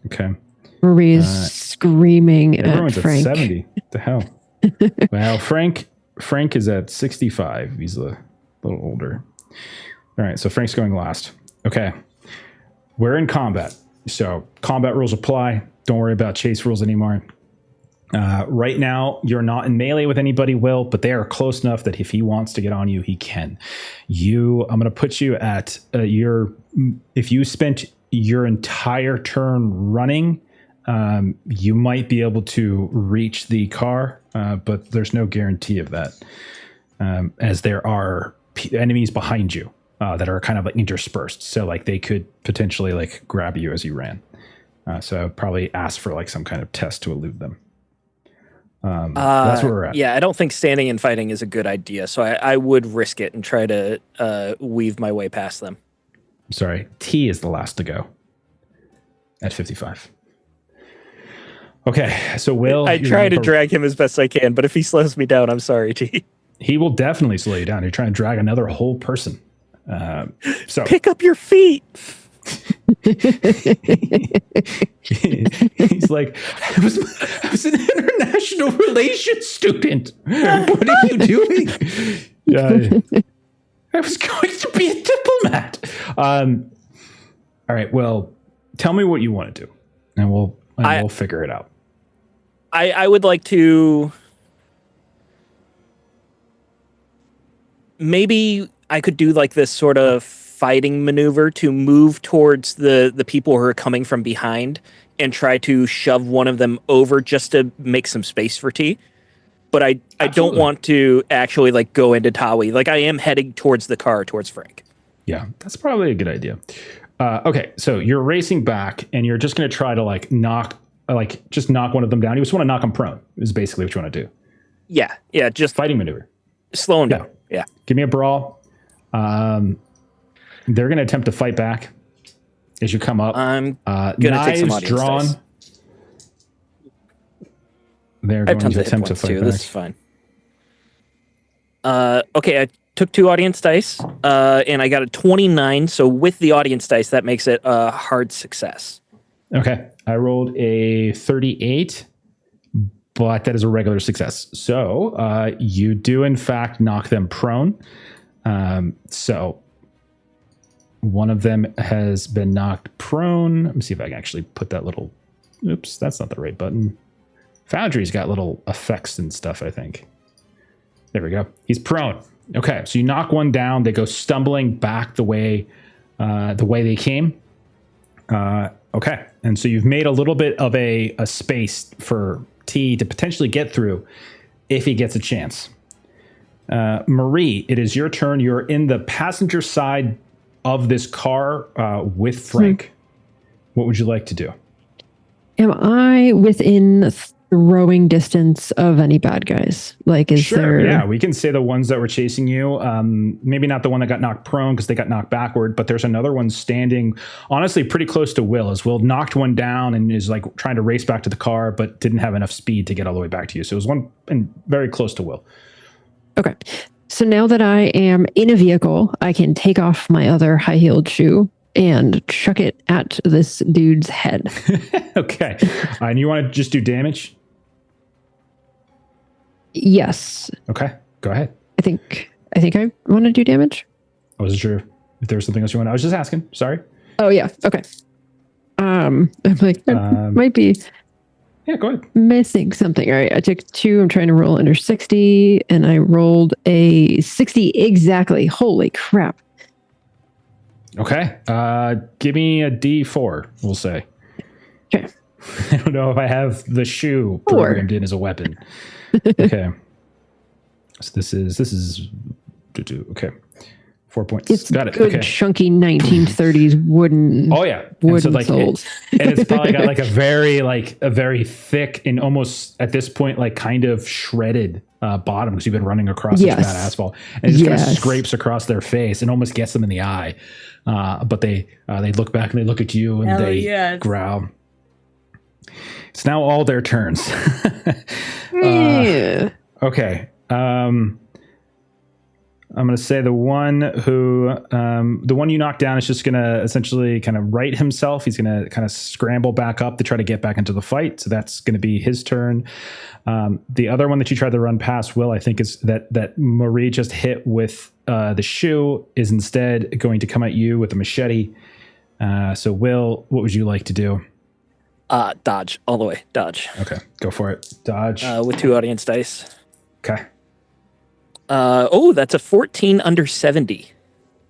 Okay. Marie's screaming at Everyone's Frank. at 70. What the hell? Well, Frank is at 65. He's a little older. All right, so Frank's going last. Okay. We're in combat. So combat rules apply. Don't worry about chase rules anymore. Right now, you're not in melee with anybody, Will, but they are close enough that if he wants to get on you, he can. I'm going to put you at if you spent your entire turn running, you might be able to reach the car, but there's no guarantee of that, as there are enemies behind you that are kind of like interspersed. So like they could potentially like grab you as you ran. So probably ask for like some kind of test to elude them. That's where we're at. Yeah, I don't think standing and fighting is a good idea, so I would risk it and try to weave my way past them. I'm sorry, T is the last to go at 55. Okay, so Will... I try to drag him as best I can, but if he slows me down, I'm sorry, T. He will definitely slow you down. You're trying to drag another whole person. So pick up your feet. He's like, I was an international relations student. What are you doing? I was going to be a diplomat. All right. Well, tell me what you want to do, and we'll figure it out. I would like to. Maybe I could do like this sort of fighting maneuver to move towards the people who are coming from behind and try to shove one of them over just to make some space for T. But I don't want to actually like go into Tawi. Like I am heading towards the car, towards Frank. Yeah, that's probably a good idea. Okay, so you're racing back and you're just going to try to knock one of them down. You just want to knock them prone is basically what you want to do. Yeah, just fighting maneuver. Slow them down. Yeah. Give me a brawl. They're going to attempt to fight back as you come up. I'm going to take some audience drawn. dice. They're going to attempt to fight back. This is fine. Okay, I took 2 audience dice, and I got a 29. So with the audience dice, that makes it a hard success. Okay, I rolled a 38, but that is a regular success. So you do, in fact, knock them prone. So one of them has been knocked prone. Let me see if I can actually put that little... Oops, that's not the right button. Foundry's got little effects and stuff, I think. There we go. He's prone. Okay, so you knock one down. They go stumbling back the way they came. Okay, and so you've made a little bit of a space for T to potentially get through if he gets a chance. Marie, it is your turn. You're in the passenger side of this car with Frank. What would you like to do? Am I within throwing distance of any bad guys? Like, is Sure. there? Yeah, we can say the ones that were chasing you. Maybe not the one that got knocked prone because they got knocked backward, but there's another one standing, honestly, pretty close to Will. As Will knocked one down and is like trying to race back to the car, but didn't have enough speed to get all the way back to you. So it was one and very close to Will. Okay. So now that I am in a vehicle, I can take off my other high-heeled shoe and chuck it at this dude's head. Okay. And you want to just do damage? Yes. Okay. Go ahead. I think I want to do damage. I wasn't sure if there was something else you wanted. I was just asking. Sorry. Oh yeah. Okay. I'm like, might be Yeah, go ahead. missing something. All right. I took 2. I'm trying to roll under 60 and I rolled a 60 exactly. Holy crap. Okay. Give me a D4, we'll say. Okay. I don't know if I have the shoe 4. programmed in as a weapon. Okay. So this is okay. 4 points. It's Got it. good Okay. chunky 1930s wooden. Oh yeah. Wooden soles. And it's probably got like a very thick and almost at this point like kind of shredded bottom because you've been running across such bad asphalt, and it just kind of scrapes across their face and almost gets them in the eye. But they look back and they look at you and they growl. It's now all their turns. Yeah. Okay. I'm going to say the one you knocked down is just going to essentially kind of right himself. He's going to kind of scramble back up to try to get back into the fight. So that's going to be his turn. The other one that you tried to run past, Will, I think is that Marie just hit with the shoe is instead going to come at you with a machete. So Will, what would you like to do? Dodge all the way. Dodge. Okay, go for it. Dodge. With 2 audience dice. Okay. That's a 14 under 70.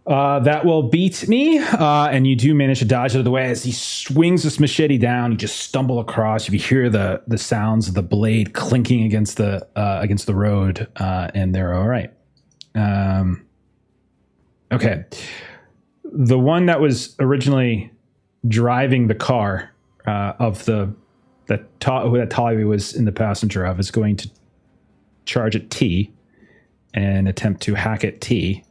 That will beat me, and you do manage to dodge out of the way as he swings this machete down. You just stumble across. You hear the sounds of the blade clinking against the road, and they're all right. Okay, the one that was originally driving the car that Talia was in the passenger of is going to charge at T and attempt to hack at T.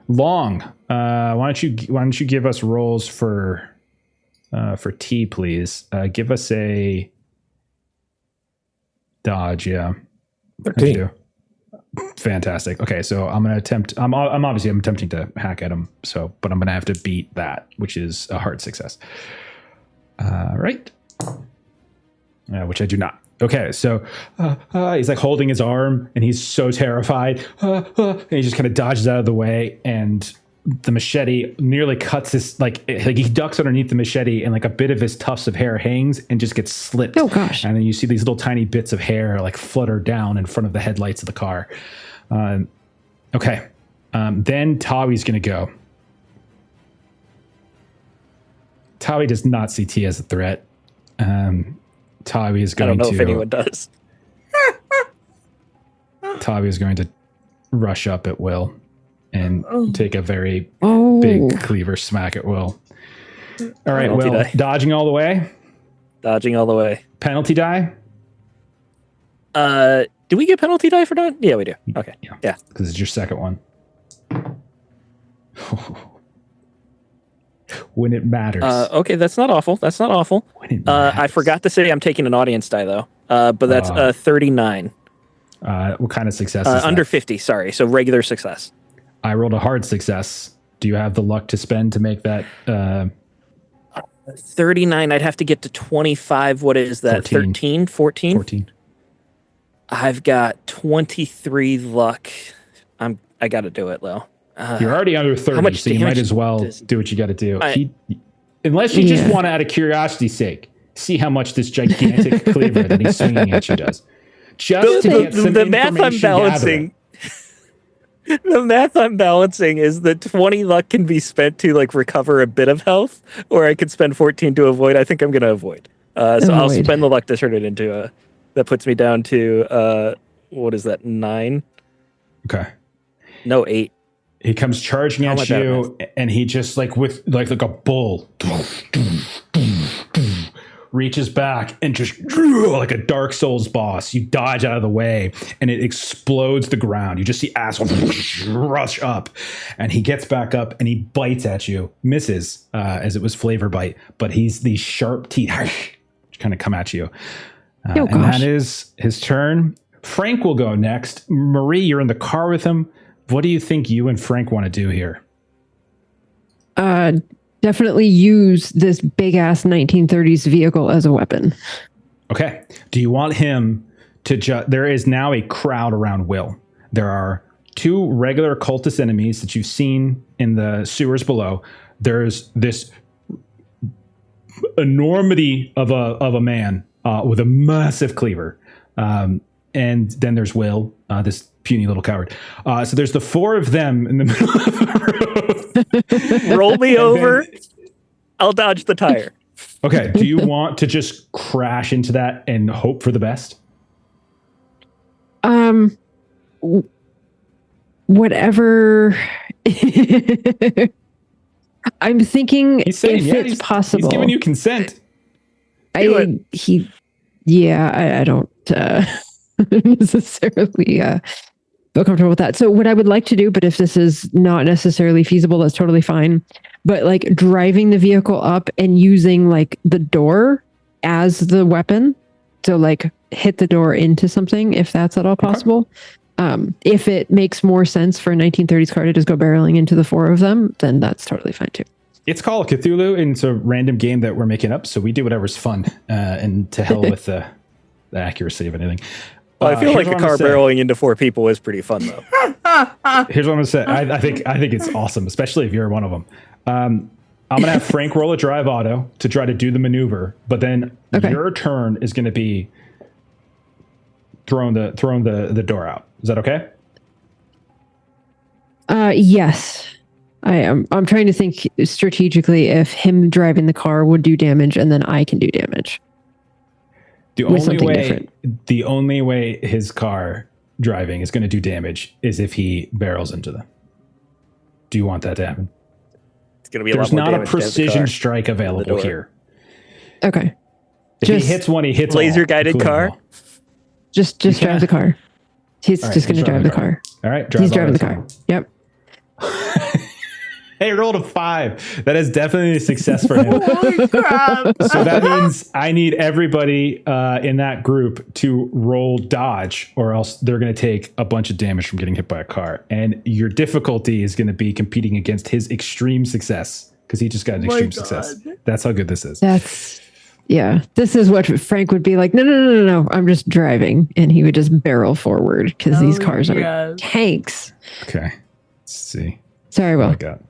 Long, why don't you give us rolls for T, please? Give us a dodge. Yeah, 13. Fantastic. Okay, so I'm gonna attempt. I'm attempting to hack at him. So, but I'm gonna have to beat that, which is a hard success. Right. Which I do not. Okay, so he's like holding his arm and he's so terrified. And he just kind of dodges out of the way, and the machete nearly cuts his like he ducks underneath the machete, and like a bit of his tufts of hair hangs and just gets slipped. Oh gosh. And then you see these little tiny bits of hair like flutter down in front of the headlights of the car. Okay. Then Tawi's gonna go. Tawi does not see T as a threat. Tawi is going to... I don't know if anyone does. Tawi is going to rush up at Will and take a very big cleaver smack at Will. All right, Penalty Will, die. dodging all the way. Dodging all the way. Penalty die? Do we get penalty die for that? Yeah, we do. Okay. Yeah. Because it's your second one. When it matters. Okay, that's not awful. That's not awful. When it I matters. forgot to say I'm taking an audience die, though. But that's 39. What kind of success is Under that? 50, sorry. So regular success. I rolled a hard success. Do you have the luck to spend to make that 39, I'd have to get to 25. What is that? 14. 13? 14? 14? I've got 23 luck. I got to do it, though. You're already under 30, much so you might damage as well does- do what you got to do. I- Unless you just want to, out of curiosity's sake, see how much this gigantic cleaver that he's swinging at you does. Just to get some the math I'm information balancing. The math I'm balancing is that 20 luck can be spent to like recover a bit of health, or I could spend 14 to avoid. I think I'm going to avoid. So I'll Avoid. spend the luck to turn it into that puts me down to what is that, 9? Okay. No, 8. He comes charging How am I at bad at you, and he just like with like a bull reaches back and just like a Dark Souls boss. You dodge out of the way and it explodes the ground. You just see asshole rush up, and he gets back up and he bites at you, misses as it was flavor bite, but he's these sharp teeth kind of come at you. And that is his turn. Frank will go next. Marie, you're in the car with him. What do you think you and Frank want to do here? Definitely use this big ass 1930s vehicle as a weapon. Okay. Do you want him to there is now a crowd around Will. There are 2 regular cultist enemies that you've seen in the sewers below. There's this enormity of a man with a massive cleaver. And then there's Will, this puny little coward. So there's the 4 of them in the middle of the road. Roll me over. I'll dodge the tire. Okay. Do you want to just crash into that and hope for the best? Whatever. I'm thinking He's saying, if it's possible. He's giving you consent. I don't necessarily feel comfortable with that. So what I would like to do, but if this is not necessarily feasible, that's totally fine. But like driving the vehicle up and using like the door as the weapon. So like hit the door into something, if that's at all possible. Okay. If it makes more sense for a 1930s car to just go barreling into the 4 of them, then that's totally fine too. It's called Cthulhu, and it's a random game that we're making up, so we do whatever's fun, and to hell with the accuracy of anything. Well, I feel like a car barreling into 4 people is pretty fun, though. Here's what I'm going to say. I think it's awesome, especially if you're one of them. I'm going to have Frank roll a drive auto to try to do the maneuver, but then your turn is going to be throwing the door out. Is that okay? Yes. I'm trying to think strategically if him driving the car would do damage and then I can do damage. The only way his car driving is going to do damage is if he barrels into them. Do you want that to happen? It's going to be There's not a precision strike available here. Okay. If he hits one, he hits laser guided car. Just drive the car. He's just going to drive the car. All right. He's driving the car. Yep. Hey, rolled a 5. That is definitely a success for him. Holy crap. So that means I need everybody in that group to roll dodge, or else they're going to take a bunch of damage from getting hit by a car. And your difficulty is going to be competing against his extreme success, because he just got an extreme success. That's how good this is. This is what Frank would be like. No. I'm just driving, and he would just barrel forward because these cars are tanks. Okay. Let's see. Sorry, Will. Oh my God.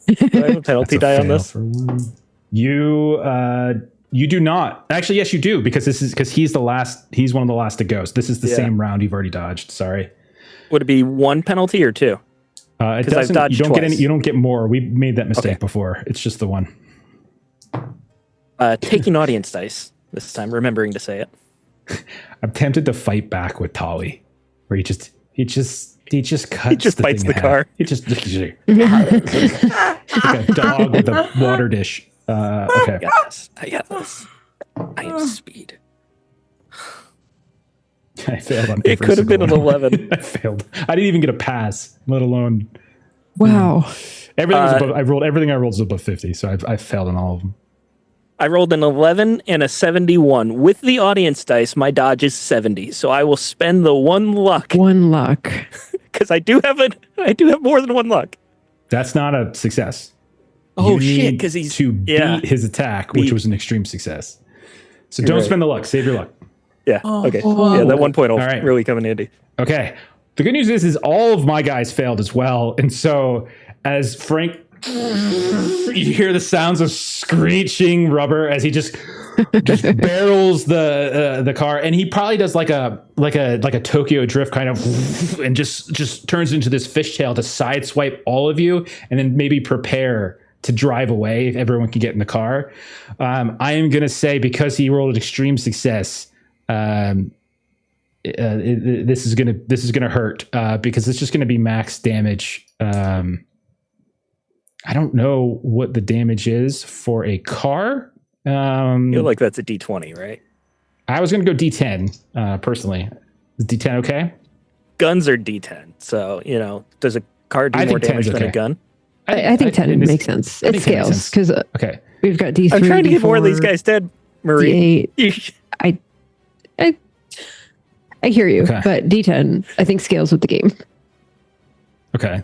Do I have a penalty die on this? You do not. Actually, yes, you do, because he's the last. He's one of the last to go. So this is the same round you've already dodged. Sorry. Would it be 1 penalty or 2? Because I've dodged twice. You don't get more. We made that mistake before. It's just the 1. Taking audience dice this time, remembering to say it. I'm tempted to fight back with Tali, where he just cuts. He just bites the car. He just like a dog with a water dish. Okay. I got this. I have speed. I failed on. It could have been an 11. I failed. I didn't even get a pass, let alone. Wow. Everything was above. Everything I rolled was above 50, so I failed on all of them. I rolled an 11 and a 71. With the audience dice, my dodge is 70, so I will spend the 1 luck. 1 luck. Because I do have more than 1 luck. That's not a success. Oh shit! Because he's to beat his attack, which was an extreme success. So don't spend the luck. Save your luck. Yeah. Okay. Yeah, that 1 point will really come in handy. Okay. The good news is all of my guys failed as well, and so as Frank, you hear the sounds of screeching rubber as he just barrels the car, and he probably does like a Tokyo drift kind of, and just turns into this fishtail to sideswipe all of you, and then maybe prepare to drive away if everyone can get in the car. I am gonna say, because he rolled an extreme success, this is gonna hurt because it's just gonna be max damage. I don't know what the damage is for a car, I feel like that's a D20, right? I was going to go D10 personally. Is D10 okay? Guns are D10, so does a card do I more think 10 is damage than a okay. gun? I think 10 makes sense. I It think 10 makes scales sense. because Okay. we've got D3. I'm trying to get more of these D4, guys dead, Marie. D8. I hear you, Okay. but D10 I think scales with the game. Okay.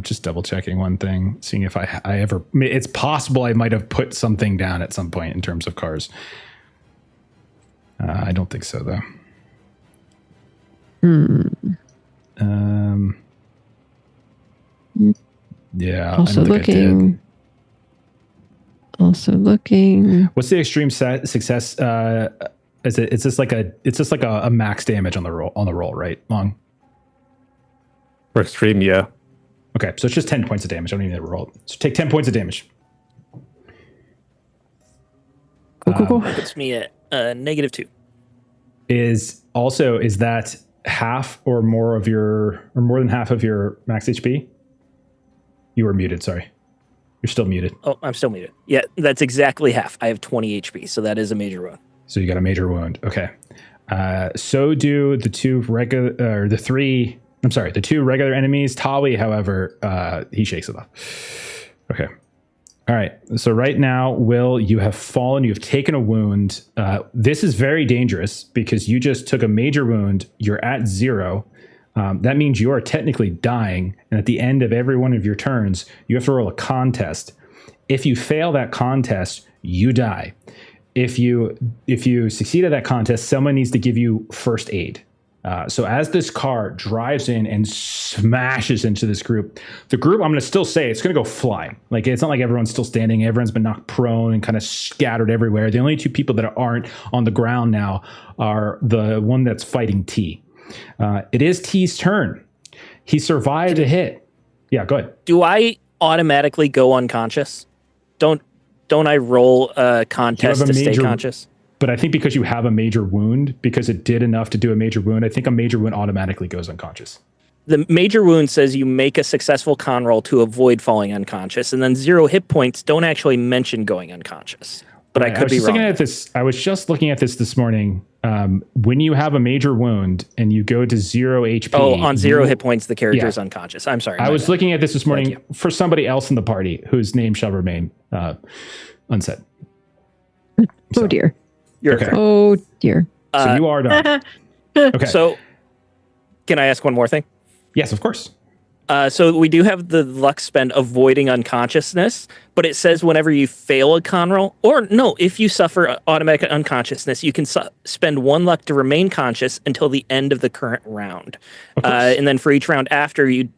Just double checking one thing, seeing if I ever. It's possible I might have put something down at some point in terms of cars. I don't think so though. Yeah. Also I don't think I did. looking. Also looking. What's the extreme success? It's just like a max damage on the roll, right? Long. For extreme, yeah. Okay, so it's just 10 points of damage. I don't even need to roll it. So take 10 points of damage. Cool. Puts me at -2. Is that half or more than half of your max HP? You were muted. Sorry, you're still muted. Oh, I'm still muted. Yeah, that's exactly half. I have 20 HP, so that is a major wound. So you got a major wound. Okay. So do the two regular enemies. Tawi, however, he shakes it off. Okay. All right. So right now, Will, you have fallen. You have taken a wound. This is very dangerous because you just took a major wound. You're at 0. That means you are technically dying. And at the end of every one of your turns, you have to roll a contest. If you fail that contest, you die. If you succeed at that contest, someone needs to give you first aid. So as this car drives in and smashes into this group, the group, I'm going to still say it's going to go flying. Like, it's not like everyone's still standing. Everyone's been knocked prone and kind of scattered everywhere. The only two people that aren't on the ground now are the one that's fighting T. It is T's turn. He survived a hit. Yeah, go ahead. Do I automatically go unconscious? Don't I roll a contest to stay conscious? But I think because you have a major wound, because it did enough to do a major wound, I think a major wound automatically goes unconscious. The major wound says you make a successful con roll to avoid falling unconscious, and then 0 hit points don't actually mention going unconscious. But I could be wrong. I was just looking at this morning. When you have a major wound and you go to 0 HP. Oh, on 0 hit points, the character is unconscious. I'm sorry. I was looking at this morning for somebody else in the party whose name shall remain unsaid. Oh dear. You're okay. correct. Oh dear. So you are done. Okay. So, can I ask one more thing? Yes, of course. So we do have the luck spend avoiding unconsciousness, but it says whenever you fail a con roll, or no, if you suffer automatic unconsciousness, you can spend 1 luck to remain conscious until the end of the current round. And then for each round after, you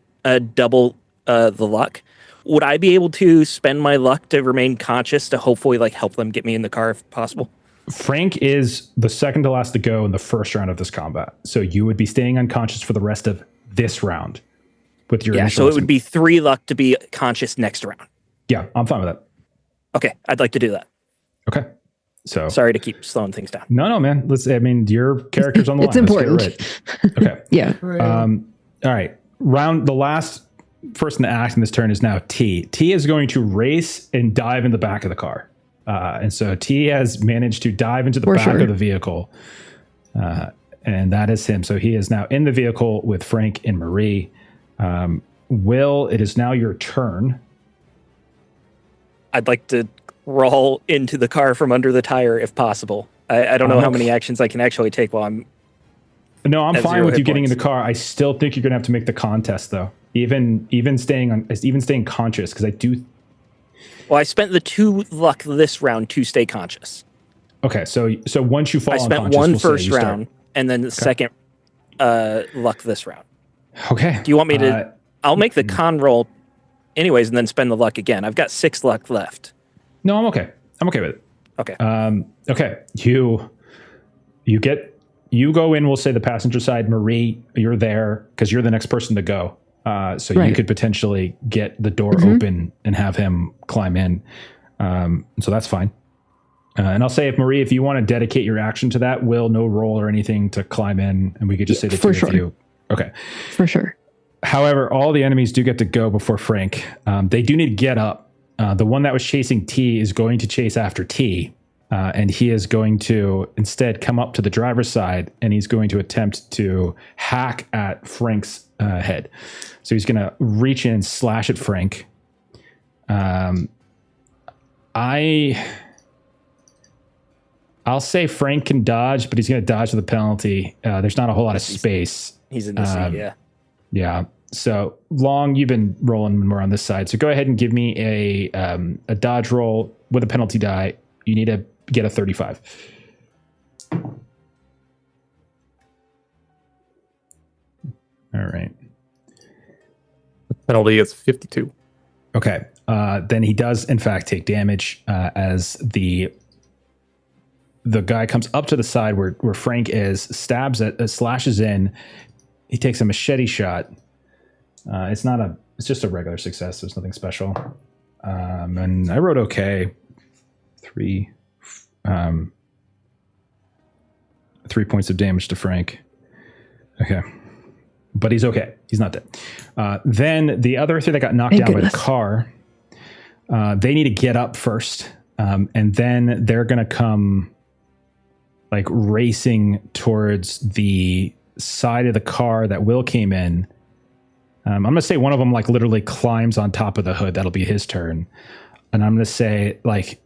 double the luck. Would I be able to spend my luck to remain conscious to hopefully help them get me in the car if possible? Frank is the second to last to go in the first round of this combat. So you would be staying unconscious for the rest of this round with your so it would be 3 luck to be conscious next round. Yeah, I'm fine with that. Okay, I'd like to do that. Okay. So sorry to keep slowing things down. No, man. Your character's on the it's line. Important. Let's get it right. Okay. Yeah. All right. The last person to act in this turn is now T. T is going to race and dive in the back of the car. And so T has managed to dive into the back of the vehicle. And that is him. So he is now in the vehicle with Frank and Marie. Will, it is now your turn. I'd like to roll into the car from under the tire if possible. I don't know how many actions I can actually take while I'm... No, I'm fine with you getting in the car. I still think you're going to have to make the contest, though. Even staying conscious, because I do... Well, I spent the 2 luck this round to stay conscious. Okay, so once you fall unconscious... I spent 1 first round, and then the second luck this round. Okay. Do you want me to... I'll make the con roll anyways, and then spend the luck again. I've got 6 luck left. No, I'm okay. I'm okay with it. Okay. Okay. You go in, we'll say the passenger side. Marie, you're there because you're the next person to go. So you could potentially get the door open and have him climb in. So that's fine. And I'll say, Marie, if you want to dedicate your action to that, no roll or anything to climb in, and we could just say the two of you. Okay. For sure. However, all the enemies do get to go before Frank. They do need to get up. The one that was chasing T is going to chase after T. And he is going to instead come up to the driver's side, and he's going to attempt to hack at Frank's head. So he's going to reach in and slash at Frank. I'll say Frank can dodge, but he's going to dodge with a penalty. There's not a whole lot of space. He's in the seat, yeah. Yeah. So Long, you've been rolling more on this side. So go ahead and give me a dodge roll with a penalty die. You need to get a 35. All right. Penalty is 52. Okay. Then he does, in fact, take damage as the guy comes up to the side where Frank is, stabs it, slashes in. He takes a machete shot. It's just a regular success. There's nothing special. And I wrote okay. 3 points of damage to Frank. Okay. But he's okay. He's not dead. Then the other three that got knocked down by the car, they need to get up first. And then they're going to come like racing towards the side of the car that Will came in. I'm going to say one of them like literally climbs on top of the hood. That'll be his turn. And I'm going to say like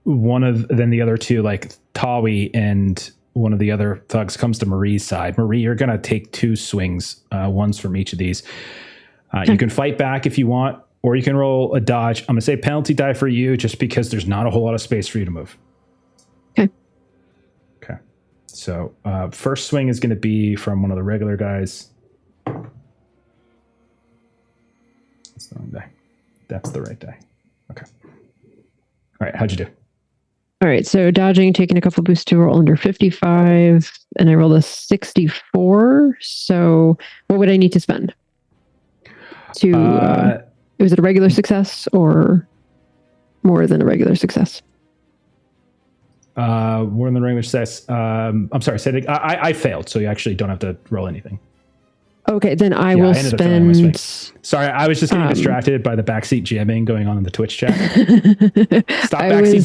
then the other two, like Tawi and one of the other thugs comes to Marie's side. Marie, you're going to take 2 swings, ones from each of these. You can fight back if you want, or you can roll a dodge. I'm going to say penalty die for you just because there's not a whole lot of space for you to move. Okay. Okay. So first swing is going to be from one of the regular guys. That's the wrong die. That's the right die. Okay. All right. How'd you do? All right, so dodging, taking a couple boosts to roll under 55, and I rolled a 64. So what would I need to spend? Was it a regular success or more than a regular success? More than a regular success. I'm sorry, I failed, so you actually don't have to roll anything. Okay, then I will spend... Sorry, I was just getting distracted by the backseat jamming going on in the Twitch chat. Stop jamming.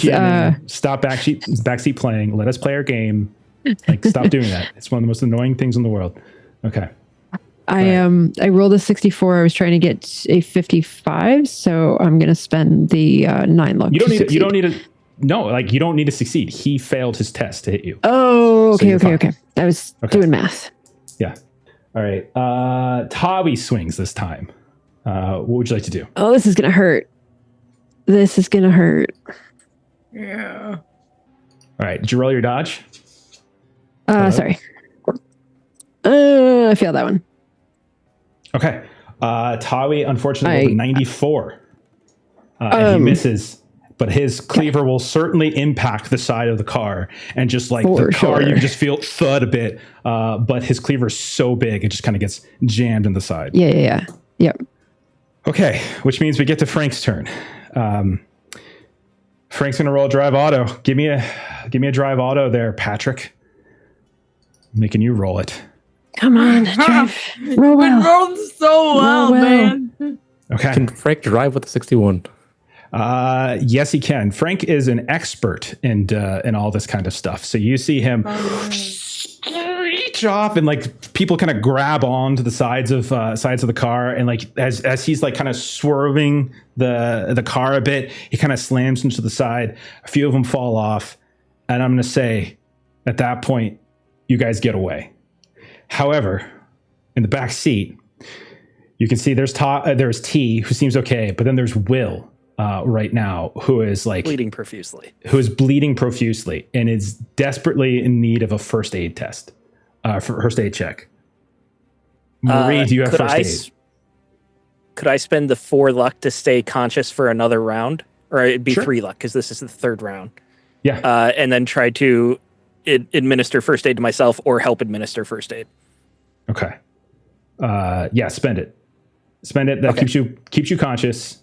Stop backseat playing. Let us play our game. Like, stop doing that. It's one of the most annoying things in the world. Okay. I rolled a 64. I was trying to get a 55, so I'm going to spend the 9 luck. You don't need to succeed. He failed his test to hit you. Oh, okay, so okay. I was doing math. Yeah. All right. Tawi swings this time. What would you like to do? Oh, this is going to hurt. Yeah. All right. Did you roll your dodge? Sorry. I failed that one. Okay. Tawi, unfortunately, rolled a 94. And he misses. But his cleaver will certainly impact the side of the car. And just like the car, you can just feel thud a bit. But his cleaver is so big, it just kind of gets jammed in the side. Yeah. Yep. Okay, which means we get to Frank's turn. Frank's going to roll a drive auto. Give me a drive auto there, Patrick. I'm making you roll it. Come on, drive. Roll well. It rolled so well, man. Okay. Can Frank drive with a 61? Yes, he can. Frank is an expert in all this kind of stuff. So you see him reach off, and like people kind of grab onto the sides of the car, and like as he's like kind of swerving the car a bit, he kind of slams into the side. A few of them fall off, and I'm going to say, at that point, you guys get away. However, in the back seat, you can see there's T, who seems okay, but then there's Will. Right now, who is bleeding profusely, and is desperately in need of a first aid test, first aid check. Marie, do you have first aid? Could I spend the 4 luck to stay conscious for another round, or it'd be 3 luck because this is the 3rd round? Yeah, and then try to administer first aid to myself or help administer first aid. Okay. Yeah, spend it. That keeps you conscious.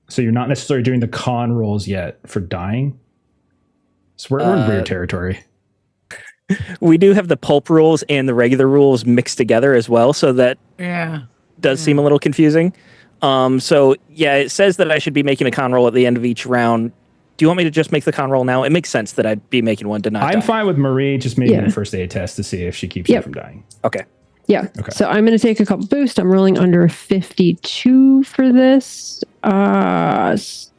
So you're not necessarily doing the con rolls yet for dying. So we're in weird territory. We do have the pulp rules and the regular rules mixed together as well, so that does seem a little confusing. So yeah, it says that I should be making a con roll at the end of each round. Do you want me to just make the con roll now? It makes sense that I'd be making one to not I'm die. fine with Marie just making a first aid test to see if she keeps you from dying. Okay. Yeah. Okay. So I'm going to take a couple boosts. I'm rolling under a 52 for this. Crap.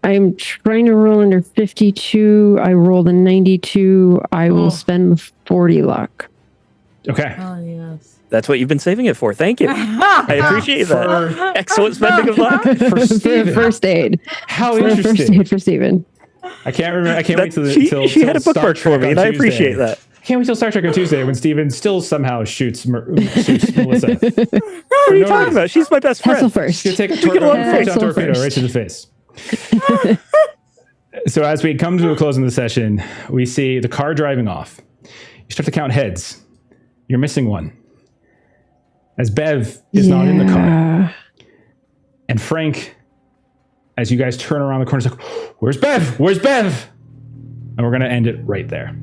I'm trying to roll under 52. I rolled a 92. I will spend the 40 luck. Okay. Oh, yes. That's what you've been saving it for. Thank you. I appreciate that. Excellent spending of luck. For Steven. First aid. How For first interesting. aid for Steven. I can't remember. I can't wait till She had a Star bookmark Trek for me, on and I Tuesday. appreciate that. I can't wait till Star Trek on Tuesday when Steven still somehow shoots Melissa. What are you talking about? She's my best Hustle friend. first. She's going to take a can all photon hustle torpedo first. right to the face. So as we come to a close in the session, we see the car driving off. You start to count heads. You're missing one. As Bev is not in the car. And Frank, as you guys turn around the corner, is like, where's Bev? Where's Bev? And we're going to end it right there.